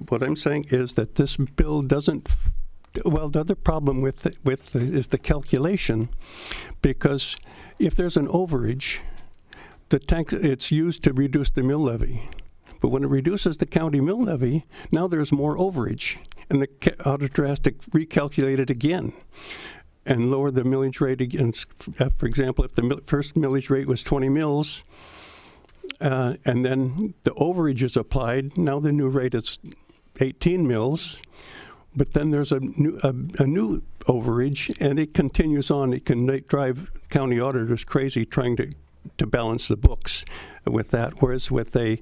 what I'm saying is that this bill doesn't. Well, the other problem is the calculation, because if there's an overage, the tax it's used to reduce the mill levy, but when it reduces the county mill levy, now there's more overage, and the auditor has to recalculate it again and lower the millage rate again. For example, if the first millage rate was 20 mills. And then the overage is applied. Now the new rate is 18 mills, but then there's a new overage, and it continues on. It can drive county auditors crazy trying to balance the books with that. Whereas with a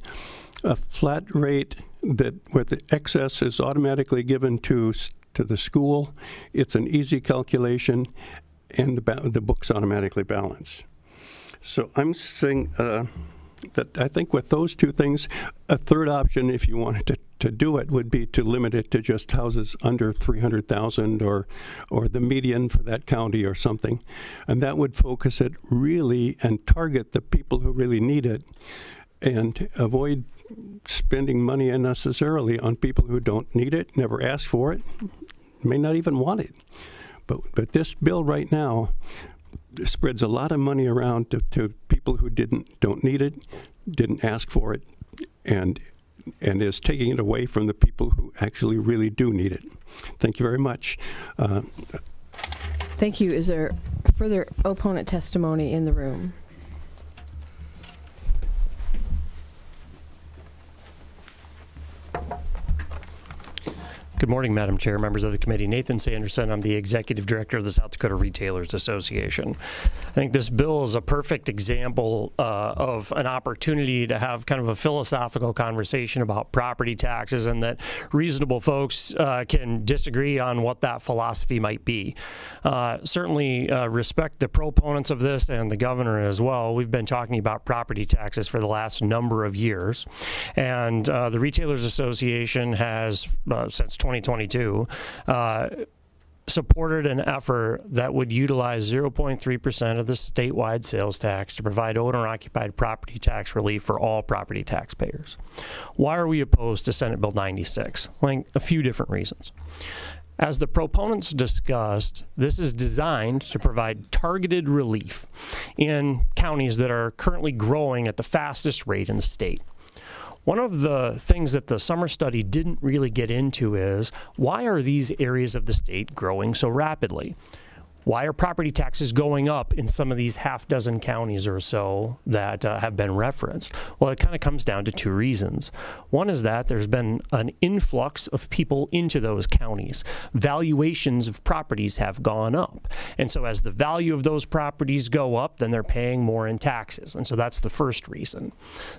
flat rate where the excess is automatically given to the school, it's an easy calculation, and the books automatically balance. So I'm saying. That I think with those two things, a third option, if you wanted to do it, would be to limit it to just houses under 300,000 or the median for that county or something. And that would focus it really and target the people who really need it, and avoid spending money unnecessarily on people who don't need it, never asked for it, may not even want it. But this bill right now spreads a lot of money around to people who don't need it, didn't ask for it, and is taking it away from the people who actually really do need it. Thank you very much. Thank you. Is there further opponent testimony in the room? Good morning, Madam Chair, members of the committee. Nathan Sanderson, I'm the Executive Director of the South Dakota Retailers Association. I think this bill is a perfect example of an opportunity to have kind of a philosophical conversation about property taxes, and that reasonable folks can disagree on what that philosophy might be. Certainly respect the proponents of this and the governor as well. We've been talking about property taxes for the last number of years, and the Retailers Association has, since 2022, supported an effort that would utilize 0.3% of the statewide sales tax to provide owner-occupied property tax relief for all property taxpayers. Why are we opposed to Senate Bill 96? Well, a few different reasons. As the proponents discussed, this is designed to provide targeted relief in counties that are currently growing at the fastest rate in the state. One of the things that the summer study didn't really get into is, why are these areas of the state growing so rapidly? Why are property taxes going up in some of these half dozen counties or so that have been referenced? Well, it kind of comes down to two reasons. One is that there's been an influx of people into those counties. Valuations of properties have gone up. And so as the value of those properties go up, then they're paying more in taxes. And so that's the first reason.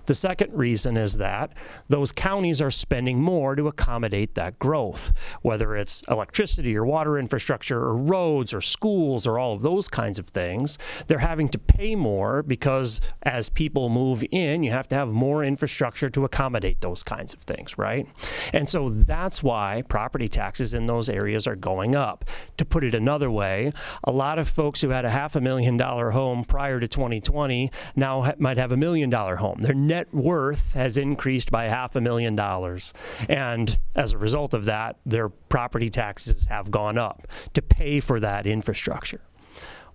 The second reason is that those counties are spending more to accommodate that growth, whether it's electricity or water infrastructure or roads or schools or all of those kinds of things. They're having to pay more because as people move in, you have to have more infrastructure to accommodate those kinds of things, right? And so that's why property taxes in those areas are going up. To put it another way, a lot of folks who had a $500,000 home prior to 2020 now might have $1 million home. Their net worth has increased by $500,000. And as a result of that, their property taxes have gone up to pay for that infrastructure.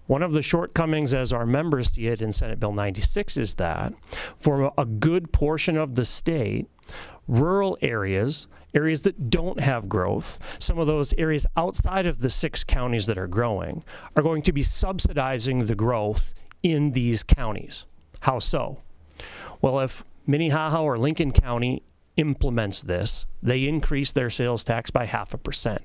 One of the shortcomings as our members see it in Senate Bill 96 is that for a good portion of the state, rural areas that don't have growth, some of those areas outside of the 6 counties that are growing, are going to be subsidizing the growth in these counties. How so? Well, if Minnehaha or Lincoln County implements this, they increase their sales tax by 0.5%.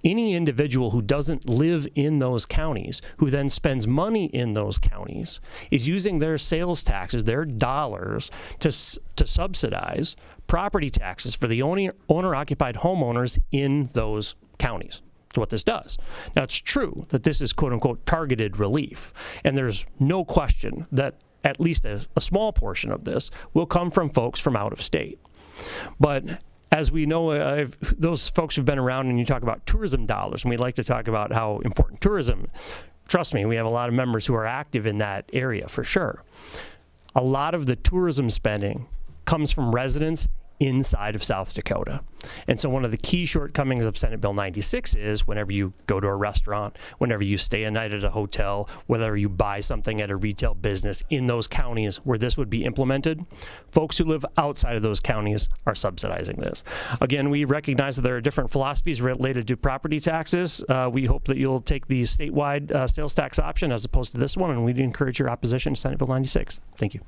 Any individual who doesn't live in those counties, who then spends money in those counties, is using their sales taxes, their dollars, to subsidize property taxes for the owner-occupied homeowners in those counties. That's what this does. Now, it's true that this is quote-unquote targeted relief, and there's no question that at least a small portion of this will come from folks from out of state. But as we know, those folks who've been around, and you talk about tourism dollars, and we like to talk about how important tourism, trust me, we have a lot of members who are active in that area for sure. A lot of the tourism spending comes from residents inside of South Dakota. And so one of the key shortcomings of Senate Bill 96 is whenever you go to a restaurant, whenever you stay a night at a hotel, whether you buy something at a retail business in those counties where this would be implemented, folks who live outside of those counties are subsidizing this. Again, we recognize that there are different philosophies related to property taxes. We hope that you'll take the statewide sales tax option as opposed to this one, and we'd encourage your opposition to Senate Bill 96. Thank you.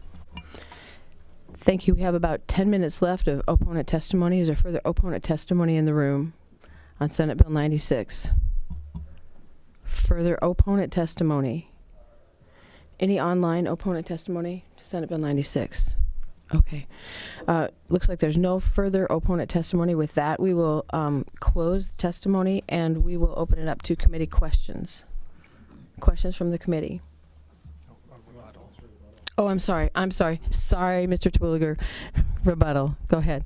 Thank you. We have about 10 minutes left of opponent testimony. Is there further opponent testimony in the room on Senate Bill 96? Further opponent testimony? Any online opponent testimony to Senate Bill 96? Okay. Looks like there's no further opponent testimony. With that, we will close the testimony and we will open it up to committee questions. Questions from the committee? Oh, I'm sorry. Sorry, Mr. Terwilliger. Rebuttal. Go ahead.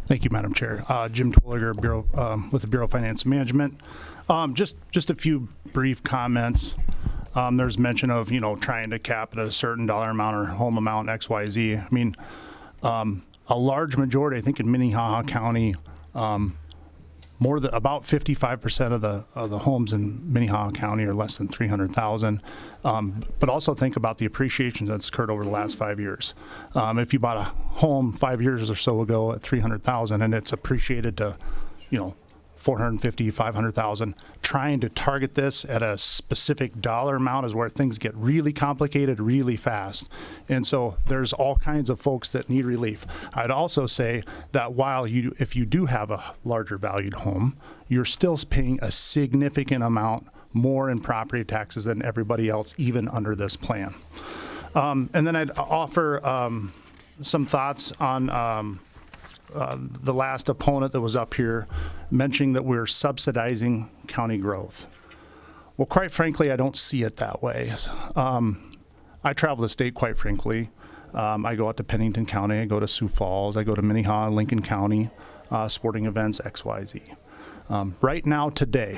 Thank you, Madam Chair. Jim Terwilliger, with the Bureau of Finance and Management. Just a few brief comments. There's mention of, trying to cap it at a certain dollar amount or home amount, XYZ. I mean, a large majority, I think in Minnehaha County, more than about 55% of the homes in Minnehaha County are less than 300,000. But also think about the appreciation that's occurred over the last 5 years. If you bought a home 5 years or so ago at 300,000 and it's appreciated to, 450, 500,000, trying to target this at a specific dollar amount is where things get really complicated really fast. And so there's all kinds of folks that need relief. I'd also say that if you do have a larger valued home, you're still paying a significant amount more in property taxes than everybody else, even under this plan. And then I'd offer some thoughts on the last opponent that was up here mentioning that we're subsidizing county growth. Well, quite frankly, I don't see it that way. I travel the state, quite frankly. I go out to Pennington County, I go to Sioux Falls, I go to Minnehaha, Lincoln County, sporting events, XYZ. Right now, today,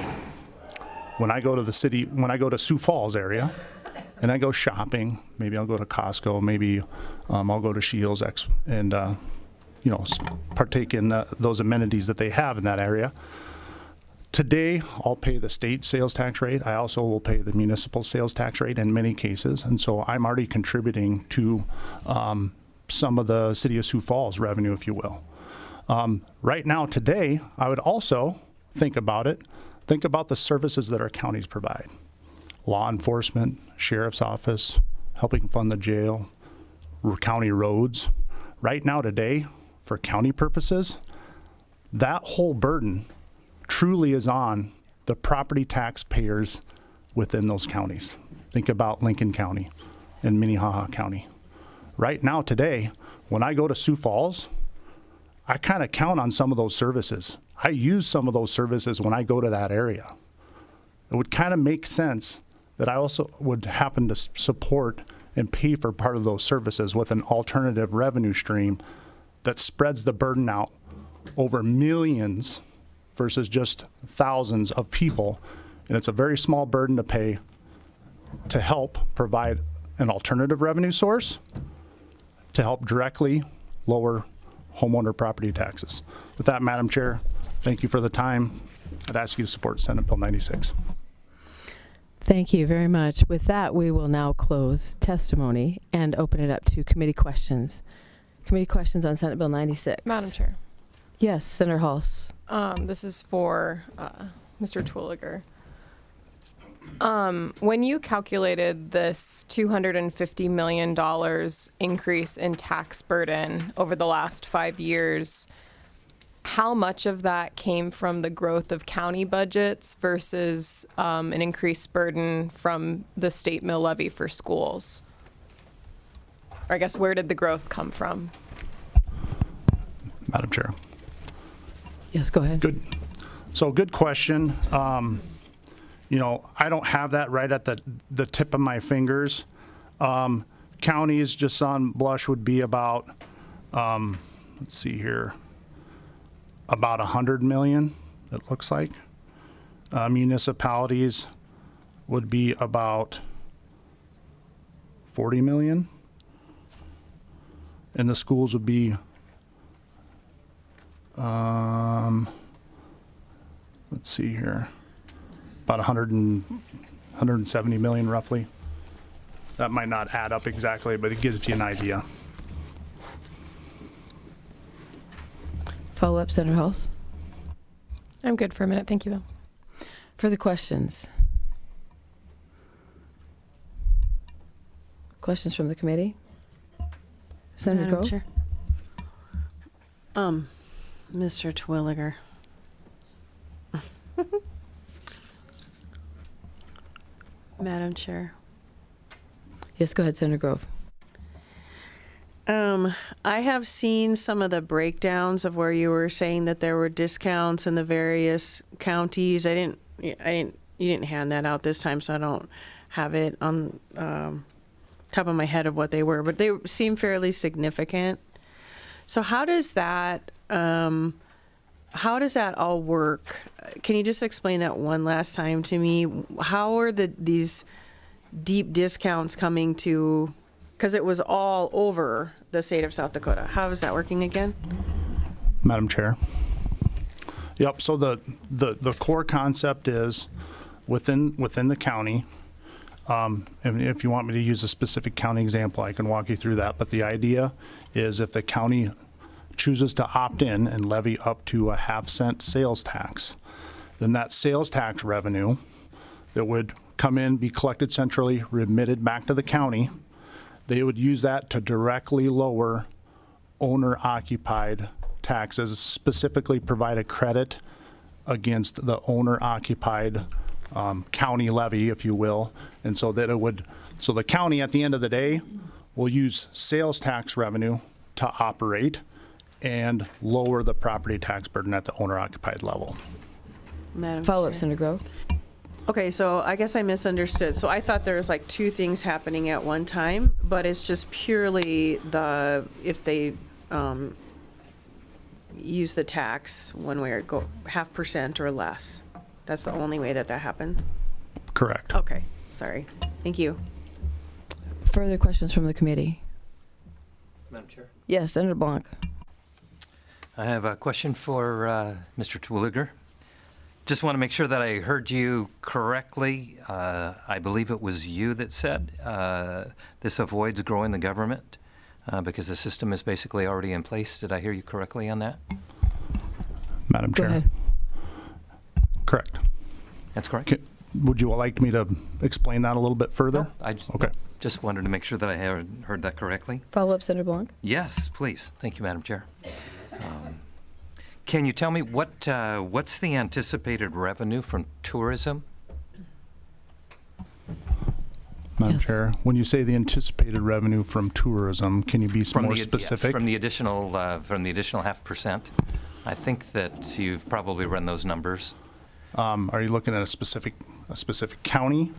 when I go to Sioux Falls area, and I go shopping, maybe I'll go to Costco, maybe I'll go to Shields and partake in those amenities that they have in that area. Today, I'll pay the state sales tax rate. I also will pay the municipal sales tax rate in many cases. And so I'm already contributing to some of the city of Sioux Falls revenue, if you will. Right now, today, I would also think about the services that our counties provide. Law enforcement, sheriff's office, helping fund the jail, county roads. Right now, today, for county purposes, that whole burden truly is on the property taxpayers within those counties. Think about Lincoln County and Minnehaha County. Right now, today, when I go to Sioux Falls, I kind of count on some of those services. I use some of those services when I go to that area. It would kind of make sense that I also would happen to support and pay for part of those services with an alternative revenue stream that spreads the burden out over millions versus just thousands of people. And it's a very small burden to pay to help provide an alternative revenue source to help directly lower homeowner property taxes. With that, Madam Chair, thank you for the time. I'd ask you to support Senate Bill 96. Thank you very much. With that, we will now close testimony and open it up to committee questions. Committee questions on Senate Bill 96. Madam Chair. Yes, Senator Halls. This is for Mr. Twilliger. When you calculated this $250 million increase in tax burden over the last 5 years, how much of that came from the growth of county budgets versus an increased burden from the state mill levy for schools? Or I guess, where did the growth come from? Madam Chair. Yes, go ahead. Good. So good question. I don't have that right at the tip of my fingers. Counties just on blush would be about, let's see here, about 100 million, it looks like. Municipalities would be about 40 million. And the schools would be, let's see here, about 170 million roughly. That might not add up exactly, but it gives you an idea. Follow up, Senator Halls. I'm good for a minute. Thank you, though. Further questions? Questions from the committee? Senator Grove? Chair. Mr. Twilliger. Madam Chair. Yes, go ahead, Senator Grove. I have seen some of the breakdowns of where you were saying that there were discounts in the various counties. You didn't hand that out this time, so I don't have it on top of my head of what they were, but they seem fairly significant. So how does that all work? Can you just explain that one last time to me? How are these deep discounts coming to? Because it was all over the state of South Dakota. How is that working again? Madam Chair. Yep, so the core concept is within the county, and if you want me to use a specific county example, I can walk you through that, but the idea is if the county chooses to opt in and levy up to a half-cent sales tax, then that sales tax revenue that would come in, be collected centrally, remitted back to the county, they would use that to directly lower owner-occupied taxes, specifically provide a credit against the owner-occupied county levy, if you will, and so that so the county at the end of the day will use sales tax revenue to operate and lower the property tax burden at the owner-occupied level. Madam Follow-up, Chair. Senator Grove. Okay, so I guess I misunderstood. So I thought there was like two things happening at one time, but it's just purely if they use the tax one way or go 0.5% or less. That's the only way that happens? Correct. Okay, sorry. Thank you. Further questions from the committee? Madam Chair. Yes, Senator Blanc. I have a question for Mr. Terwilliger. Just want to make sure that I heard you correctly. I believe it was you that said this avoids growing the government because the system is basically already in place. Did I hear you correctly on that? Madam Go Chair. ahead. Correct. That's correct. Would you like me to explain that a little bit further? No, I just, Okay. just wanted to make sure that I heard that correctly. Follow-up, Senator Blanc. Yes, please. Thank you, Madam Chair. Can you tell me what's the anticipated revenue from tourism? Madam Yes. Chair, when you say the anticipated revenue from tourism, can you be more Yes, specific? from the additional 0.5%. I think that you've probably run those numbers. Are you looking at a specific county?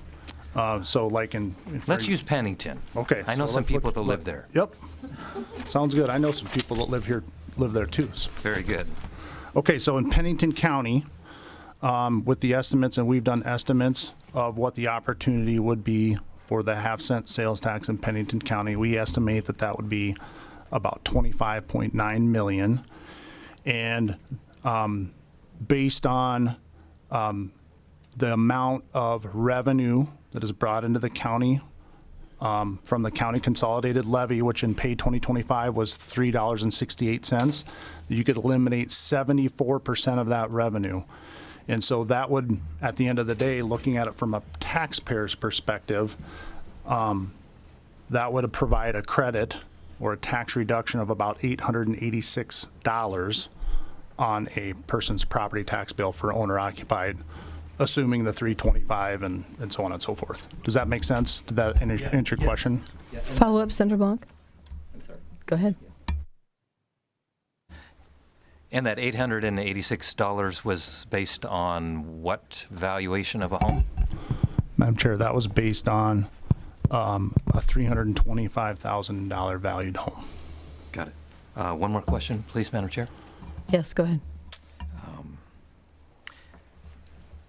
So like Let's use Pennington. Okay. I know so some let's look- people that live there. Yep. Sounds good. I know some people that live there too. So. Very good. Okay, so in Pennington County, with the estimates, and we've done estimates of what the opportunity would be for the half-cent sales tax in Pennington County, we estimate that would be about $25.9 million. And based on the amount of revenue that is brought into the county from the county consolidated levy, which in pay 2025 was $3.68, you could eliminate 74% of that revenue. And so that would, at the end of the day, looking at it from a taxpayer's perspective, that would provide a credit or a tax reduction of about $886 on a person's property tax bill for owner-occupied, assuming the 325 and so on and so forth. Does that make sense? Did that answer your question? Follow-up, Senator Blanc. I'm sorry. Go ahead. And that $886 was based on what valuation of a home? Madam Chair, that was based on a $325,000 valued home. Got it. One more question, please, Madam Chair. Yes, go ahead.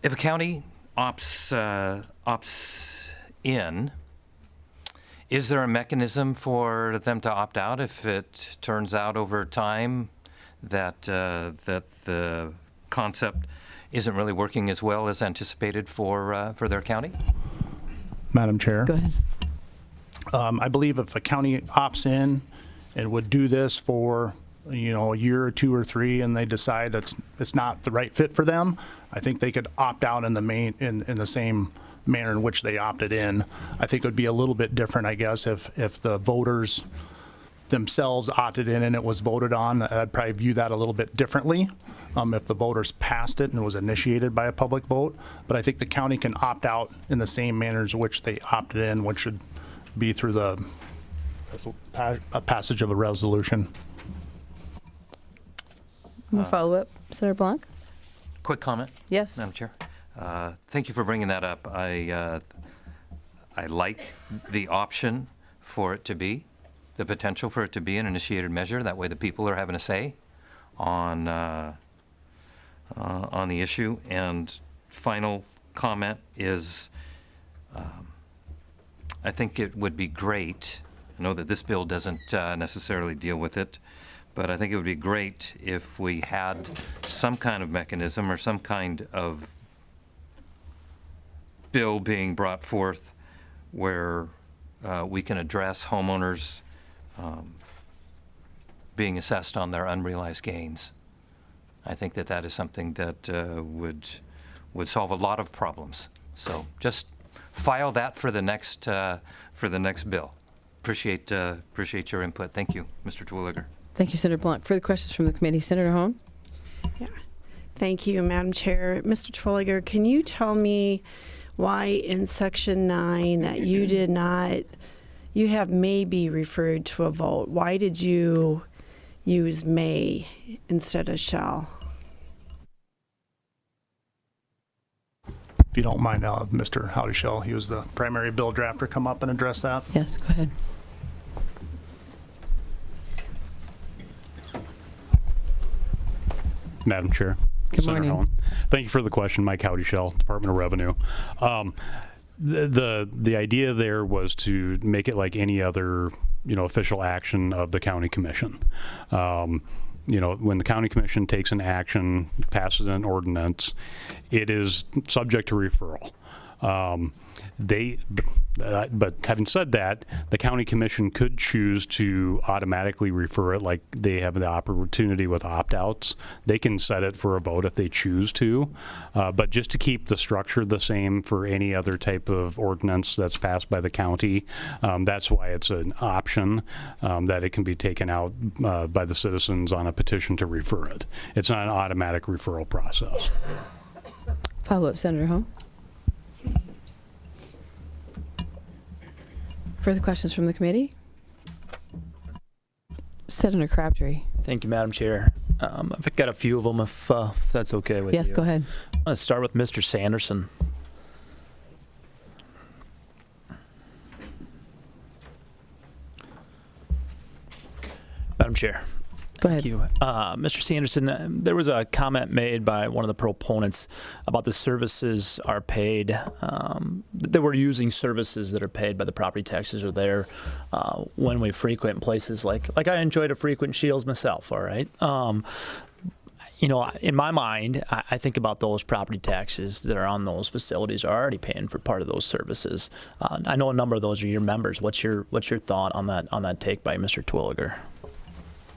If a county opts in, is there a mechanism for them to opt out if it turns out over time that the concept isn't really working as well as anticipated for their county? Madam Chair. Go ahead. I believe if a county opts in and would do this for a year or two or three, and they decide it's not the right fit for them, I think they could opt out in the same manner in which they opted in. I think it would be a little bit different, I guess, if the voters themselves opted in and it was voted on. I'd probably view that a little bit differently if the voters passed it and it was initiated by a public vote. But I think the county can opt out in the same manner in which they opted in, which should be through the passage of a resolution. Follow-up, Senator Blanc. Quick comment? Yes. Madam Chair. Thank you for bringing that up. I like the option for it to be, the potential for it to be an initiated measure. That way the people are having a say on the issue. And final comment is I think it would be great I know that this bill doesn't necessarily deal with it, but I think it would be great if we had some kind of mechanism or some kind of bill being brought forth where we can address homeowners being assessed on their unrealized gains. I think that that is something that would solve a lot of problems. So just file that for the next bill. Appreciate your input. Thank you, Mr. Terwilliger. Thank you, Senator Blunt. Further questions from the committee? Senator Hone? Thank you, Madam Chair. Mr. Terwilliger, can you tell me why in Section 9 that you have may be referred to a vote? Why did you use may instead of shall? If you don't mind, I'll have Mr. Howdy Shell, he was the primary bill drafter, come up and address that. Yes, go ahead. Madam Chair. Good Senator morning. Hone. Thank you for the question, Mike Howdy-Shell, Department of Revenue. The idea there was to make it like any other official action of the county commission. When the county commission takes an action, passes an ordinance, it is subject to referral. But having said that, the county commission could choose to automatically refer it, like they have the opportunity with opt-outs. They can set it for a vote if they choose to. But just to keep the structure the same for any other type of ordinance that's passed by the county, that's why it's an option that it can be taken out by the citizens on a petition to refer it. It's not an automatic referral process. Follow-up, Senator Hone. Further questions from the committee? Senator Crabtree. Thank you, Madam Chair. I've got a few of them, if that's okay with you. Yes, go ahead. I'm going to start with Mr. Sanderson. Madam Chair. Go ahead. Thank you. Mr. Sanderson, there was a comment made by one of the proponents about the services are paid, that we're using services that are paid by the property taxes are there when we frequent places like I enjoy to frequent Shields myself, all right? In my mind, I think about those property taxes that are on those facilities are already paying for part of those services. I know a number of those are your members. What's your thought on that take by Mr. Terwilliger?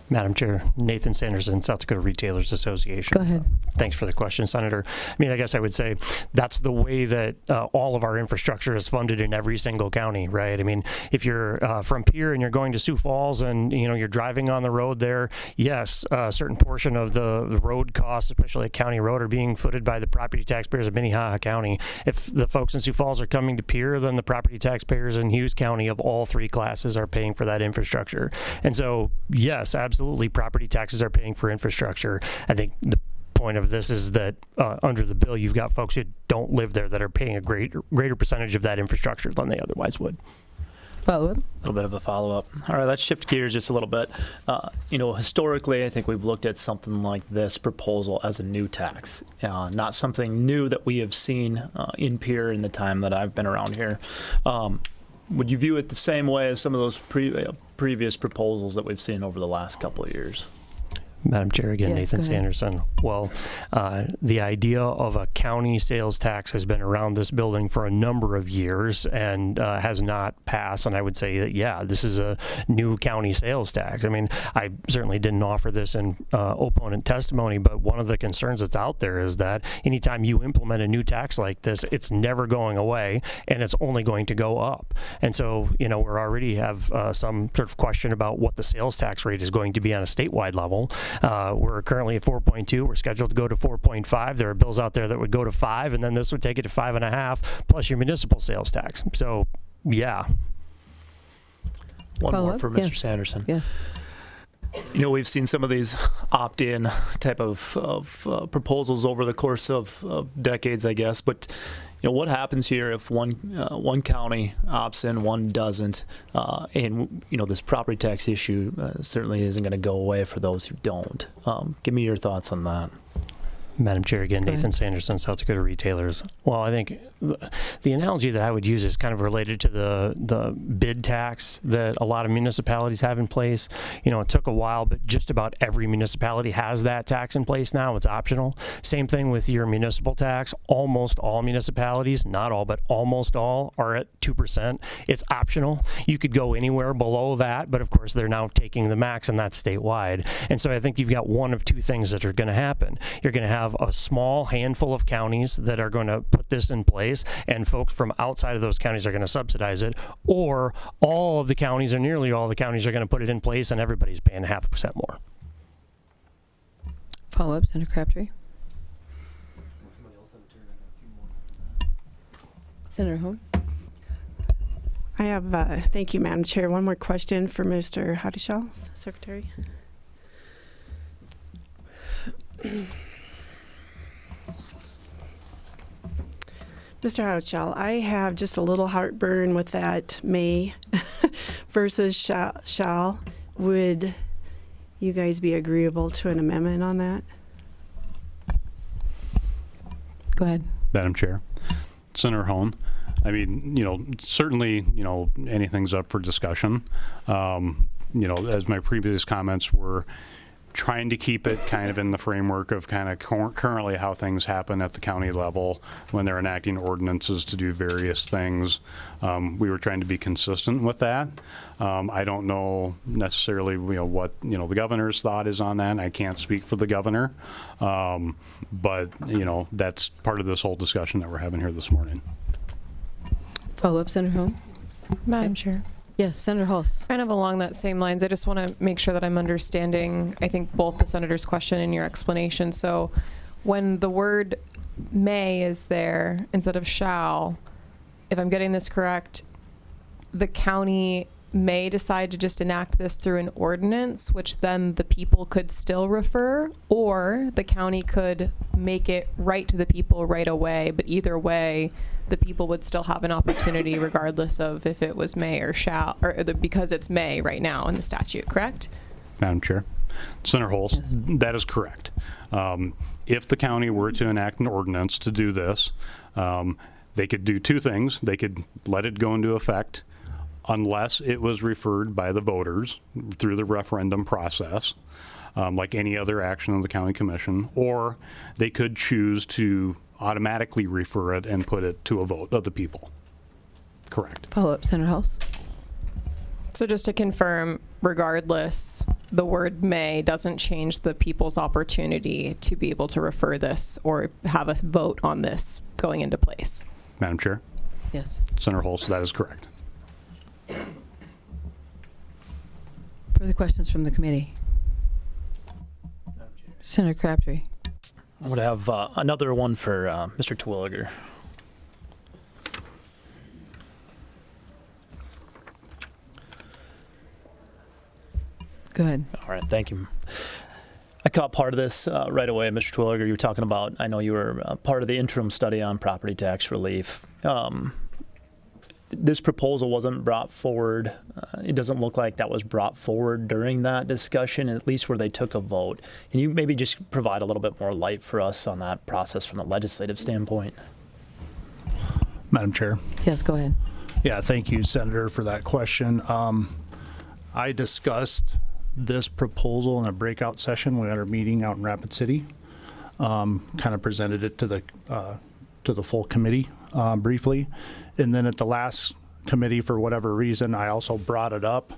Madam Chair, Nathan Sanderson, South Dakota Retailers Association. Go ahead. Thanks for the question, Senator. I guess I would say that's the way that all of our infrastructure is funded in every single county, right? If you're from Pierre and you're going to Sioux Falls and you're driving on the road there, yes, a certain portion of the road costs, especially at County Road, are being footed by the property taxpayers of Minnehaha County. If the folks in Sioux Falls are coming to Pierre, then the property taxpayers in Hughes County of all three classes are paying for that infrastructure. And so, yes, absolutely, property taxes are paying for infrastructure. I think the point of this is that under the bill, you've got folks who don't live there that are paying a greater percentage of that infrastructure than they otherwise would. Follow-up? A little bit of a follow-up. All right, let's shift gears just a little bit. Historically, I think we've looked at something like this proposal as a new tax, not something new that we have seen in Pierre in the time that I've been around here. Would you view it the same way as some of those previous proposals that we've seen over the last couple of years? Madam Chair, again, Yes, Nathan go ahead. Sanderson. Well, the idea of a county sales tax has been around this building for a number of years and has not passed. And I would say that, yeah, this is a new county sales tax. I certainly didn't offer this in opponent testimony, but one of the concerns that's out there is that anytime you implement a new tax like this, it's never going away and it's only going to go up. And so, we already have some sort of question about what the sales tax rate is going to be on a statewide level. We're currently at 4.2. We're scheduled to go to 4.5. There are bills out there that would go to 5, and then this would take it to 5.5 plus your municipal sales tax. So, yeah. One more Follow-up? for Mr. Yes. Sanderson. Yes. We've seen some of these opt-in type of proposals over the course of decades, I guess. But what happens here if one county opts in, one doesn't, and this property tax issue certainly isn't going to go away for those who don't. Give me your thoughts on that. Madam Chair, again, Go Nathan ahead. Sanderson, South Dakota Retailers. Well, I think the analogy that I would use is kind of related to the bid tax that a lot of municipalities have in place. You know, it took a while, but just about every municipality has that tax in place now. It's optional. Same thing with your municipal tax. Almost all municipalities, not all, but almost all, are at 2%. It's optional. You could go anywhere below that, but of course they're now taking the max, and that's statewide. And so I think you've got one of two things that are going to happen. You're going to have a small handful of counties that are going to put this in place, and folks from outside of those counties are going to subsidize it, or all of the counties, or nearly all the counties, are going to put it in place, and everybody's paying 0.5% more. Follow up, Senator Crabtree. Senator Hone. I have, thank you, Madam Chair. One more question for Mr. Howdishell, Secretary. Mr. Howdishell, I have just a little heartburn with that may versus shall. Would you guys be agreeable to an amendment on that? Go ahead. Madam Chair. Senator Hone. I mean, you know, certainly, you know, anything's up for discussion. You know, as my previous comments were, trying to keep it kind of in the framework of kind of currently how things happen at the county level when they're enacting ordinances to do various things. We were trying to be consistent with that. I don't know necessarily, you know, what, you know, the governor's thought is on that. I can't speak for the governor, but, you know, that's part of this whole discussion that we're having here this morning. Follow up, Senator Hone. Madam Chair. Yes, Senator Hulse. Kind of along that same lines, I just want to make sure that I'm understanding, I think, both the senator's question and your explanation. So when the word may is there instead of shall, if I'm getting this correct, the county may decide to just enact this through an ordinance, which then the people could still refer, or the county could make it right to the people right away. But either way, the people would still have an opportunity regardless of if it was may or shall, or because it's may right now in the statute, correct? Madam Chair. Senator Hulse, yes. That is correct. If the county were to enact an ordinance to do this, they could do two things. They could let it go into effect unless it was referred by the voters through the referendum process, like any other action of the county commission, or they could choose to automatically refer it and put it to a vote of the people. Correct. Follow up, Senator Hulse. So just to confirm, regardless, the word may doesn't change the people's opportunity to be able to refer this or have a vote on this going into place. Madam Chair? Yes. Senator Hulse, that is correct. Further questions from the committee? Senator Crabtree. I would have another one for Mr. Terwilliger. Go ahead. All right, thank you. I caught part of this right away, Mr. Terwilliger. You were talking about, I know you were part of the interim study on property tax relief. This proposal wasn't brought forward. It doesn't look like that was brought forward during that discussion, at least where they took a vote. Can you maybe just provide a little bit more light for us on that process from the legislative standpoint? Madam Chair. Yes, go ahead. Yeah, thank you, Senator, for that question. I discussed this proposal in a breakout session. We had our meeting out in Rapid City. Kind of presented it to the full committee briefly. And then at the last committee, for whatever reason, I also brought it up.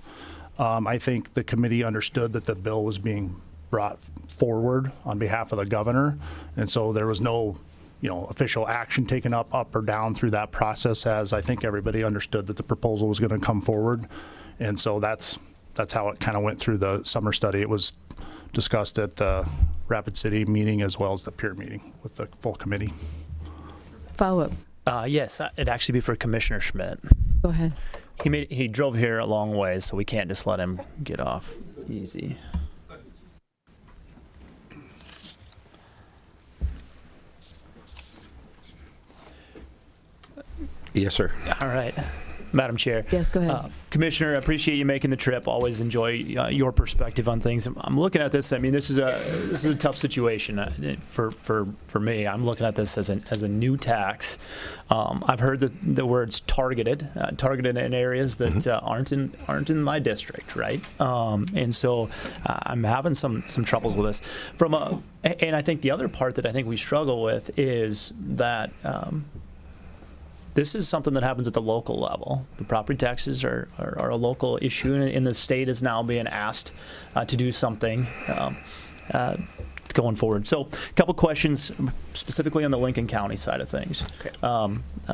I think the committee understood that the bill was being brought forward on behalf of the governor. And so there was no, you know, official action taken up or down through that process, as I think everybody understood that the proposal was going to come forward. And so that's how it kind of went through the summer study. It was discussed at the Rapid City meeting as well as the peer meeting with the full committee. Follow up. Yes, it'd actually be for Commissioner Schmidt. Go ahead. He drove here a long way, so we can't just let him get off easy. Yes, sir. All right. Madam Chair. Yes, go ahead. Commissioner, I appreciate you making the trip. Always enjoy your perspective on things. I'm looking at this. I mean, this is a tough situation for me. I'm looking at this as a new tax. I've heard the words targeted in areas that aren't in my district, right? And so I'm having some troubles with this. And I think the other part that I think we struggle with is that. This is something that happens at the local level. The property taxes are a local issue, and the state is now being asked to do something going forward. So a couple questions specifically on the Lincoln County side of things.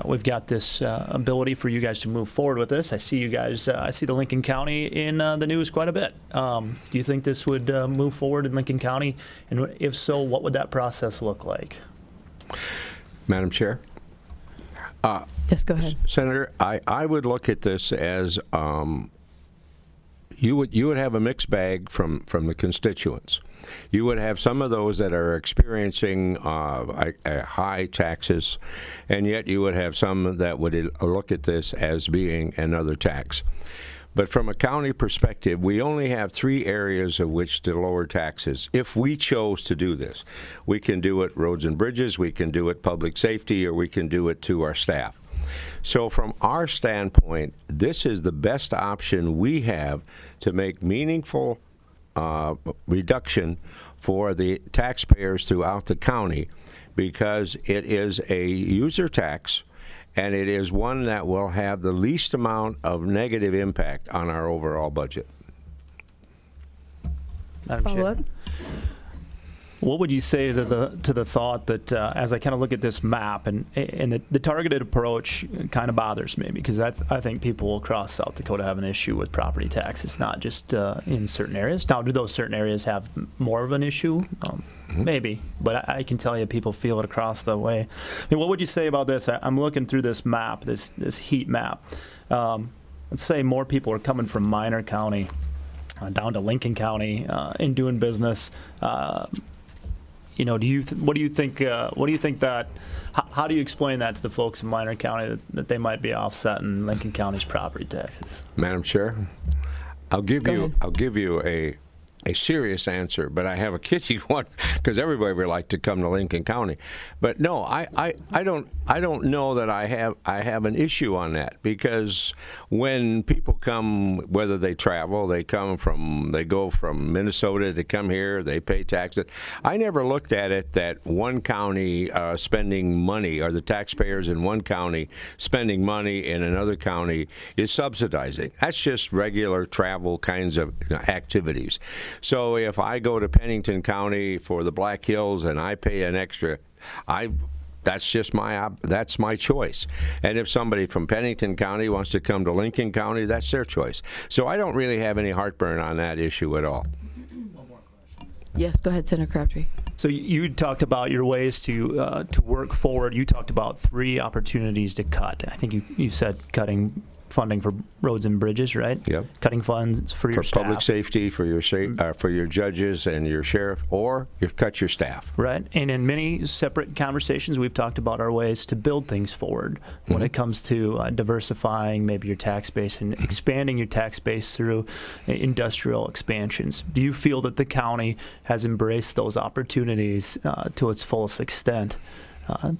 We've got this ability for you guys to move forward with this. I see you guys, I see the Lincoln County in the news quite a bit. Do you think this would move forward in Lincoln County? And if so, what would that process look like? Madam Chair? Yes, go ahead. Senator, I would look at this as you would have a mixed bag from the constituents. You would have some of those that are experiencing high taxes, and yet you would have some that would look at this as being another tax. But from a county perspective, we only have 3 areas of which to lower taxes. If we chose to do this, we can do it roads and bridges, we can do it public safety, or we can do it to our staff. So from our standpoint, this is the best option we have to make meaningful reduction for the taxpayers throughout the county, because it is a user tax, and it is one that will have the least amount of negative impact on our overall budget. Madam Chair, what would you say to the thought that as I kind of look at this map and the targeted approach kind of bothers me, because I think people across South Dakota have an issue with property taxes, not just in certain areas. Now, do those certain areas have more of an issue? Maybe, but I can tell you people feel it across the way. I mean, what would you say about this? I'm looking through this map, this heat map. Let's say more people are coming from Minor County down to Lincoln County and doing business. What do you think? What do you think that? How do you explain that to the folks in Minor County that they might be offsetting Lincoln County's property taxes? Madam Chair, I'll give you a serious answer, but I have a kitschy one because everybody would like to come to Lincoln County. But no, I don't know that I have an issue on that, because when people come, whether they travel, they go from Minnesota to come here, they pay taxes. I never looked at it that one county spending money, or the taxpayers in one county spending money in another county is subsidizing. That's just regular travel kinds of activities. So if I go to Pennington County for the Black Hills and I pay an extra, that's my choice. And if somebody from Pennington County wants to come to Lincoln County, that's their choice. So I don't really have any heartburn on that issue at all. Yes, go ahead, Senator Crabtree. So you talked about your ways to work forward. You talked about 3 opportunities to cut. I think you said cutting funding for roads and bridges, right? Yep. Cutting funds for your staff. Public safety, for your judges and your sheriff, or you cut your staff. Right. And in many separate conversations, we've talked about our ways to build things forward when it comes to diversifying maybe your tax base and expanding your tax base through industrial expansions. Do you feel that the county has embraced those opportunities to its fullest extent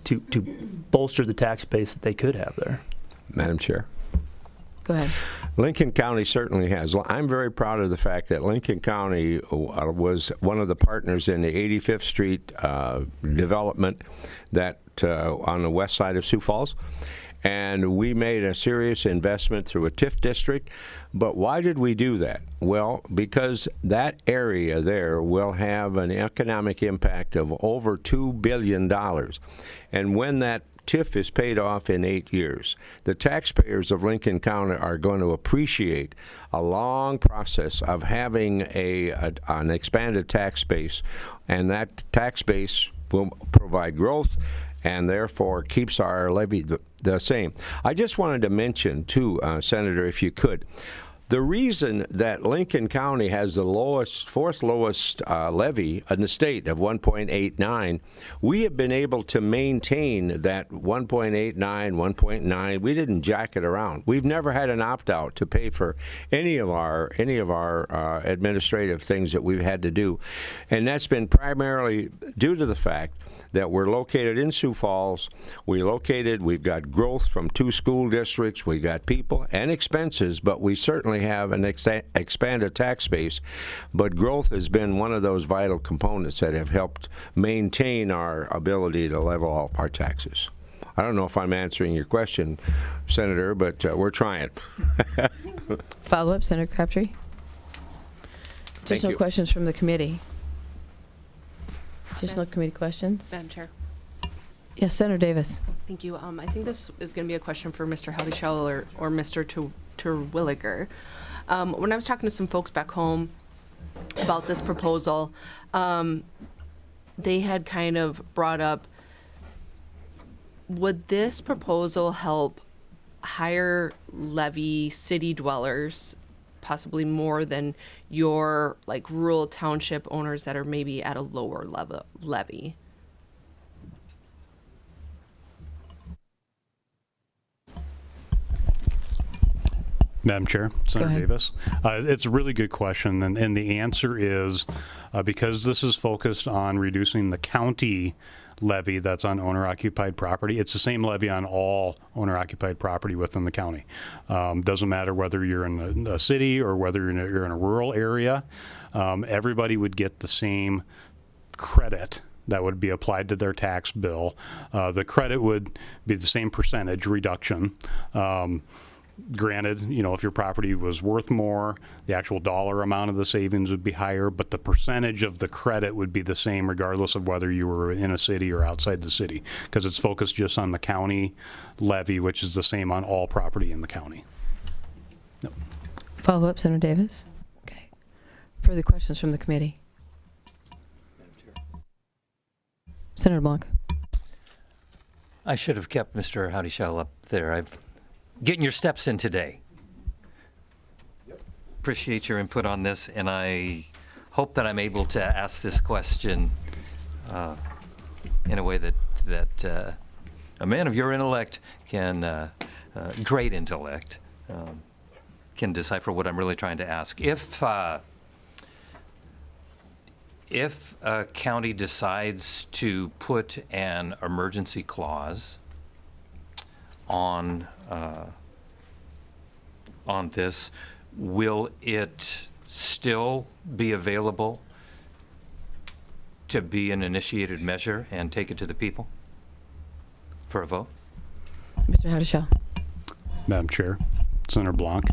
to bolster the tax base that they could have there? Madam Chair. Go ahead. Lincoln County certainly has. I'm very proud of the fact that Lincoln County was one of the partners in the 85th Street development that on the west side of Sioux Falls. And we made a serious investment through a TIF district. But why did we do that? Well, because that area there will have an economic impact of over $2 billion. And when that TIF is paid off in 8 years, the taxpayers of Lincoln County are going to appreciate a long process of having an expanded tax base, and that tax base will provide growth and therefore keeps our levy the same. I just wanted to mention, too, Senator, if you could, The reason that Lincoln County has the fourth lowest levy in the state of 1.89, we have been able to maintain that 1.89, 1.9. We didn't jack it around. We've never had an opt-out to pay for any of our administrative things that we've had to do, and that's been primarily due to the fact that we're located in Sioux Falls. We've got growth from 2 school districts, we got people and expenses, but we certainly have an expanded tax base. But growth has been one of those vital components that have helped maintain our ability to level off our taxes. I don't know if I'm answering your question, Senator, but we're trying. Follow-up, Senator Crabtree. Additional questions from the committee? Additional committee questions? Madam Chair. Yes, Senator Davis. Thank you. I think this is going to be a question for Mr. Howdy-Schell or Mr. Terwilliger. When I was talking to some folks back home about this proposal, they had kind of brought up, would this proposal help higher levy city dwellers, possibly more than your like rural township owners that are maybe at a lower levy? Madam Chair, Senator Davis. It's a really good question, and the answer is because this is focused on reducing the county levy that's on owner-occupied property. It's the same levy on all owner-occupied property within the county. Doesn't matter whether you're in a city or whether you're in a rural area. Everybody would get the same credit that would be applied to their tax bill. The credit would be the same percentage reduction. Granted, if your property was worth more, the actual dollar amount of the savings would be higher, but the percentage of the credit would be the same regardless of whether you were in a city or outside the city, because it's focused just on the county levy, which is the same on all property in the county. Yep. Follow-up, Senator Davis. Okay. Further questions from the committee? Senator Blanc. I should have kept Mr. Howdy-Schell up there. Getting your steps in today. Appreciate your input on this, and I hope that I'm able to ask this question in a way that a man of your intellect great intellect, can decipher what I'm really trying to ask. If a county decides to put an emergency clause on this, will it still be available to be an initiated measure and take it to the people for a vote? Mr. Howdy-Schell. Madam Chair, Senator Blanc.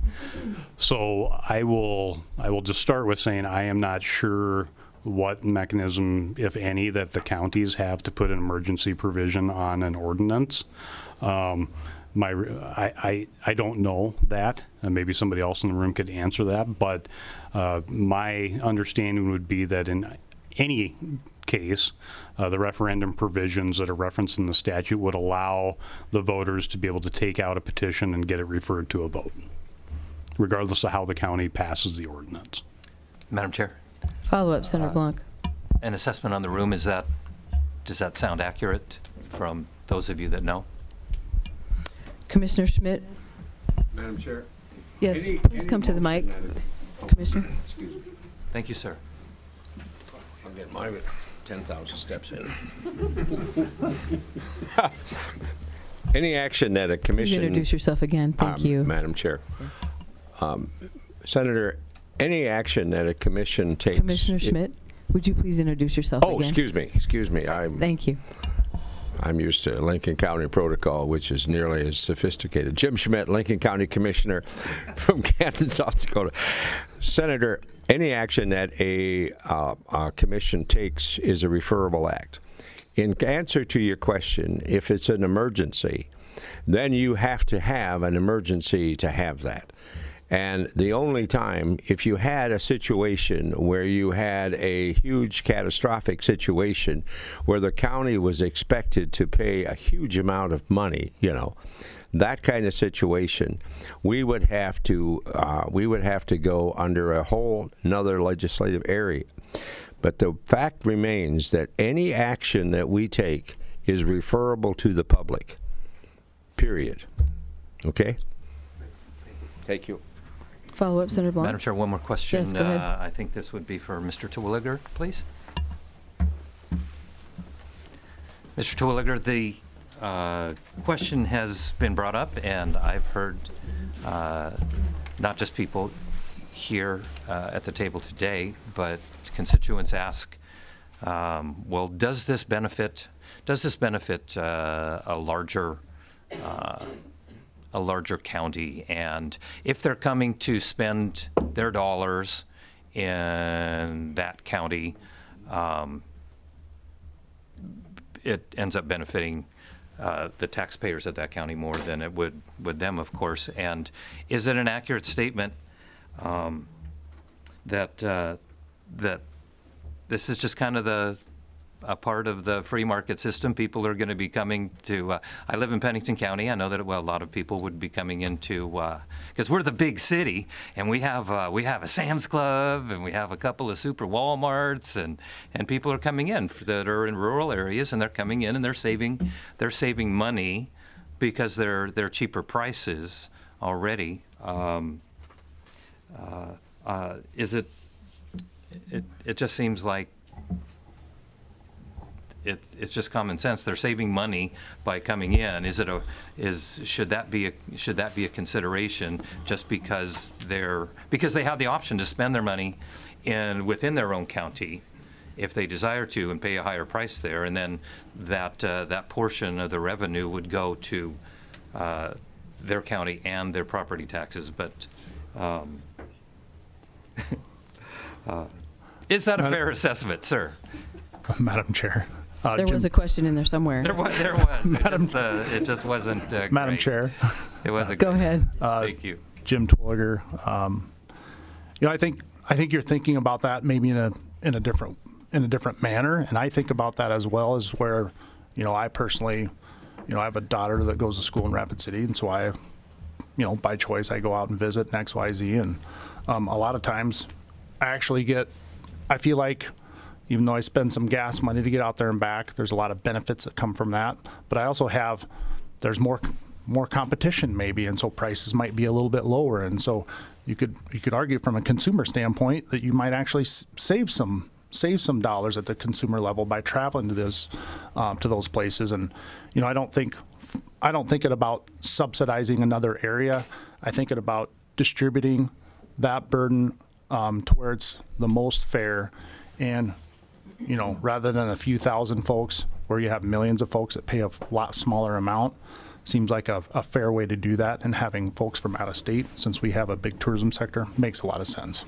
So I will just start with saying I am not sure what mechanism, if any, that the counties have to put an emergency provision on an ordinance. I don't know that, and maybe somebody else in the room could answer that, but my understanding would be that in any case, the referendum provisions that are referenced in the statute would allow the voters to be able to take out a petition and get it referred to a vote, regardless of how the county passes the ordinance. Madam Chair? Follow-up, Senator Blanc. An assessment on the room, does that sound accurate from those of you that know? Commissioner Schmidt. Madam Chair? Yes, please come to the mic. Commissioner. Excuse me. Thank you, sir. I'll get my 10,000 steps in. Any action that a commission... Please introduce yourself again. Thank you. Madam Chair. Senator, any action that a commission takes... Commissioner Schmidt, would you please introduce yourself again? Oh, excuse me. Thank you. I'm used to Lincoln County protocol, which is nearly as sophisticated. Jim Schmidt, Lincoln County Commissioner from Canton, South Dakota. Senator, any action that a commission takes is a referable act. In answer to your question, if it's an emergency, then you have to have an emergency to have that. And the only time, if you had a situation where you had a huge catastrophic situation where the county was expected to pay a huge amount of money, that kind of situation, we would have to go under a whole another legislative area. But the fact remains that any action that we take is referable to the public. Period. Okay? Thank you. Follow up, Senator Blanc. Madam Chair, one more question. Yes, go ahead. I think this would be for Mr. Terwilliger, please. Mr. Terwilliger, the question has been brought up, and I've heard not just people here at the table today, but constituents ask, well, does this benefit a larger county? And if they're coming to spend their dollars in that county, it ends up benefiting the taxpayers of that county more than it would them, of course. And is it an accurate statement that this is just kind of a part of the free market system? People are going to be coming to, I live in Pennington County. I know that, well, a lot of people would be coming into, because we're the big city, and we have a Sam's Club, and we have a couple of super Walmarts, and people are coming in that are in rural areas, and they're coming in and they're saving money because they're cheaper prices already. It just seems like it's just common sense. They're saving money by coming in. Should that be a consideration just because they have the option to spend their money within their own county if they desire to and pay a higher price there, and then that portion of the revenue would go to their county and their property taxes. But is that a fair assessment, sir? Madam Chair. There was a question in there somewhere. There was. It just wasn't Madam great. Chair. It wasn't Go great. ahead. Thank you. Jim Terwilliger. I think you're thinking about that maybe in a different manner, and I think about that as well as where, I personally, I have a daughter that goes to school in Rapid City, and so I, by choice, I go out and visit and XYZ, and a lot of times I feel like, even though I spend some gas money to get out there and back, there's a lot of benefits that come from that. But I also there's more competition maybe, and so prices might be a little bit lower. And so you could argue from a consumer standpoint that you might actually save some dollars at the consumer level by traveling to those places. And I don't think it about subsidizing another area. I think it about distributing that burden to where it's the most fair, and rather than a few thousand folks where you have millions of folks that pay a lot smaller amount, seems like a fair way to do that. And having folks from out of state, since we have a big tourism sector, makes a lot of sense.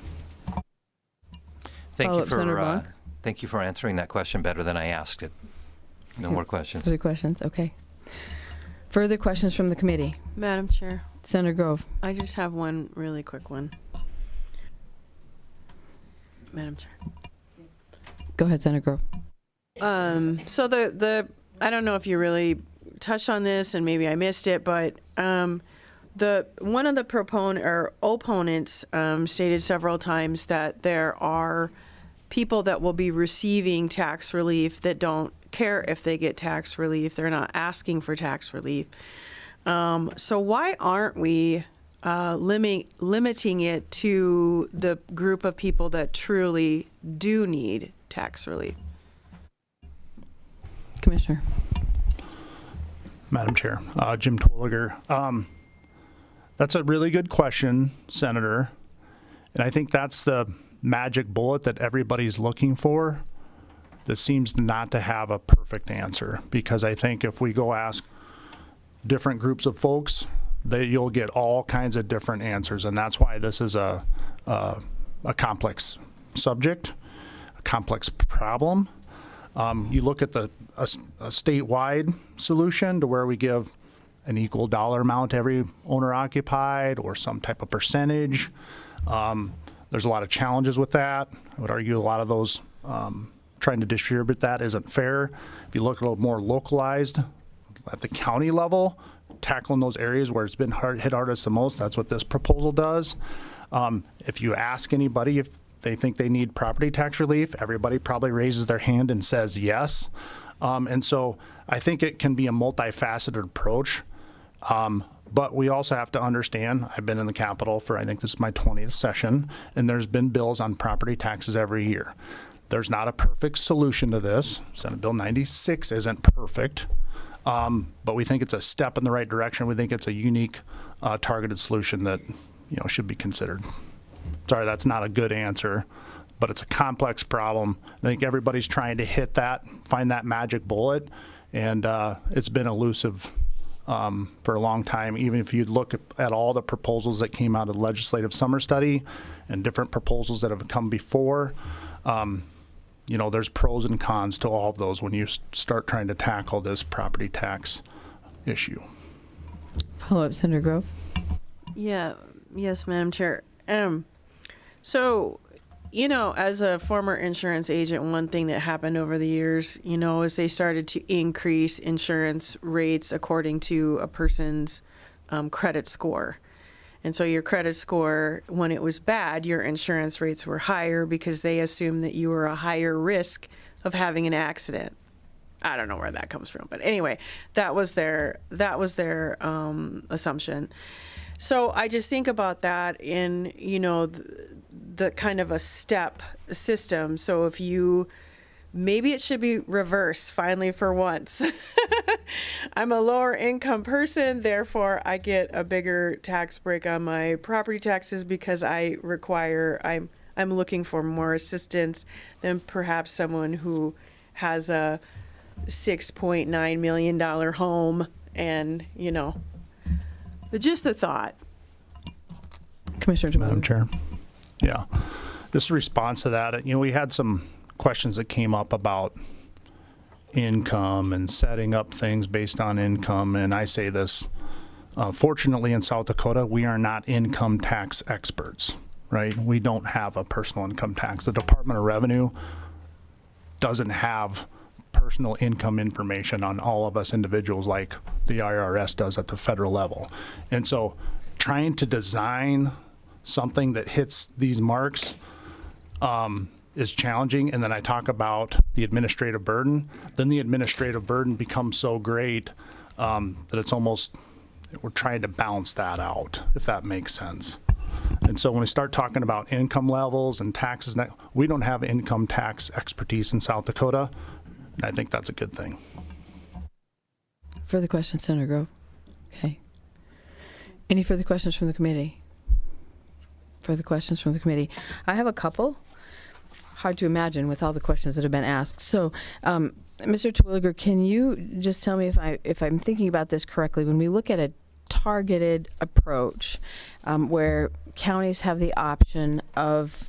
Thank you Senator Blanc. Thank you for answering that question better than I asked it. No more questions. Further questions? Okay. Further questions from the committee? Madam Chair, Senator Grove. I just have one really quick one. Madam Chair. Go ahead, Senator Grove. So I don't know if you really touched on this, and maybe I missed it, but one of the opponents stated several times that there are people that will be receiving tax relief that don't care if they get tax relief. They're not asking for tax relief. So why aren't we limiting it to the group of people that truly do need tax relief? Commissioner. Madam Chair, Jim Terwilliger. That's a really good question, Senator. And I think that's the magic bullet that everybody's looking for that seems not to have a perfect answer. Because I think if we go ask different groups of folks, you'll get all kinds of different answers. And that's why this is a complex subject, a complex problem. You look at a statewide solution to where we give an equal dollar amount to every owner occupied or some type of percentage. There's a lot of challenges with that. I would argue a lot of those trying to distribute that isn't fair. If you look a little more localized at the county level, tackling those areas where it's been hit hardest the most. That's what this proposal does. If you ask anybody if they think they need property tax relief, everybody probably raises their hand and says yes. And so I think it can be a multifaceted approach. But we also have to understand, I've been in the Capitol for, I think this is my 20th session, and there's been bills on property taxes every year. There's not a perfect solution to this. Senate Bill 96 isn't perfect, but we think it's a step in the right direction. We think it's a unique, targeted solution that should be considered. Sorry, that's not a good answer, but it's a complex problem. I think everybody's trying to find that magic bullet, and it's been elusive for a long time. Even if you look at all the proposals that came out of the legislative summer study and different proposals that have come before, there's pros and cons to all of those when you start trying to tackle this property tax issue. Follow-up, Senator Grove. Yes, Madam Chair. So, as a former insurance agent, one thing that happened over the years, is they started to increase insurance rates according to a person's credit score. And so your credit score, when it was bad, your insurance rates were higher because they assumed that you were a higher risk of having an accident. I don't know where that comes from, but anyway, that was their assumption. So I just think about that in, the kind of a step system. So if maybe it should be reverse finally for once. I'm a lower income person, therefore I get a bigger tax break on my property taxes because I'm looking for more assistance than perhaps someone who has a $6.9 million home and, just a thought. Commissioner Jamal. Madam Chair. Yeah. Just a response to that, we had some questions that came up about income and setting up things based on income. And I say this, fortunately in South Dakota, we are not income tax experts, right? We don't have a personal income tax. The Department of Revenue doesn't have personal income information on all of us individuals like the IRS does at the federal level. And so trying to design something that hits these marks is challenging. And then I talk about the administrative burden. Then the administrative burden becomes so great that it's almost, we're trying to balance that out, if that makes sense. And so when we start talking about income levels and taxes, we don't have income tax expertise in South Dakota. And I think that's a good thing. Further questions, Senator Grove? Okay. Any further questions from the committee? Further questions from the committee? I have a couple. Hard to imagine with all the questions that have been asked. So, Mr. Terwilliger, can you just tell me if I'm thinking about this correctly? When we look at a targeted approach where counties have the option of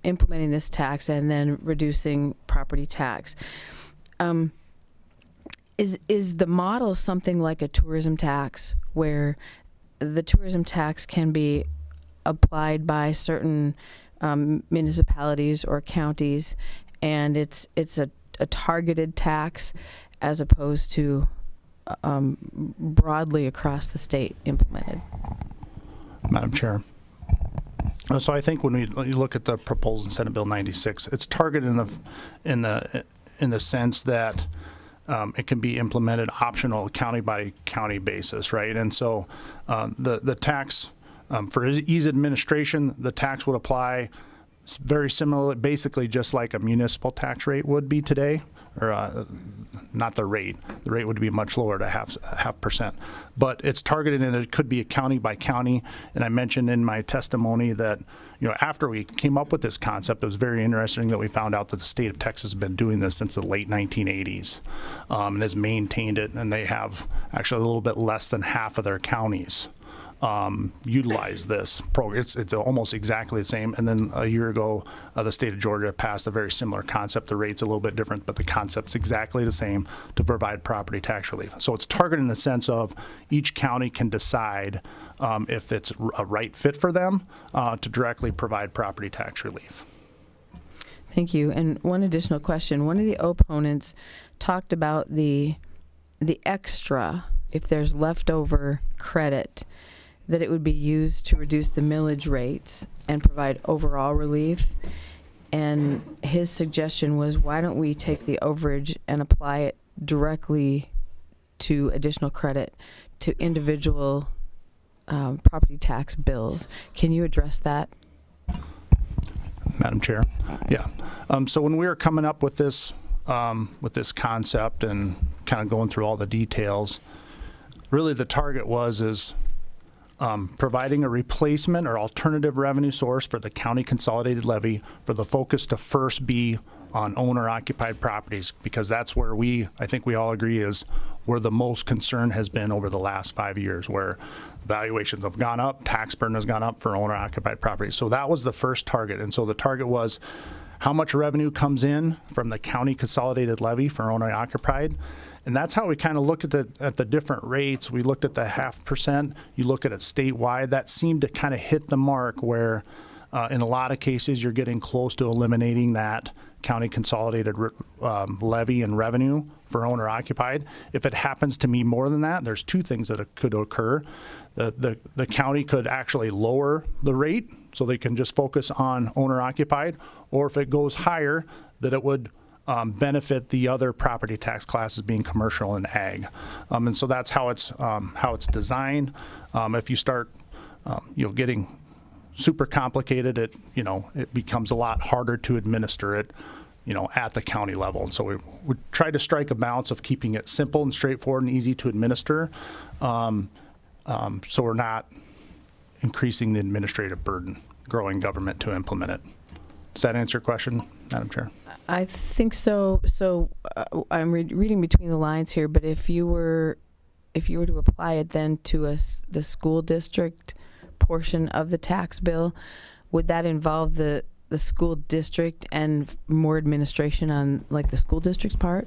implementing this tax and then reducing property tax, is the model something like a tourism tax where the tourism tax can be applied by certain municipalities or counties, and it's a targeted tax as opposed to broadly across the state implemented? Madam Chair. So I think when we look at the proposal in Senate Bill 96, it's targeted in the sense that it can be implemented optional county by county basis, right? And so the tax for ease of administration, the tax would apply very similar, basically just like a municipal tax rate would be today, or not the rate. The rate would be much lower to half percent, but it's targeted and it could be a county by county. And I mentioned in my testimony that after we came up with this concept, it was very interesting that we found out that the state of Texas has been doing this since the late 1980s and has maintained it, and they have actually a little bit less than half of their counties utilize this program. It's almost exactly the same. And then a year ago, the state of Georgia passed a very similar concept. The rate's a little bit different, but the concept's exactly the same to provide property tax relief. So it's targeted in the sense of each county can decide if it's a right fit for them to directly provide property tax relief. Thank you. And one additional question. One of the opponents talked about the extra if there's leftover credit, that it would be used to reduce the millage rates and provide overall relief. And his suggestion was, why don't we take the overage and apply it directly to additional credit to individual property tax bills? Can you address that? Madam Chair? Yeah. So when we were coming up with this concept and kind of going through all the details, really the target is providing a replacement or alternative revenue source for the county consolidated levy, for the focus to first be on owner-occupied properties, because that's where I think we all agree is where the most concern has been over the last 5 years, where valuations have gone up, tax burden has gone up for owner-occupied properties. So that was the first target. And so the target was how much revenue comes in from the county consolidated levy for owner-occupied. And that's how we kind of looked at the different rates. We looked at the 0.5%. You look at it statewide. That seemed to kind of hit the mark where in a lot of cases you're getting close to eliminating that county consolidated levy and revenue for owner occupied. If it happens to be more than that, there's two things that could occur. The county could actually lower the rate so they can just focus on owner occupied, or if it goes higher, that it would benefit the other property tax classes, being commercial and ag. And so that's how it's designed. If you start getting super complicated, it becomes a lot harder to administer it at the county level. And so we try to strike a balance of keeping it simple and straightforward and easy to administer, so we're not increasing the administrative burden, growing government to implement it. Does that answer your question, Madam Chair? I think so. So I'm reading between the lines here, but if you were to apply it then to the school district portion of the tax bill, would that involve the school district and more administration on like the school district's part?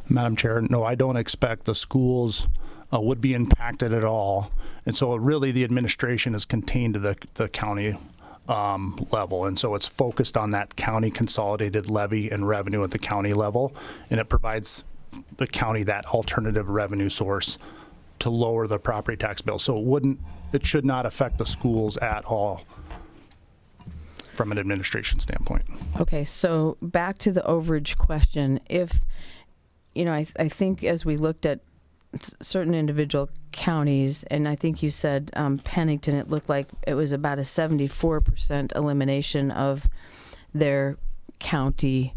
Madam Chair, no, I don't expect the schools would be impacted at all. And so really the administration is contained to the county level. And so it's focused on that county consolidated levy and revenue at the county level. And it provides the county that alternative revenue source to lower the property tax bill. So it should not affect the schools at all from an administration standpoint. Okay, so back to the overage question. If, I think as we looked at certain individual counties, and I think you said Pennington, it looked like it was about a 74% elimination of their county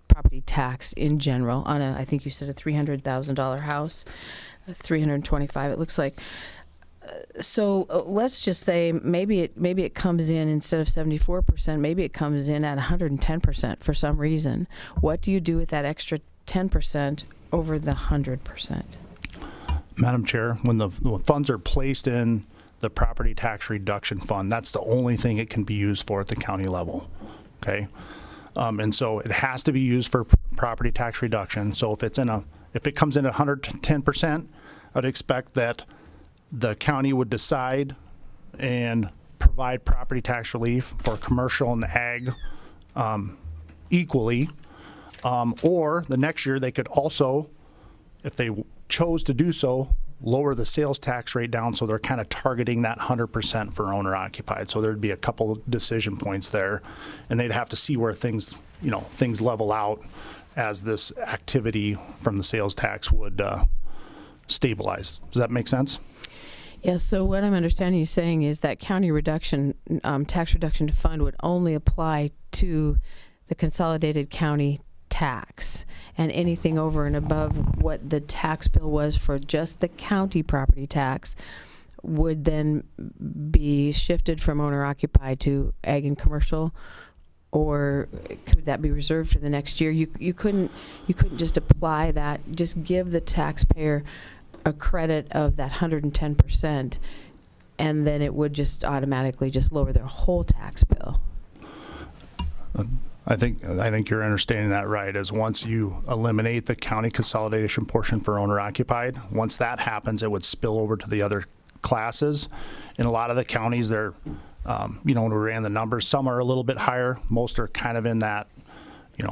property tax in general on I think you said a $300,000 house, 325 it looks like. So let's just say maybe it comes in, instead of 74%, maybe it comes in at 110% for some reason. What do you do with that extra 10% over the 100%? Madam Chair, when the funds are placed in the property tax reduction fund, that's the only thing it can be used for at the county level. Okay, and so it has to be used for property tax reduction. So if it comes in at 110%, I'd expect that the county would decide and provide property tax relief for commercial and ag equally, or the next year they could also, if they chose to do so, lower the sales tax rate down, so they're kind of targeting that 100% for owner occupied. So there'd be a couple decision points there, and they'd have to see where things level out as this activity from the sales tax would stabilize. Does that make sense? Yeah, so what I'm understanding you saying is that county tax reduction fund would only apply to the consolidated county tax, and anything over and above what the tax bill was for just the county property tax would then be shifted from owner occupied to ag and commercial, or could that be reserved for the next year? You couldn't just apply that, just give the taxpayer a credit of that 110%, and then it would just automatically just lower their whole tax bill. I think you're understanding that right, is once you eliminate the county consolidation portion for owner occupied, once that happens, it would spill over to the other classes. In a lot of the counties, they're, when we ran the numbers, some are a little bit higher. Most are kind of in that,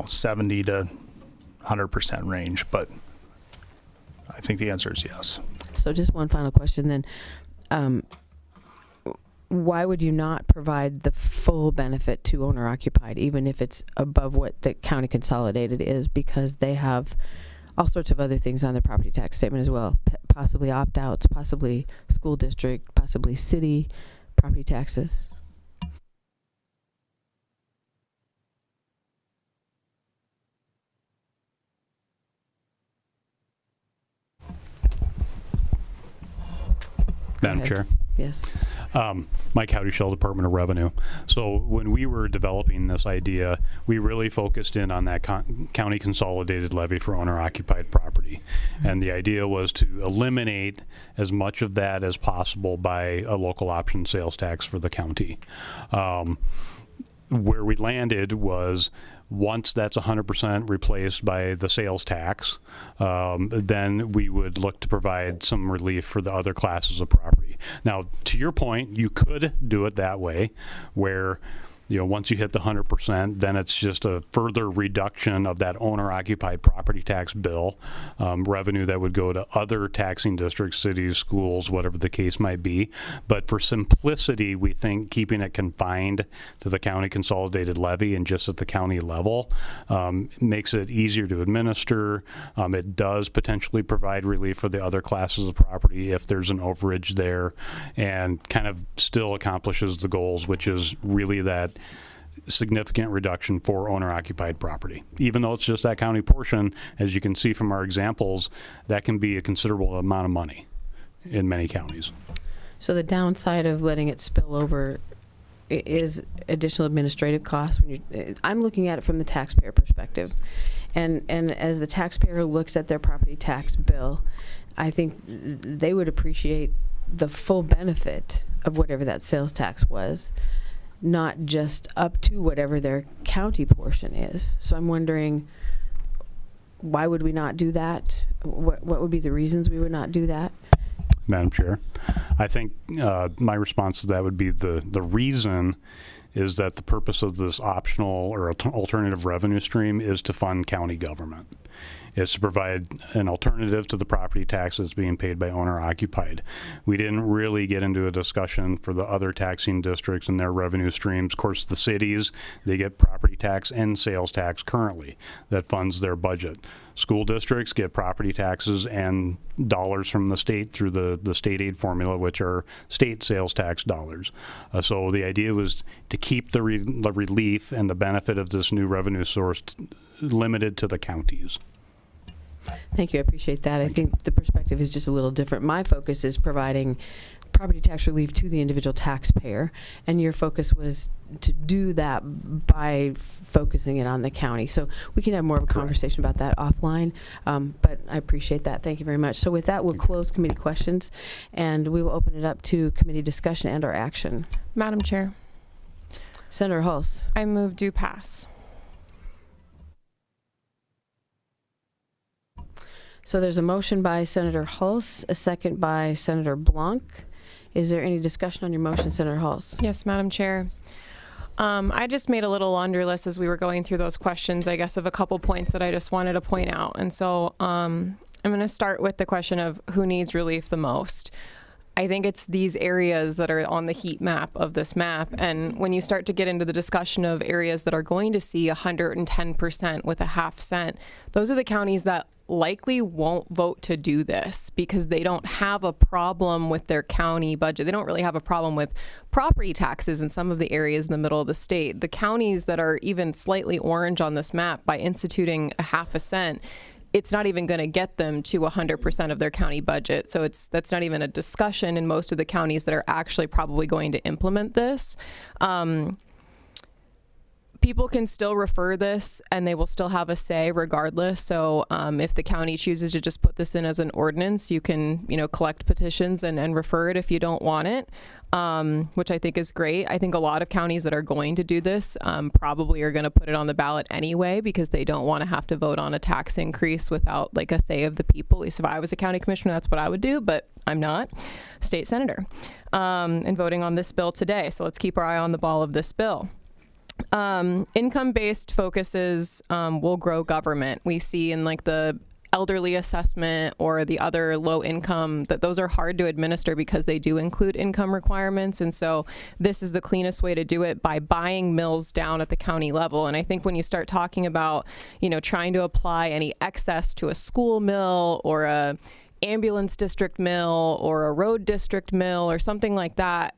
70 to 100% range, but I think the answer is yes. So just one final question then. Why would you not provide the full benefit to owner occupied, even if it's above what the county consolidated is, because they have all sorts of other things on their property tax statement as well, possibly opt-outs, possibly school district, possibly city property taxes? Madam Chair. Yes. Mike Howdyshell, Department of Revenue. So when we were developing this idea, we really focused in on that county consolidated levy for owner-occupied property. And the idea was to eliminate as much of that as possible by a local option sales tax for the county. Where we landed was, once that's 100% replaced by the sales tax, then we would look to provide some relief for the other classes of property. Now, to your point, you could do it that way, where once you hit the 100%, then it's just a further reduction of that owner-occupied property tax bill, revenue that would go to other taxing districts, cities, schools, whatever the case might be. But for simplicity, we think keeping it confined to the county consolidated levy and just at the county level makes it easier to administer. It does potentially provide relief for the other classes of property if there's an overage there, and kind of still accomplishes the goals, which is really that significant reduction for owner-occupied property. Even though it's just that county portion, as you can see from our examples, that can be a considerable amount of money in many counties. So the downside of letting it spill over is additional administrative costs. I'm looking at it from the taxpayer perspective. And as the taxpayer looks at their property tax bill, I think they would appreciate the full benefit of whatever that sales tax was, not just up to whatever their county portion is. So I'm wondering, why would we not do that? What would be the reasons we would not do that? Madam Chair, I think my response to that would be the reason is that the purpose of this optional or alternative revenue stream is to fund county government. It's to provide an alternative to the property taxes being paid by owner-occupied. We didn't really get into a discussion for the other taxing districts and their revenue streams. Of course, the cities, they get property tax and sales tax currently that funds their budget. School districts get property taxes and dollars from the state through the state aid formula, which are state sales tax dollars. So the idea was to keep the relief and the benefit of this new revenue source limited to the counties. Thank you. I appreciate that. I think the perspective is just a little different. My focus is providing property tax relief to the individual taxpayer, and your focus was to do that by focusing it on the county. So we can have more of a conversation about that offline, but I appreciate that. Thank you very much. So with that, we'll close committee questions, and we will open it up to committee discussion and or action. Madam Chair. Senator Hulse. I move do pass. So there's a motion by Senator Hulse, a second by Senator Blanc. Is there any discussion on your motion, Senator Hulse? Yes, Madam Chair. I just made a little laundry list as we were going through those questions, I guess, of a couple points that I just wanted to point out. And so I'm going to start with the question of who needs relief the most. I think it's these areas that are on the heat map of this map. And when you start to get into the discussion of areas that are going to see 110% with a half cent, those are the counties that likely won't vote to do this because they don't have a problem with their county budget. They don't really have a problem with property taxes in some of the areas in the middle of the state. The counties that are even slightly orange on this map, by instituting a half a cent, it's not even going to get them to 100% of their county budget. So that's not even a discussion in most of the counties that are actually probably going to implement this. People can still refer this and they will still have a say regardless. So if the county chooses to just put this in as an ordinance, you can, collect petitions and refer it if you don't want it, which I think is great. I think a lot of counties that are going to do this probably are going to put it on the ballot anyway because they don't want to have to vote on a tax increase without a say of the people. At least if I was a county commissioner, that's what I would do, but I'm not. State senator and voting on this bill today. So let's keep our eye on the ball of this bill. Income-based focuses will grow government. We see in the elderly assessment or the other low income, that those are hard to administer because they do include income requirements. And so this is the cleanest way to do it, by buying mills down at the county level. And I think when you start talking about, trying to apply any excess to a school mill or a ambulance district mill or a road district mill or something like that,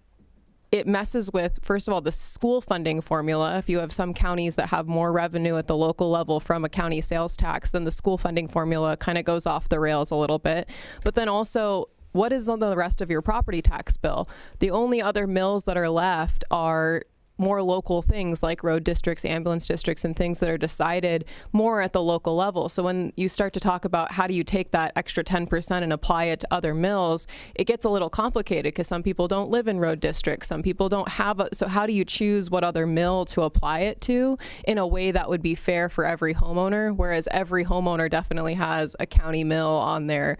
it messes with, first of all, the school funding formula. If you have some counties that have more revenue at the local level from a county sales tax, then the school funding formula kind of goes off the rails a little bit. But then also, what is on the rest of your property tax bill? The only other mills that are left are more local things like road districts, ambulance districts, and things that are decided more at the local level. So when you start to talk about how do you take that extra 10% and apply it to other mills, it gets a little complicated because some people don't live in road districts. Some people don't have so how do you choose what other mill to apply it to in a way that would be fair for every homeowner? Whereas every homeowner definitely has a county mill on their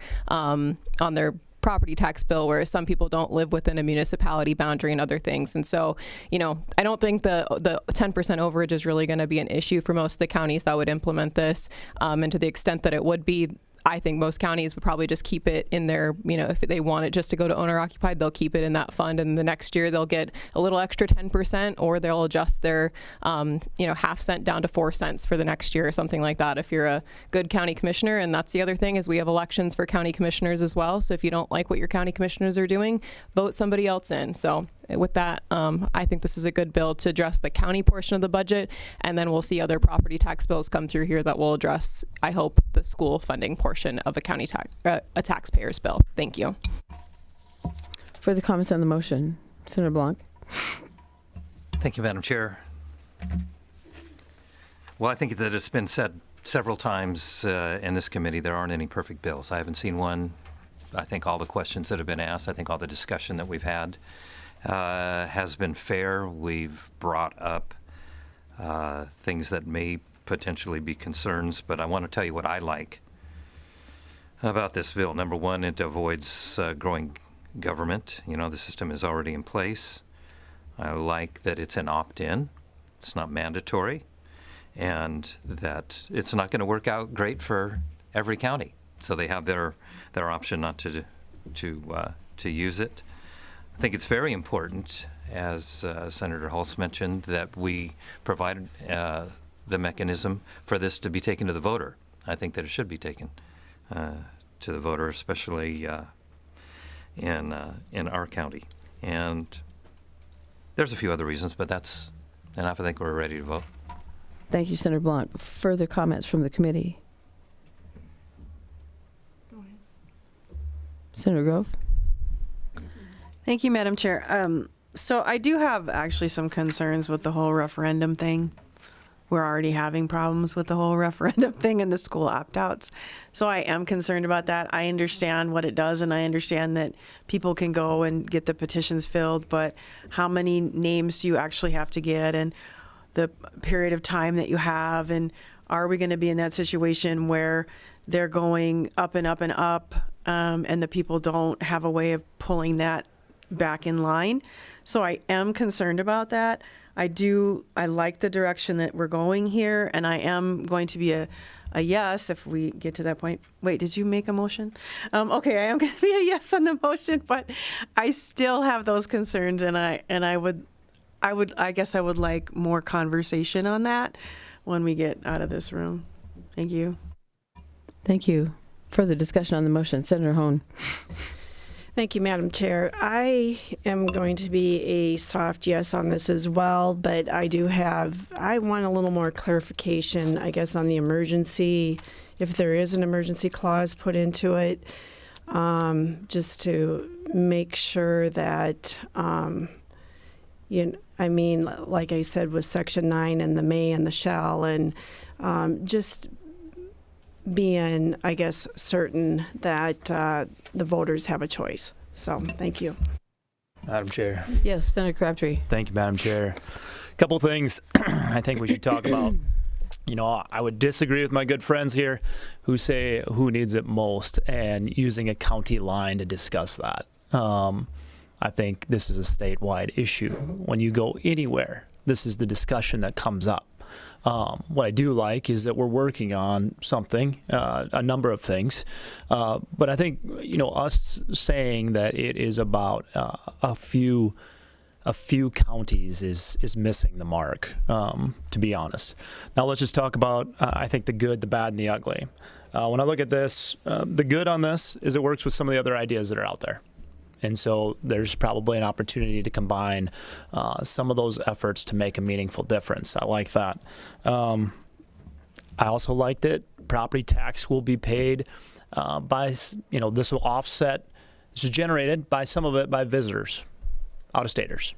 property tax bill, whereas some people don't live within a municipality boundary and other things. And so, I don't think the 10% overage is really going to be an issue for most of the counties that would implement this. And to the extent that it would be, I think most counties would probably just keep it in their, if they want it just to go to owner occupied, they'll keep it in that fund. And the next year they'll get a little extra 10%, or they'll adjust their, half cent down to 4 cents for the next year or something like that if you're a good county commissioner. And that's the other thing, is we have elections for county commissioners as well. So if you don't like what your county commissioners are doing, vote somebody else in. So with that, I think this is a good bill to address the county portion of the budget, and then we'll see other property tax bills come through here that will address, I hope, the school funding portion of a county a taxpayer's bill. Thank you. Further comments on the motion? Senator Blanc. Thank you, Madam Chair. Well, I think that it's been said several times in this committee, there aren't any perfect bills. I haven't seen one. I think all the questions that have been asked, I think all the discussion that we've had has been fair. We've brought up things that may potentially be concerns, but I want to tell you what I like about this bill. Number one, it avoids growing government. The system is already in place. I like that it's an opt-in. It's not mandatory, and that it's not going to work out great for every county. So they have their option not to use it. I think it's very important, as Senator Hulse mentioned, that we provide the mechanism for this to be taken to the voter. I think that it should be taken to the voter, especially in our county. And there's a few other reasons, but that's enough. I think we're ready to vote. Thank you, Senator Blanc. Further comments from the committee? Go ahead. Senator Grove. Thank you, Madam Chair. So I do have actually some concerns with the whole referendum thing. We're already having problems with the whole referendum thing and the school opt-outs. So I am concerned about that. I understand what it does, and I understand that people can go and get the petitions filled, but how many names do you actually have to get, and the period of time that you have, and are we going to be in that situation where they're going up and up and up, and the people don't have a way of pulling that back in line? So I am concerned about that. I like the direction that we're going here, and I am going to be a yes if we get to that point. Wait, did you make a motion? Okay, I am going to be a yes on the motion, but I still have those concerns, and I guess I would like more conversation on that when we get out of this room. Thank you. Thank you. Further discussion on the motion. Senator Hone. Thank you, Madam Chair. I am going to be a soft yes on this as well, but I want a little more clarification, I guess, on the emergency, if there is an emergency clause put into it, just to make sure that, like I said, with Section 9 and the may and the shall, and just being, I guess, certain that the voters have a choice. So, thank you. Madam Chair. Yes, Senator Crabtree. Thank you, Madam Chair. A couple things I think we should talk about. I would disagree with my good friends here who say who needs it most and using a county line to discuss that. I think this is a statewide issue. When you go anywhere, this is the discussion that comes up. What I do like is that we're working on something, a number of things. But I think, us saying that it is about a few counties is missing the mark, to be honest. Now let's just talk about, I think, the good, the bad, and the ugly. When I look at this, the good on this is it works with some of the other ideas that are out there. And so there's probably an opportunity to combine some of those efforts to make a meaningful difference. I like that. I also like that property tax will be paid by, this will offset, this is generated by some of it by visitors, out-of-staters.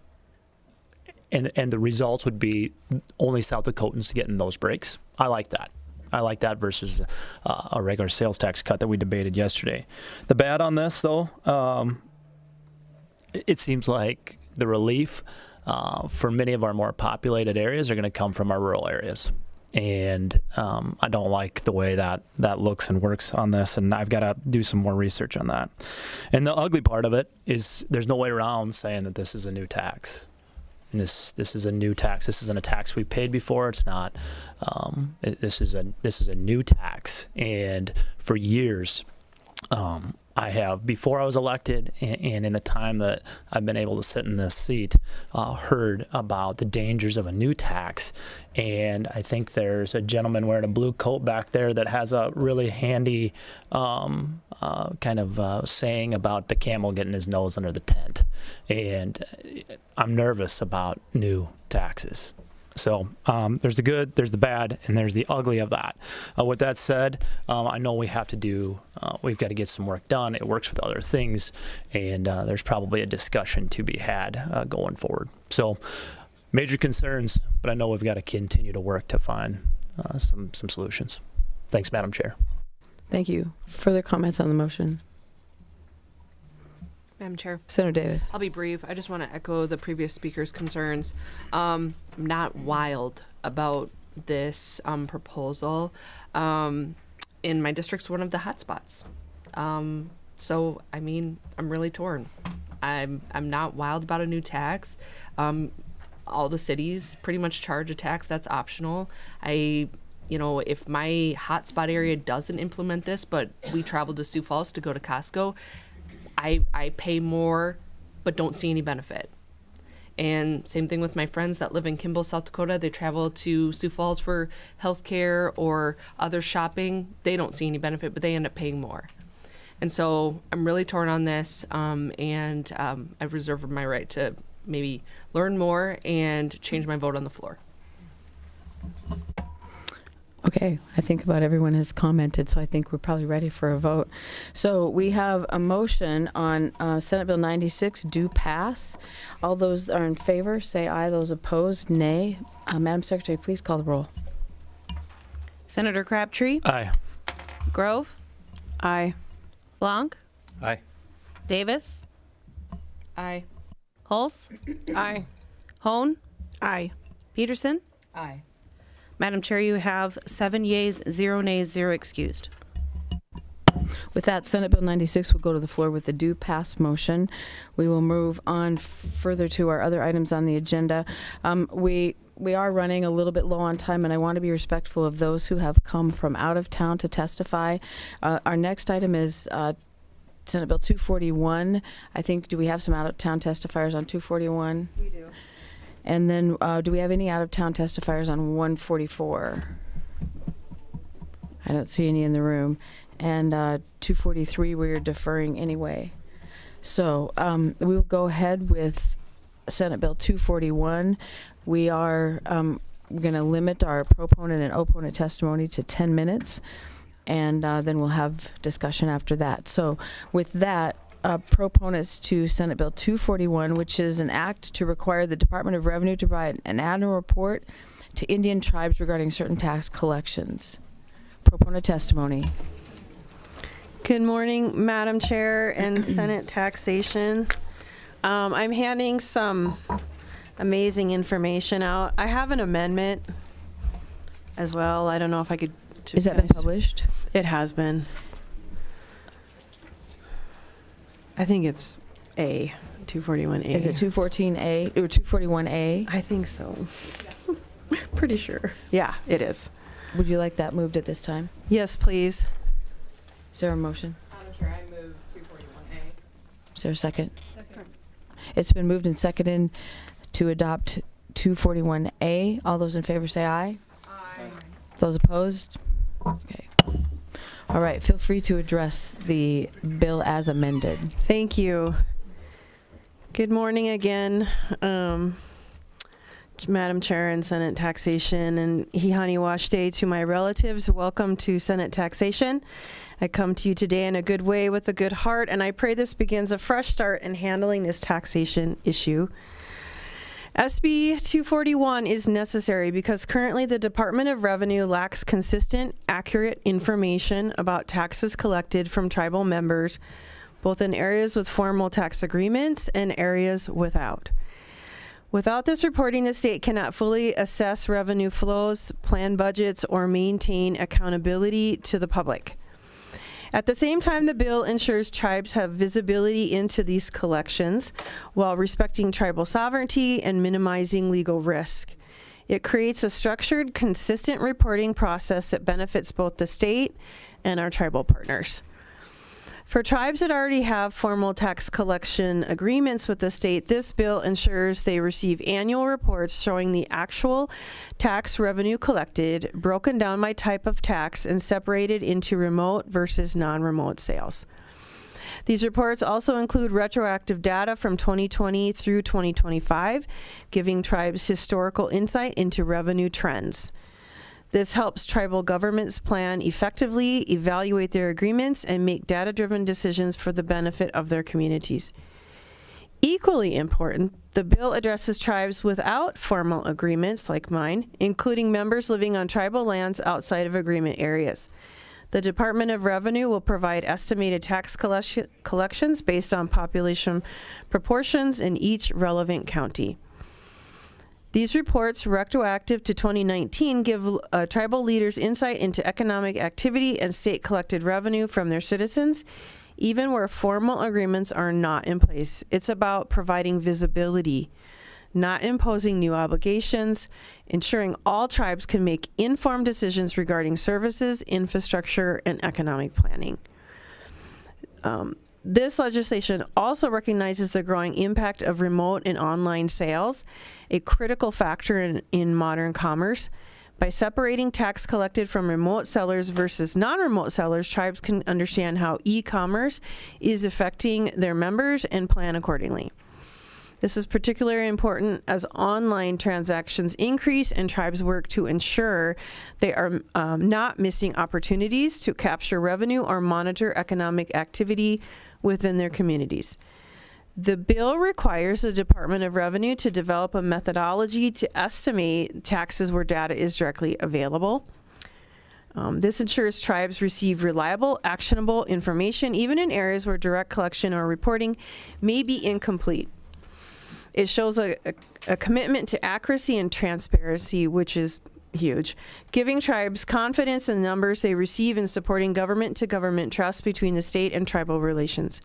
And the results would be only South Dakotans getting those breaks. I like that. I like that versus a regular sales tax cut that we debated yesterday. The bad on this, though, it seems like the relief for many of our more populated areas are going to come from our rural areas. And I don't like the way that looks and works on this, and I've got to do some more research on that. And the ugly part of it is there's no way around saying that this is a new tax. This is a new tax. This isn't a tax we've paid before. It's not. This is a new tax, and for years, I have, before I was elected and in the time that I've been able to sit in this seat, heard about the dangers of a new tax. And I think there's a gentleman wearing a blue coat back there that has a really handy kind of saying about the camel getting his nose under the tent. And I'm nervous about new taxes. So there's the good, there's the bad, and there's the ugly of that. With that said, I know we've got to get some work done. It works with other things, and there's probably a discussion to be had going forward. So major concerns, but I know we've got to continue to work to find some solutions. Thanks, Madam Chair. Thank you. Further comments on the motion? Madam Chair. Senator Davis. I'll be brief. I just want to echo the previous speaker's concerns. I'm not wild about this proposal. In my district's one of the hot spots. So, I mean, I'm really torn. I'm not wild about a new tax. All the cities pretty much charge a tax that's optional. If my hotspot area doesn't implement this, but we travel to Sioux Falls to go to Costco, I pay more, but don't see any benefit. And same thing with my friends that live in Kimball, South Dakota. They travel to Sioux Falls for healthcare or other shopping. They don't see any benefit, but they end up paying more. And so I'm really torn on this, and I reserve my right to maybe learn more and change my vote on the floor. Okay, I think about everyone has commented, so I think we're probably ready for a vote. So we have a motion on Senate Bill 96, do pass. All those are in favor, say aye. Those opposed, nay. Madam Secretary, please call the roll. Senator Crabtree? Aye. Grove? Aye. Blanc? Aye. Davis? Aye. Hulse? Aye. Hone? Aye. Peterson? Aye. Madam Chair, you have 7 yeas, 0 nays, 0 excused. With that, Senate Bill 96 will go to the floor with the do pass motion. We will move on further to our other items on the agenda. We are running a little bit low on time, and I want to be respectful of those who have come from out of town to testify. Our next item is Senate Bill 241. I think, do we have some out of town testifiers on 241? We do. And then do we have any out-of-town testifiers on 144? I don't see any in the room. And 243, we're deferring anyway. So we will go ahead with Senate Bill 241. We are going to limit our proponent and opponent testimony to 10 minutes, and then we'll have discussion after that. So with that, proponents to Senate Bill 241, which is an act to require the Department of Revenue to provide an annual report to Indian tribes regarding certain tax collections. Proponent testimony. Good morning, Madam Chair and Senate Taxation. I'm handing some amazing information out. I have an amendment as well. I don't know if I could... Has that been published? It has been. I think it's A, 241A. Is it 214A or 241A? I think so. Pretty sure. Yeah, it is. Would you like that moved at this time? Yes, please. Is there a motion? Madam Chair, I move 241A. Is there a second? It's been moved and seconded to adopt 241A. All those in favor say aye. Aye. Those opposed? Okay. All right, feel free to address the bill as amended. Thank you. Good morning again, Madam Chair and Senate Taxation, and Hihani Wash Day to my relatives. Welcome to Senate Taxation. I come to you today in a good way with a good heart, and I pray this begins a fresh start in handling this taxation issue. SB 241 is necessary because currently the Department of Revenue lacks consistent, accurate information about taxes collected from tribal members, both in areas with formal tax agreements and areas without. Without this reporting, the state cannot fully assess revenue flows, plan budgets, or maintain accountability to the public. At the same time, the bill ensures tribes have visibility into these collections while respecting tribal sovereignty and minimizing legal risk. It creates a structured, consistent reporting process that benefits both the state and our tribal partners. For tribes that already have formal tax collection agreements with the state, this bill ensures they receive annual reports showing the actual tax revenue collected, broken down by type of tax, and separated into remote versus non-remote sales. These reports also include retroactive data from 2020 through 2025, giving tribes historical insight into revenue trends. This helps tribal governments plan effectively, evaluate their agreements, and make data-driven decisions for the benefit of their communities. Equally important, the bill addresses tribes without formal agreements like mine, including members living on tribal lands outside of agreement areas. The Department of Revenue will provide estimated tax collections based on population proportions in each relevant county. These reports, retroactive to 2019, give tribal leaders insight into economic activity and state collected revenue from their citizens, even where formal agreements are not in place. It's about providing visibility, not imposing new obligations, ensuring all tribes can make informed decisions regarding services, infrastructure, and economic planning. This legislation also recognizes the growing impact of remote and online sales, a critical factor in modern commerce. By separating tax collected from remote sellers versus non-remote sellers, tribes can understand how e-commerce is affecting their members and plan accordingly. This is particularly important as online transactions increase and tribes work to ensure they are not missing opportunities to capture revenue or monitor economic activity within their communities. The bill requires the Department of Revenue to develop a methodology to estimate taxes where data is directly available. This ensures tribes receive reliable, actionable information, even in areas where direct collection or reporting may be incomplete. It shows a commitment to accuracy and transparency, which is huge, giving tribes confidence in the numbers they receive and supporting government-to-government trust between the state and tribal relations.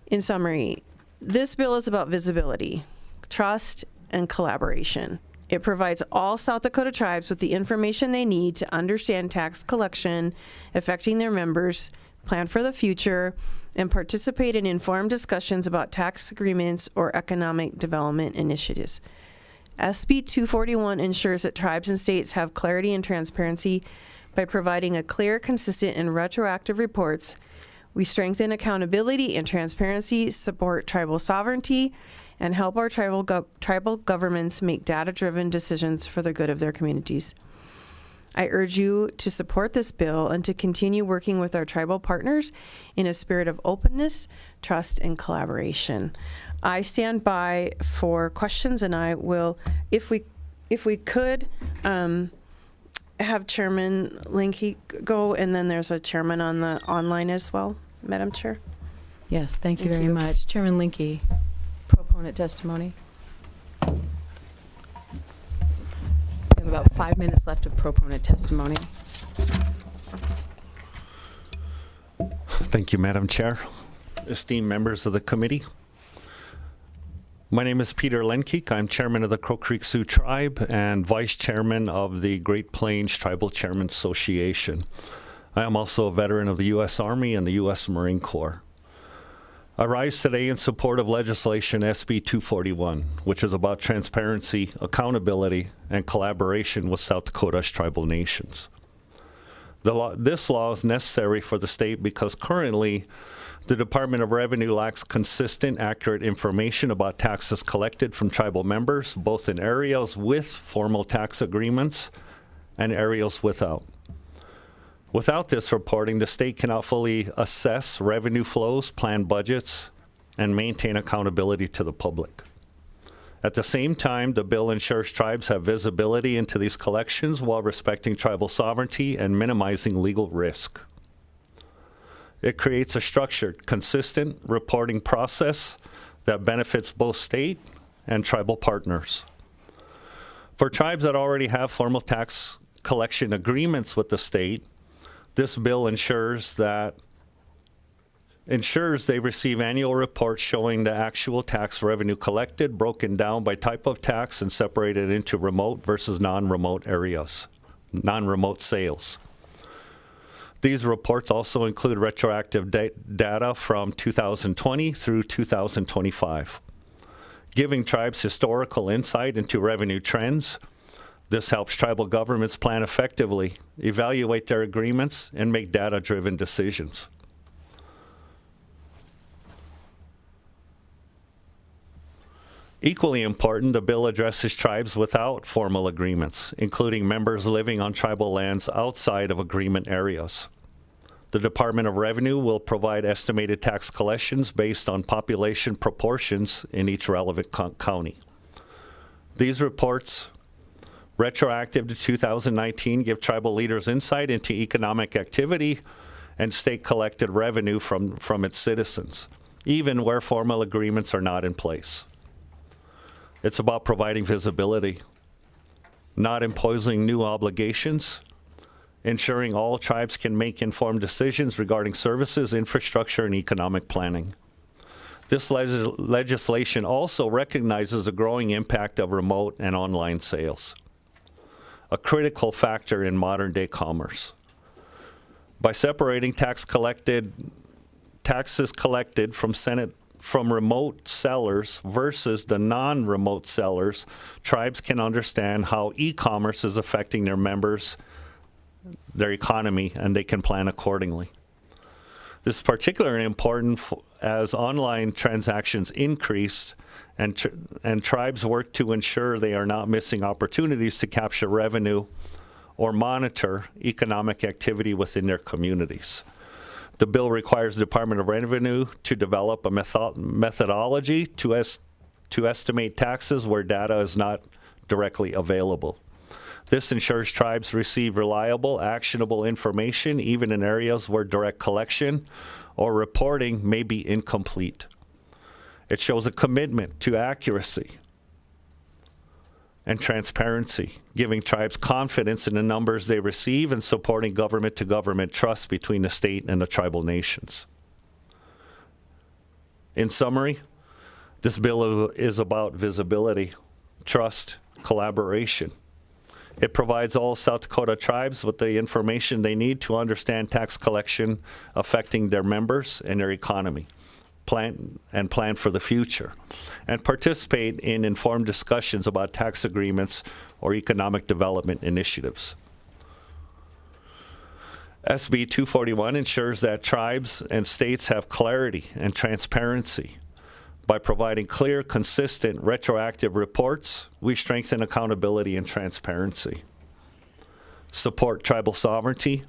In summary, this bill is about visibility, trust, and collaboration. It provides all South Dakota tribes with the information they need to understand tax collection affecting their members, plan for the future, and participate in informed discussions about tax agreements or economic development initiatives. SB 241 ensures that tribes and states have clarity and transparency by providing a clear, consistent, and retroactive reports. We strengthen accountability and transparency, support tribal sovereignty, and help our tribal governments make data-driven decisions for the good of their communities. I urge you to support this bill and to continue working with our tribal partners in a spirit of openness, trust, and collaboration. I stand by for questions, and I will, if we could, have Chairman Linke go, and then there's a chairman on the online as well, Madam Chair. Yes, thank you very much. Chairman Linke, proponent testimony. We have about 5 minutes left of proponent testimony. Thank you, Madam Chair. Esteemed members of the committee. My name is Peter Lenkeek. I'm chairman of the Crow Creek Sioux Tribe and vice chairman of the Great Plains Tribal Chairman Association. I am also a veteran of the U.S. Army and the U.S. Marine Corps. I rise today in support of legislation SB 241, which is about transparency, accountability, and collaboration with South Dakota's tribal nations. This law is necessary for the state because currently the Department of Revenue lacks consistent, accurate information about taxes collected from tribal members, both in areas with formal tax agreements and areas without. Without this reporting, the state cannot fully assess revenue flows, plan budgets, and maintain accountability to the public. At the same time, the bill ensures tribes have visibility into these collections while respecting tribal sovereignty and minimizing legal risk. It creates a structured, consistent reporting process that benefits both state and tribal partners. For tribes that already have formal tax collection agreements with the state, this bill ensures they receive annual reports showing the actual tax revenue collected, broken down by type of tax and separated into remote versus non-remote areas, non-remote sales. These reports also include retroactive data from 2020 through 2025. Giving tribes historical insight into revenue trends, this helps tribal governments plan effectively, evaluate their agreements, and make data-driven decisions. Equally important, the bill addresses tribes without formal agreements, including members living on tribal lands outside of agreement areas. The Department of Revenue will provide estimated tax collections based on population proportions in each relevant county. These reports, retroactive to 2019, give tribal leaders insight into economic activity and state-collected revenue from its citizens, even where formal agreements are not in place. It's about providing visibility, not imposing new obligations, ensuring all tribes can make informed decisions regarding services, infrastructure, and economic planning. This legislation also recognizes the growing impact of remote and online sales, a critical factor in modern-day commerce. By separating taxes collected from remote sellers versus the non-remote sellers, tribes can understand how e-commerce is affecting their members, their economy, and they can plan accordingly. This is particularly important as online transactions increase and tribes work to ensure they are not missing opportunities to capture revenue or monitor economic activity within their communities. The bill requires the Department of Revenue to develop a methodology to estimate taxes where data is not directly available. This ensures tribes receive reliable, actionable information, even in areas where direct collection or reporting may be incomplete. It shows a commitment to accuracy and transparency, giving tribes confidence in the numbers they receive and supporting government-to-government trust between the state and the tribal nations. In summary, this bill is about visibility, trust, collaboration. It provides all South Dakota tribes with the information they need to understand tax collection affecting their members and their economy, plan for the future, and participate in informed discussions about tax agreements or economic development initiatives. SB 241 ensures that tribes and states have clarity and transparency. By providing clear, consistent, retroactive reports, we strengthen accountability and transparency, support tribal sovereignty,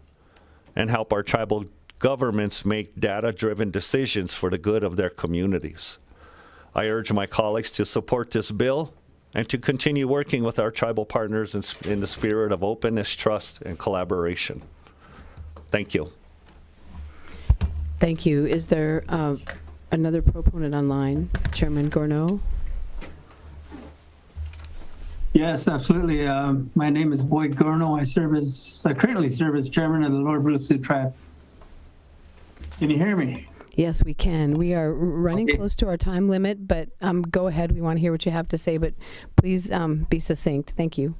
and help our tribal governments make data-driven decisions for the good of their communities. I urge my colleagues to support this bill and to continue working with our tribal partners in the spirit of openness, trust, and collaboration. Thank you. Thank you. Is there another proponent online? Chairman Gourneau? Yes, absolutely. My name is Boyd Gourneau. I currently serve as chairman of the Lower Brule Sioux Tribe. Can you hear me? Yes, we can. We are running close to our time limit, but go ahead. We want to hear what you have to say, but please be succinct. Thank you.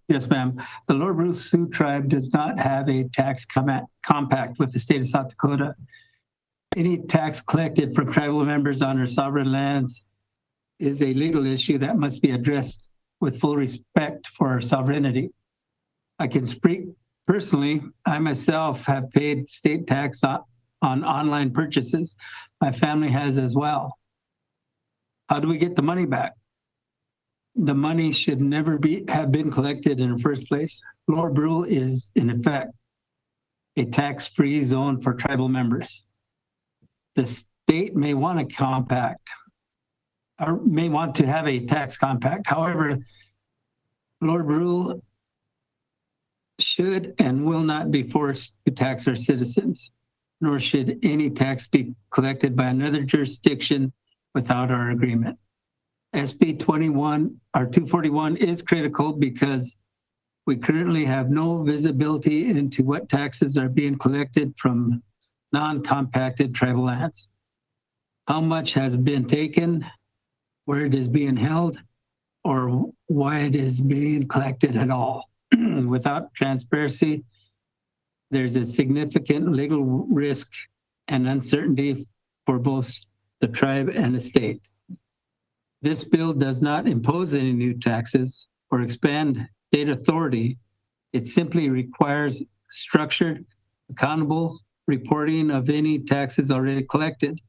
Yes, ma'am. The Lord Bruce Sioux Tribe does not have a tax compact with the state of South Dakota. Any tax collected from tribal members on their sovereign lands is a legal issue that must be addressed with full respect for our sovereignty. I can speak personally. I myself have paid state tax on online purchases. My family has as well. How do we get the money back? The money should never have been collected in the first place. Lower Brule is, in effect, a tax-free zone for tribal members. The state may want a compact, or may want to have a tax compact. However, Lower Brule should and will not be forced to tax our citizens, nor should any tax be collected by another jurisdiction without our agreement. SB 241 is critical because we currently have no visibility into what taxes are being collected from non-compacted tribal lands. How much has been taken, where it is being held, or why it is being collected at all. Without transparency, there's a significant legal risk and uncertainty for both the tribe and the state. This bill does not impose any new taxes or expand state authority. It simply requires structured, accountable reporting of any taxes already collected,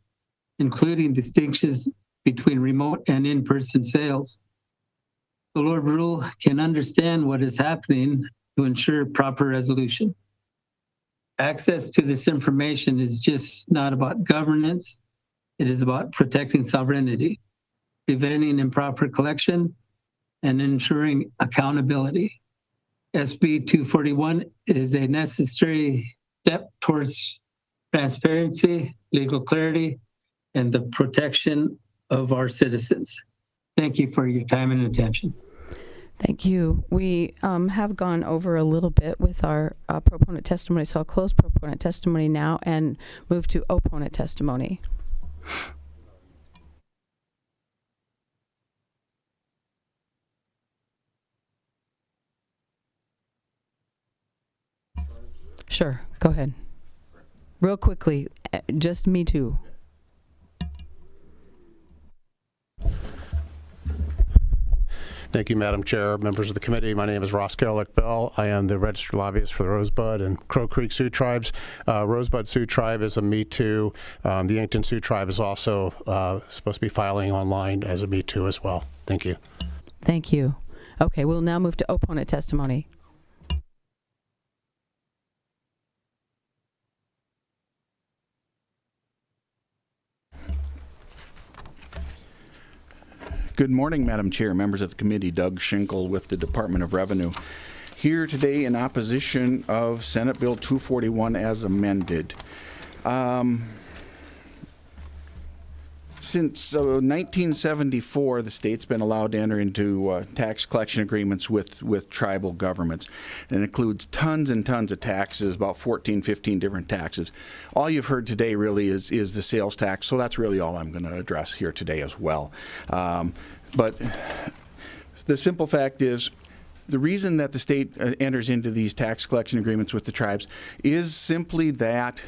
including distinctions between remote and in-person sales. The Lord Brule can understand what is happening to ensure proper resolution. Access to this information is just not about governance. It is about protecting sovereignty, preventing improper collection, and ensuring accountability. SB 241 is a necessary step towards transparency, legal clarity, and the protection of our citizens. Thank you for your time and attention. Thank you. We have gone over a little bit with our proponent testimony, so I'll close proponent testimony now and move to opponent testimony. Sure, go ahead. Real quickly, just me too. Thank you, Madam Chair, members of the committee. My name is Ross Kerlick Bell. I am the registered lobbyist for the Rosebud and Crow Creek Sioux Tribes. Rosebud Sioux Tribe is a Me Too. The Yankton Sioux Tribe is also supposed to be filing online as a Me Too as well. Thank you. Thank you. Okay, we'll now move to opponent testimony. Good morning, Madam Chair, members of the committee. Doug Schinkel with the Department of Revenue. Here today in opposition of Senate Bill 241 as amended. Since 1974, the state's been allowed to enter into tax collection agreements with tribal governments. And it includes tons and tons of taxes, about 14, 15 different taxes. All you've heard today really is the sales tax, so that's really all I'm going to address here today as well. But the simple fact is, the reason that the state enters into these tax collection agreements with the tribes is simply that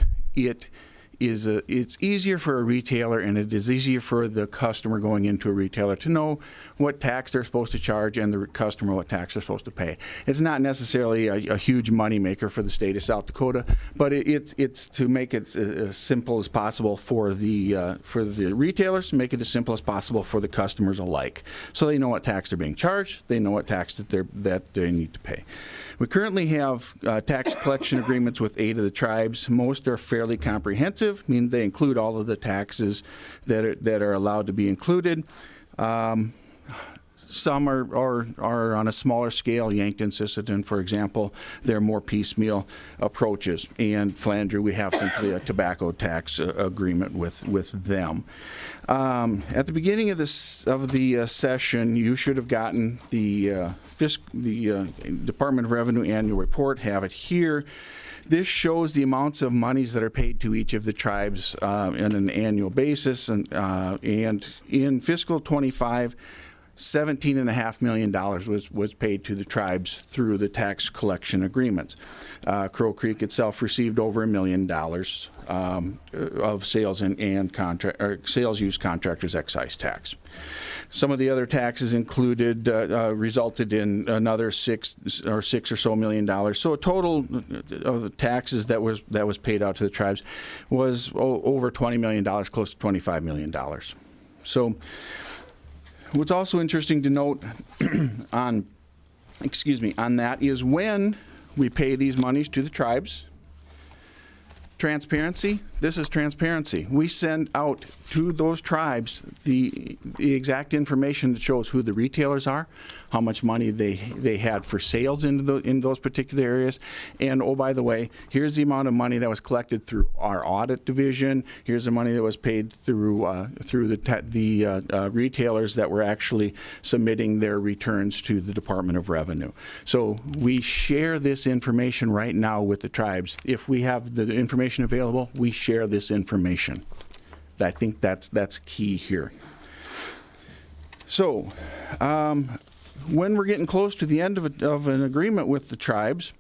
it's easier for a retailer and it is easier for the customer going into a retailer to know what tax they're supposed to charge and the customer what tax they're supposed to pay. It's not necessarily a huge moneymaker for the state of South Dakota, but it's to make it as simple as possible for the retailers, to make it as simple as possible for the customers alike, so they know what tax they're being charged, they know what tax that they need to pay. We currently have tax collection agreements with 8 of the tribes. Most are fairly comprehensive, meaning they include all of the taxes that are allowed to be included. Some are on a smaller scale. Yankton, Sisseton, for example, they're more piecemeal approaches. And Flandreau, we have simply a tobacco tax agreement with them. At the beginning of the session, you should have gotten the Department of Revenue annual report. Have it here. This shows the amounts of monies that are paid to each of the tribes on an annual basis, and in fiscal 25, $17.5 million was paid to the tribes through the tax collection agreements. Crow Creek itself received over $1 million of sales and sales use contractors excise tax. Some of the other taxes included resulted in another six or so million dollars. So a total of the taxes that was paid out to the tribes was over $20 million, close to $25 million. So what's also interesting to note on that is when we pay these monies to the tribes, transparency, this is transparency. We send out to those tribes the exact information that shows who the retailers are, how much money they had for sales in those particular areas, and oh, by the way, here's the amount of money that was collected through our audit division. Here's the money that was paid through the retailers that were actually submitting their returns to the Department of Revenue. So we share this information right now with the tribes. If we have the information available, we share this information. I think that's key here. So when we're getting close to the end of an agreement with the tribes,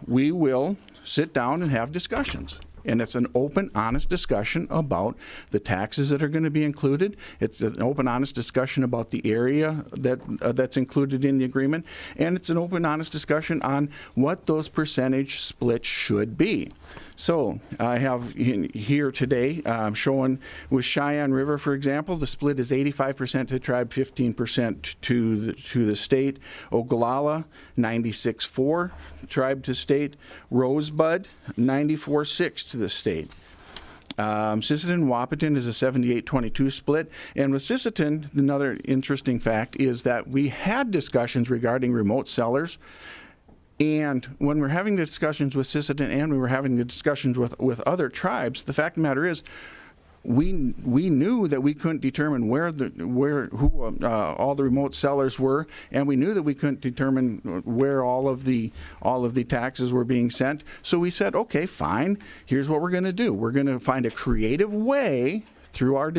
we will sit down and have discussions. And it's an open, honest discussion about the taxes that are going to be included. It's an open, honest discussion about the area that's included in the agreement. And it's an open, honest discussion on what those percentage splits should be. So I have here today showing with Cheyenne River, for example, the split is 85% to the tribe, 15% to the state. Ogallala, 96.4 tribe to state. Rosebud, 94.6 to the state. Sisseton Wahpeton is a 78-22 split. And with Sisseton, another interesting fact is that we had discussions regarding remote sellers. And when we're having the discussions with Sisseton and we were having the discussions with other tribes, the fact of the matter is we knew that we couldn't determine who all the remote sellers were, and we knew that we couldn't determine where all of the taxes were being sent. So we said, okay, fine. Here's what we're going to do. We're going to find a creative way through our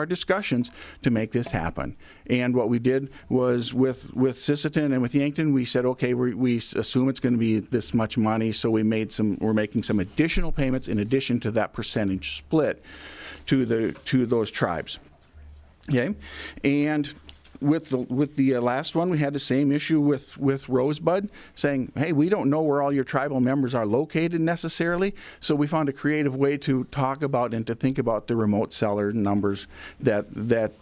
discussions to make this happen. And what we did was with Sisseton and with Yankton, we said, okay, we assume it's going to be this much money, so we're making some additional payments in addition to that percentage split to those tribes. Okay, and with the last one, we had the same issue with Rosebud, saying, hey, we don't know where all your tribal members are located necessarily, so we found a creative way to talk about and to think about the remote seller numbers that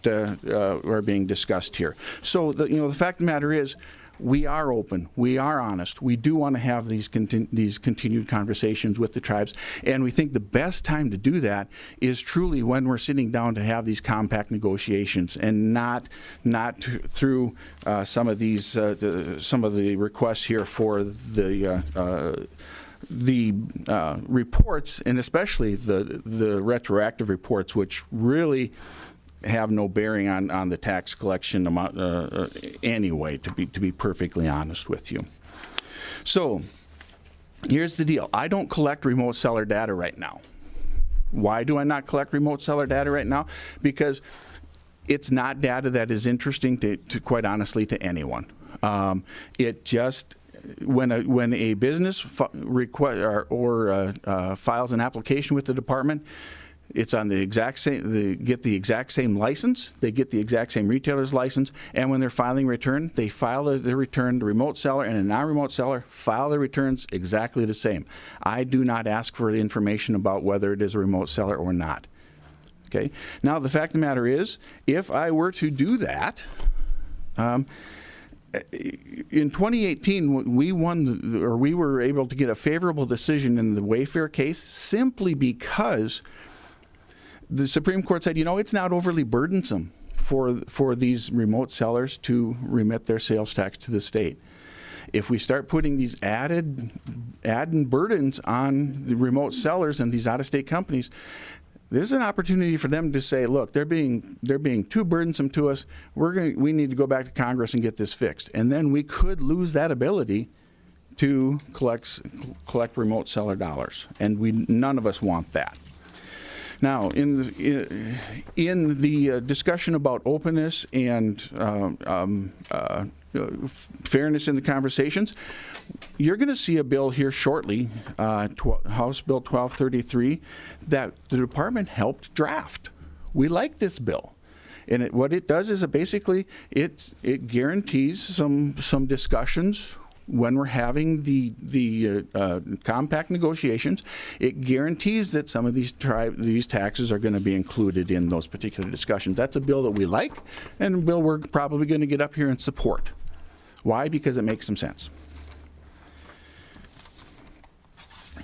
are being discussed here. So the fact of the matter is, we are open, we are honest, we do want to have these continued conversations with the tribes, and we think the best time to do that is truly when we're sitting down to have these compact negotiations, and not through some of the requests here for the reports, and especially the retroactive reports, which really have no bearing on the tax collection amount anyway, to be perfectly honest with you. So here's the deal. I don't collect remote seller data right now. Why do I not collect remote seller data right now? Because it's not data that is interesting to quite honestly to anyone. It just when a business files an application with the department, it's on the exact same. They get the exact same license. They get the exact same retailer's license. And when they're filing return, they file the return. The remote seller and a non-remote seller file their returns exactly the same. I do not ask for the information about whether it is a remote seller or not. Okay. Now the fact of the matter is, if I were to do that, in 2018, we were able to get a favorable decision in the Wayfair case simply because the Supreme Court said, it's not overly burdensome for these remote sellers to remit their sales tax to the state. If we start putting these added burdens on the remote sellers and these out-of-state companies, there's an opportunity for them to say, look, they're being too burdensome to us. We need to go back to Congress and get this fixed. And then we could lose that ability to collect remote seller dollars, and none of us want that. Now, in the discussion about openness and fairness in the conversations, you're going to see a bill here shortly, House Bill 1233, that the department helped draft. We like this bill. And what it does is it guarantees some discussions when we're having the compact negotiations. It guarantees that some of these taxes are going to be included in those particular discussions. That's a bill that we like, and a bill we're probably going to get up here and support. Why? Because it makes some sense.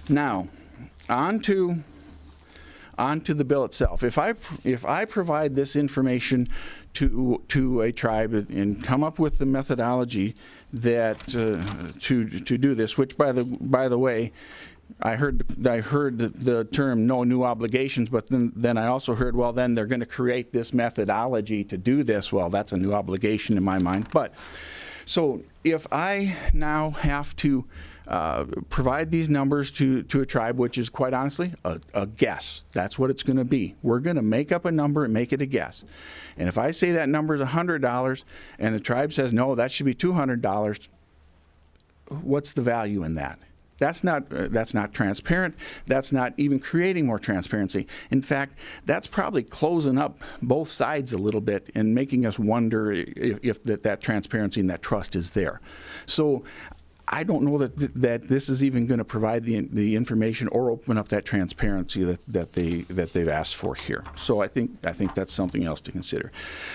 Now, on to the bill itself. If I provide this information to a tribe and come up with the methodology that to do this, which by the way, I heard the term no new obligations, but then I also heard, well, then they're going to create this methodology to do this. Well, that's a new obligation in my mind. But so if I now have to provide these numbers to a tribe, which is quite honestly a guess. That's what it's going to be. We're going to make up a number and make it a guess. And if I say that number is $100 and the tribe says, no, that should be $200, what's the value in that? That's not transparent. That's not even creating more transparency. In fact, that's probably closing up both sides a little bit and making us wonder if that transparency and that trust is there. So I don't know that this is even going to provide the information or open up that transparency that they've asked for here. So I think that's something else to consider.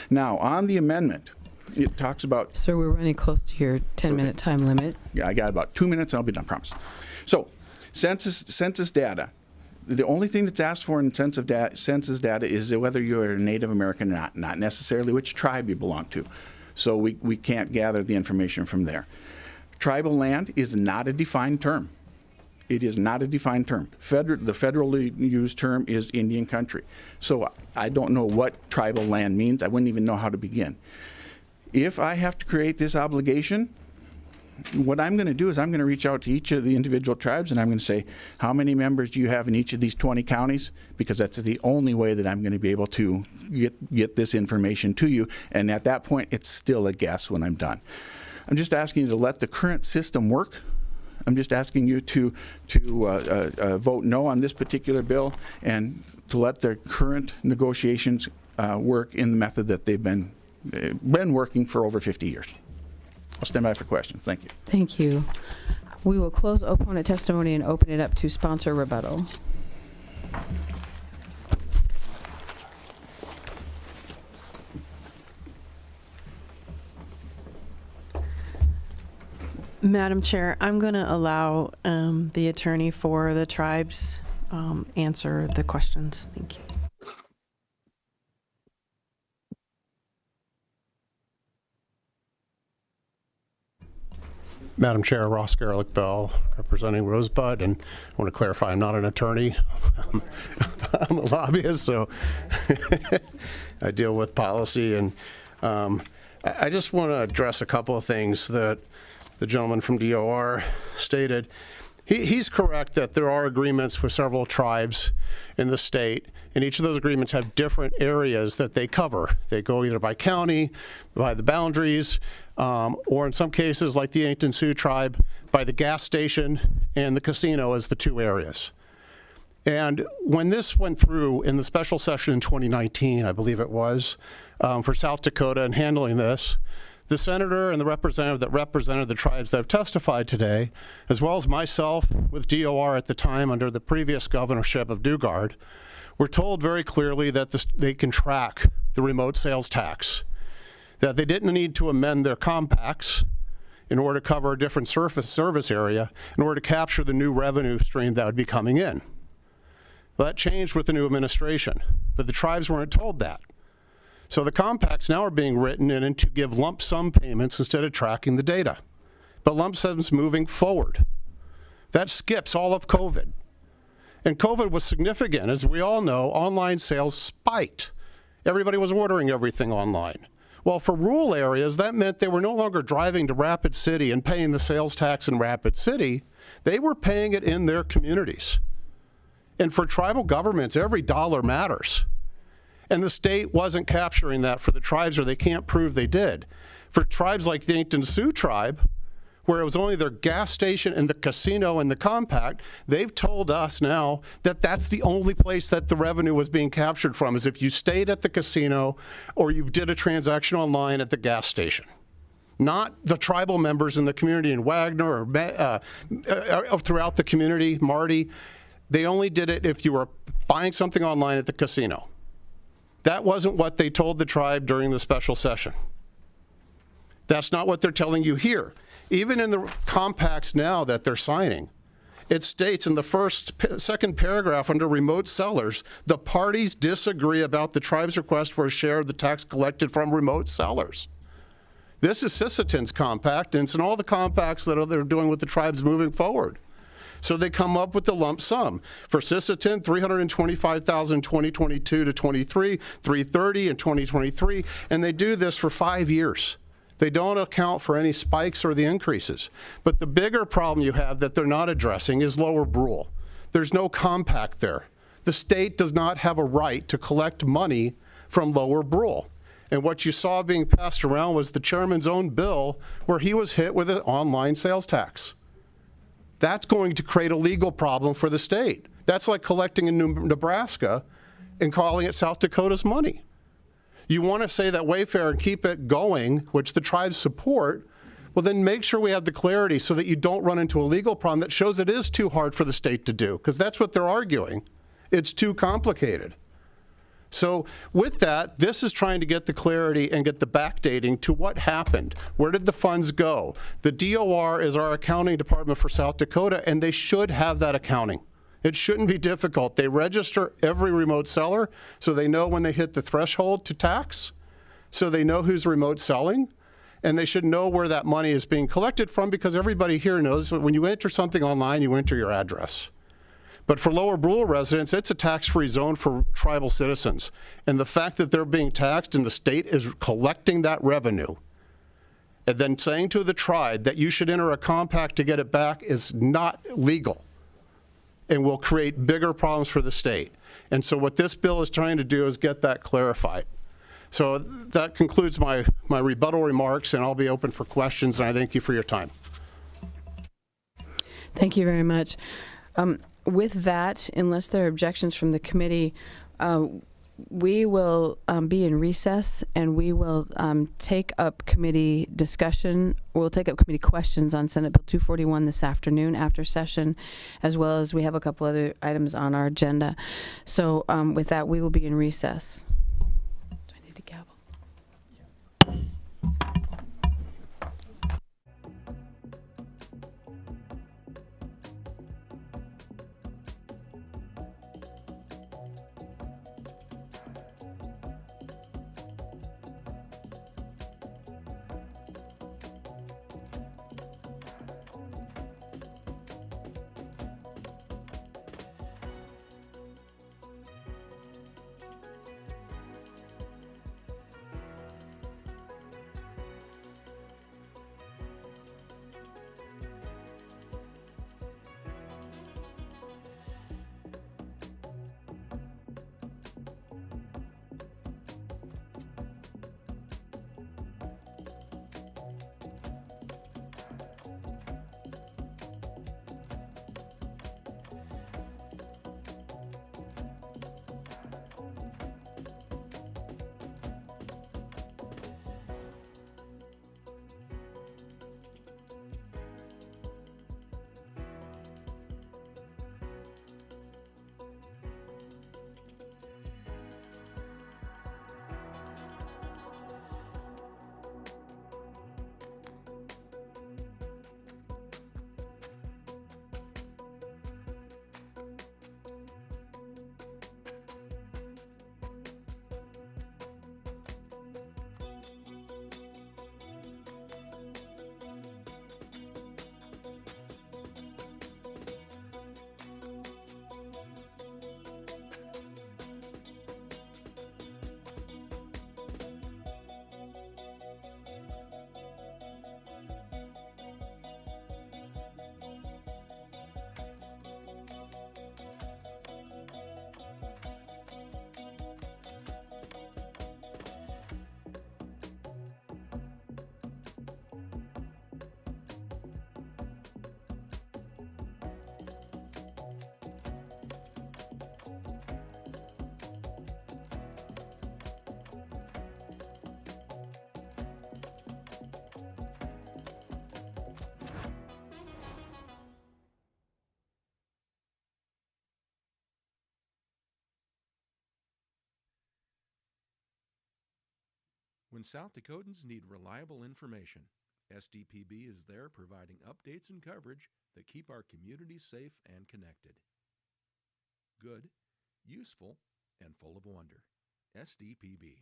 Now, on the amendment, it talks about... Sir, we're running close to your 10-minute time limit. Yeah, I got about 2 minutes and I'll be done, promise. So, census data. The only thing that's asked for in census data is whether you're a Native American or not necessarily which tribe you belong to. So we can't gather the information from there. Tribal land is not a defined term. It is not a defined term. The federally used term is Indian country. So I don't know what tribal land means. I wouldn't even know how to begin. If I have to create this obligation, what I'm going to do is I'm going to reach out to each of the individual tribes and I'm going to say, how many members do you have in each of these 20 counties? Because that's the only way that I'm going to be able to get this information to you. And at that point, it's still a guess when I'm done. I'm just asking you to let the current system work. I'm just asking you to vote no on this particular bill and to let the current negotiations work in the method that they've been working for over 50 years. I'll stand by for questions. Thank you. Thank you. We will close opponent testimony and open it up to sponsor rebuttal. Madam Chair, I'm going to allow the attorney for the tribes answer the questions. Thank you. Madam Chair, Ross Garlick Bell, representing Rosebud, and I want to clarify I'm not an attorney. I'm a lobbyist, so I deal with policy, and I just want to address a couple of things that the gentleman from DOR stated. He's correct that there are agreements with several tribes in the state, and each of those agreements have different areas that they cover. They go either by county, by the boundaries, or in some cases, like the Yankton Sioux tribe, by the gas station and the casino as the two areas. And when this went through in the special session in 2019, I believe it was, for South Dakota and handling this, the senator and the representative that represented the tribes that have testified today, as well as myself with DOR at the time under the previous governorship of Dugard, were told very clearly that they can track the remote sales tax, that they didn't need to amend their compacts in order to cover a different service area in order to capture the new revenue stream that would be coming in. Well, that changed with the new administration, but the tribes weren't told that. So the compacts now are being written in to give lump sum payments instead of tracking the data. But lump sum's moving forward. That skips all of COVID. And COVID was significant. As we all know, online sales spiked. Everybody was ordering everything online. Well, for rural areas, that meant they were no longer driving to Rapid City and paying the sales tax in Rapid City. They were paying it in their communities. And for tribal governments, every dollar matters. And the state wasn't capturing that for the tribes, or they can't prove they did. For tribes like the Yankton Sioux tribe, where it was only their gas station and the casino and the compact, they've told us now that that's the only place that the revenue was being captured from, is if you stayed at the casino or you did a transaction online at the gas station. Not the tribal members in the community in Wagner or throughout the community, Marty. They only did it if you were buying something online at the casino. That wasn't what they told the tribe during the special session. That's not what they're telling you here. Even in the compacts now that they're signing, it states in the second paragraph under remote sellers, the parties disagree about the tribe's request for a share of the tax collected from remote sellers. This is Sisseton's compact, and it's in all the compacts that they're doing with the tribes moving forward. So they come up with the lump sum. For Sisseton, $325,000 in 2022 to 23, $330,000 in 2023, and they do this for 5 years. They don't account for any spikes or the increases. But the bigger problem you have that they're not addressing is Lower Brule. There's no compact there. The state does not have a right to collect money from Lower Brule. And what you saw being passed around was the chairman's own bill where he was hit with an online sales tax. That's going to create a legal problem for the state. That's like collecting in Nebraska and calling it South Dakota's money. You want to say that Wayfair and keep it going, which the tribes support, well, then make sure we have the clarity so that you don't run into a legal problem that shows it is too hard for the state to do, because that's what they're arguing. It's too complicated. So with that, this is trying to get the clarity and get the backdating to what happened. Where did the funds go? The DOR is our accounting department for South Dakota, and they should have that accounting. It shouldn't be difficult. They register every remote seller so they know when they hit the threshold to tax, so they know who's remote selling, and they should know where that money is being collected from, because everybody here knows that when you enter something online, you enter your address. But for Lower Brule residents, it's a tax-free zone for tribal citizens. And the fact that they're being taxed and the state is collecting that revenue and then saying to the tribe that you should enter a compact to get it back is not legal and will create bigger problems for the state. And so what this bill is trying to do is get that clarified. So that concludes my rebuttal remarks, and I'll be open for questions, and I thank you for your time. Thank you very much. With that, unless there are objections from the committee, we will be in recess, and we will take up committee discussion. We'll take up committee questions on Senate Bill 241 this afternoon after session, as well as we have a couple other items on our agenda. So with that, we will be in recess. Do I need to gavel? When South Dakotans need reliable information, SDPB is there providing updates and coverage that keep our communities safe and connected. Good, useful, and full of wonder. SDPB.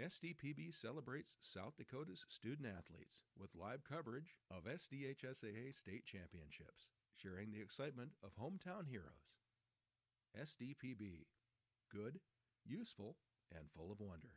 SDPB celebrates South Dakota's student athletes with live coverage of SDHSAA state championships, sharing the excitement of hometown heroes. SDPB. Good, useful, and full of wonder.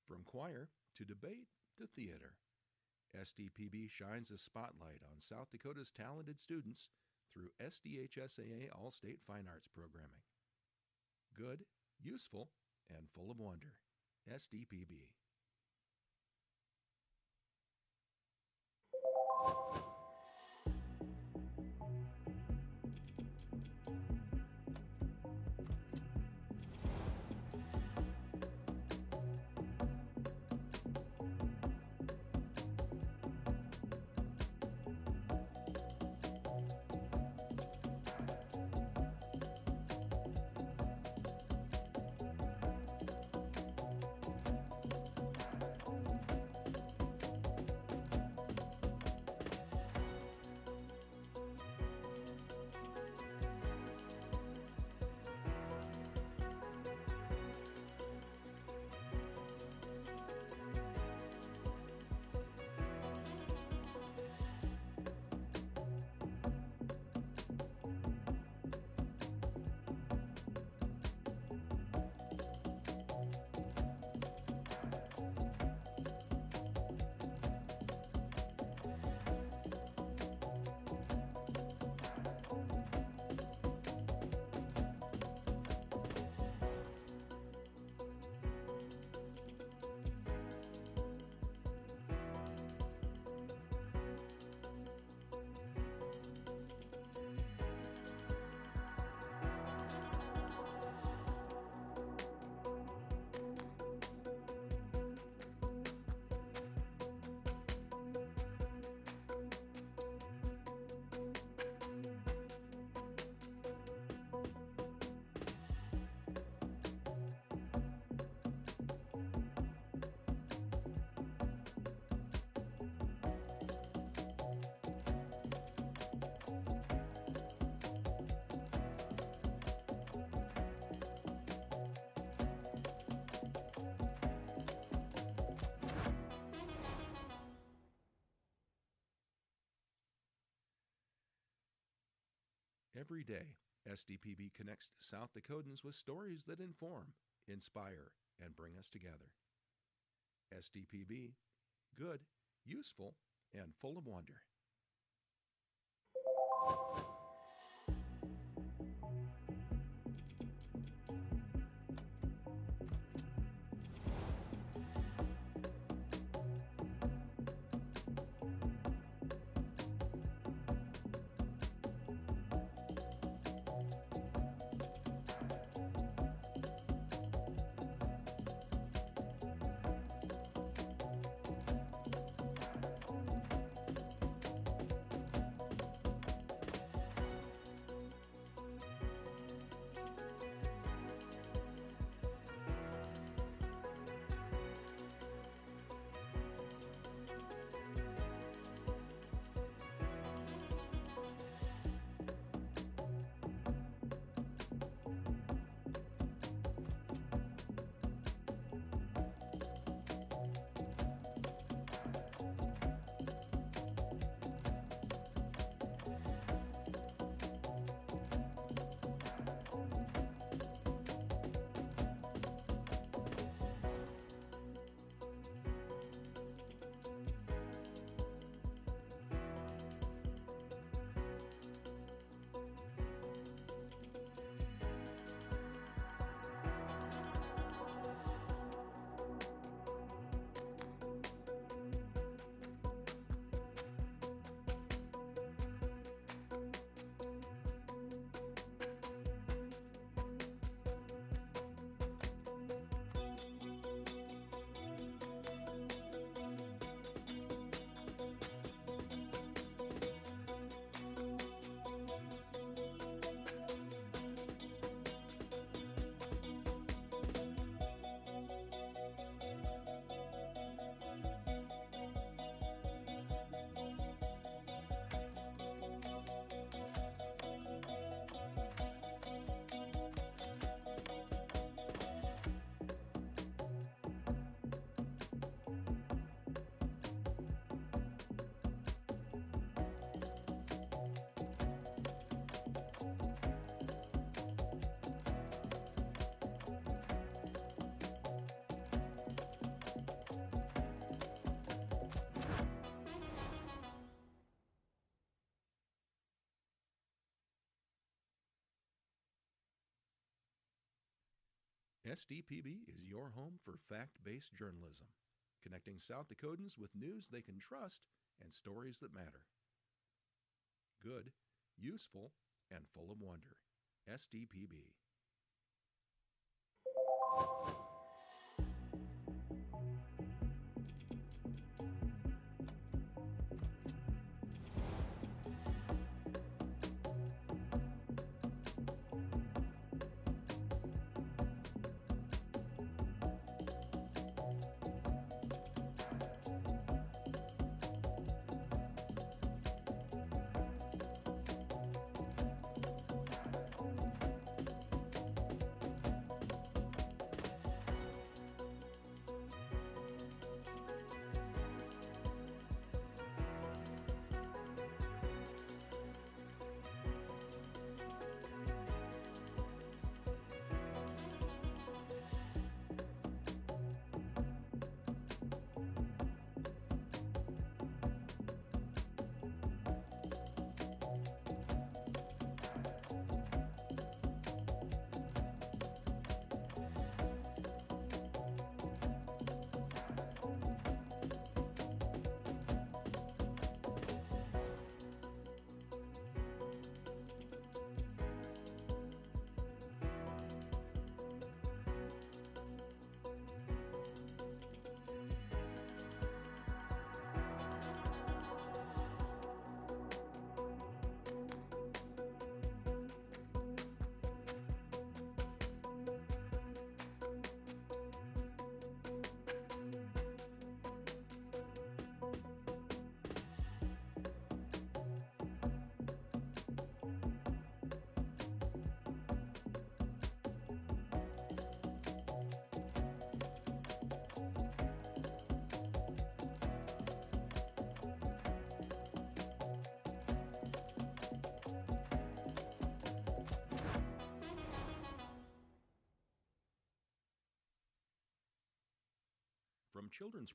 From choir to debate to theater, SDPB shines a spotlight on South Dakota's talented students through SDHSAA All-State Fine Arts programming. Good, useful, and full of wonder. SDPB. Every day, SDPB connects South Dakotans with stories that inform, inspire, and bring us together. SDPB, good, useful, and full of wonder. SDPB is your home for fact-based journalism, connecting South Dakotans with news they can trust and stories that matter. Good, useful, and full of wonder. SDPB. From children's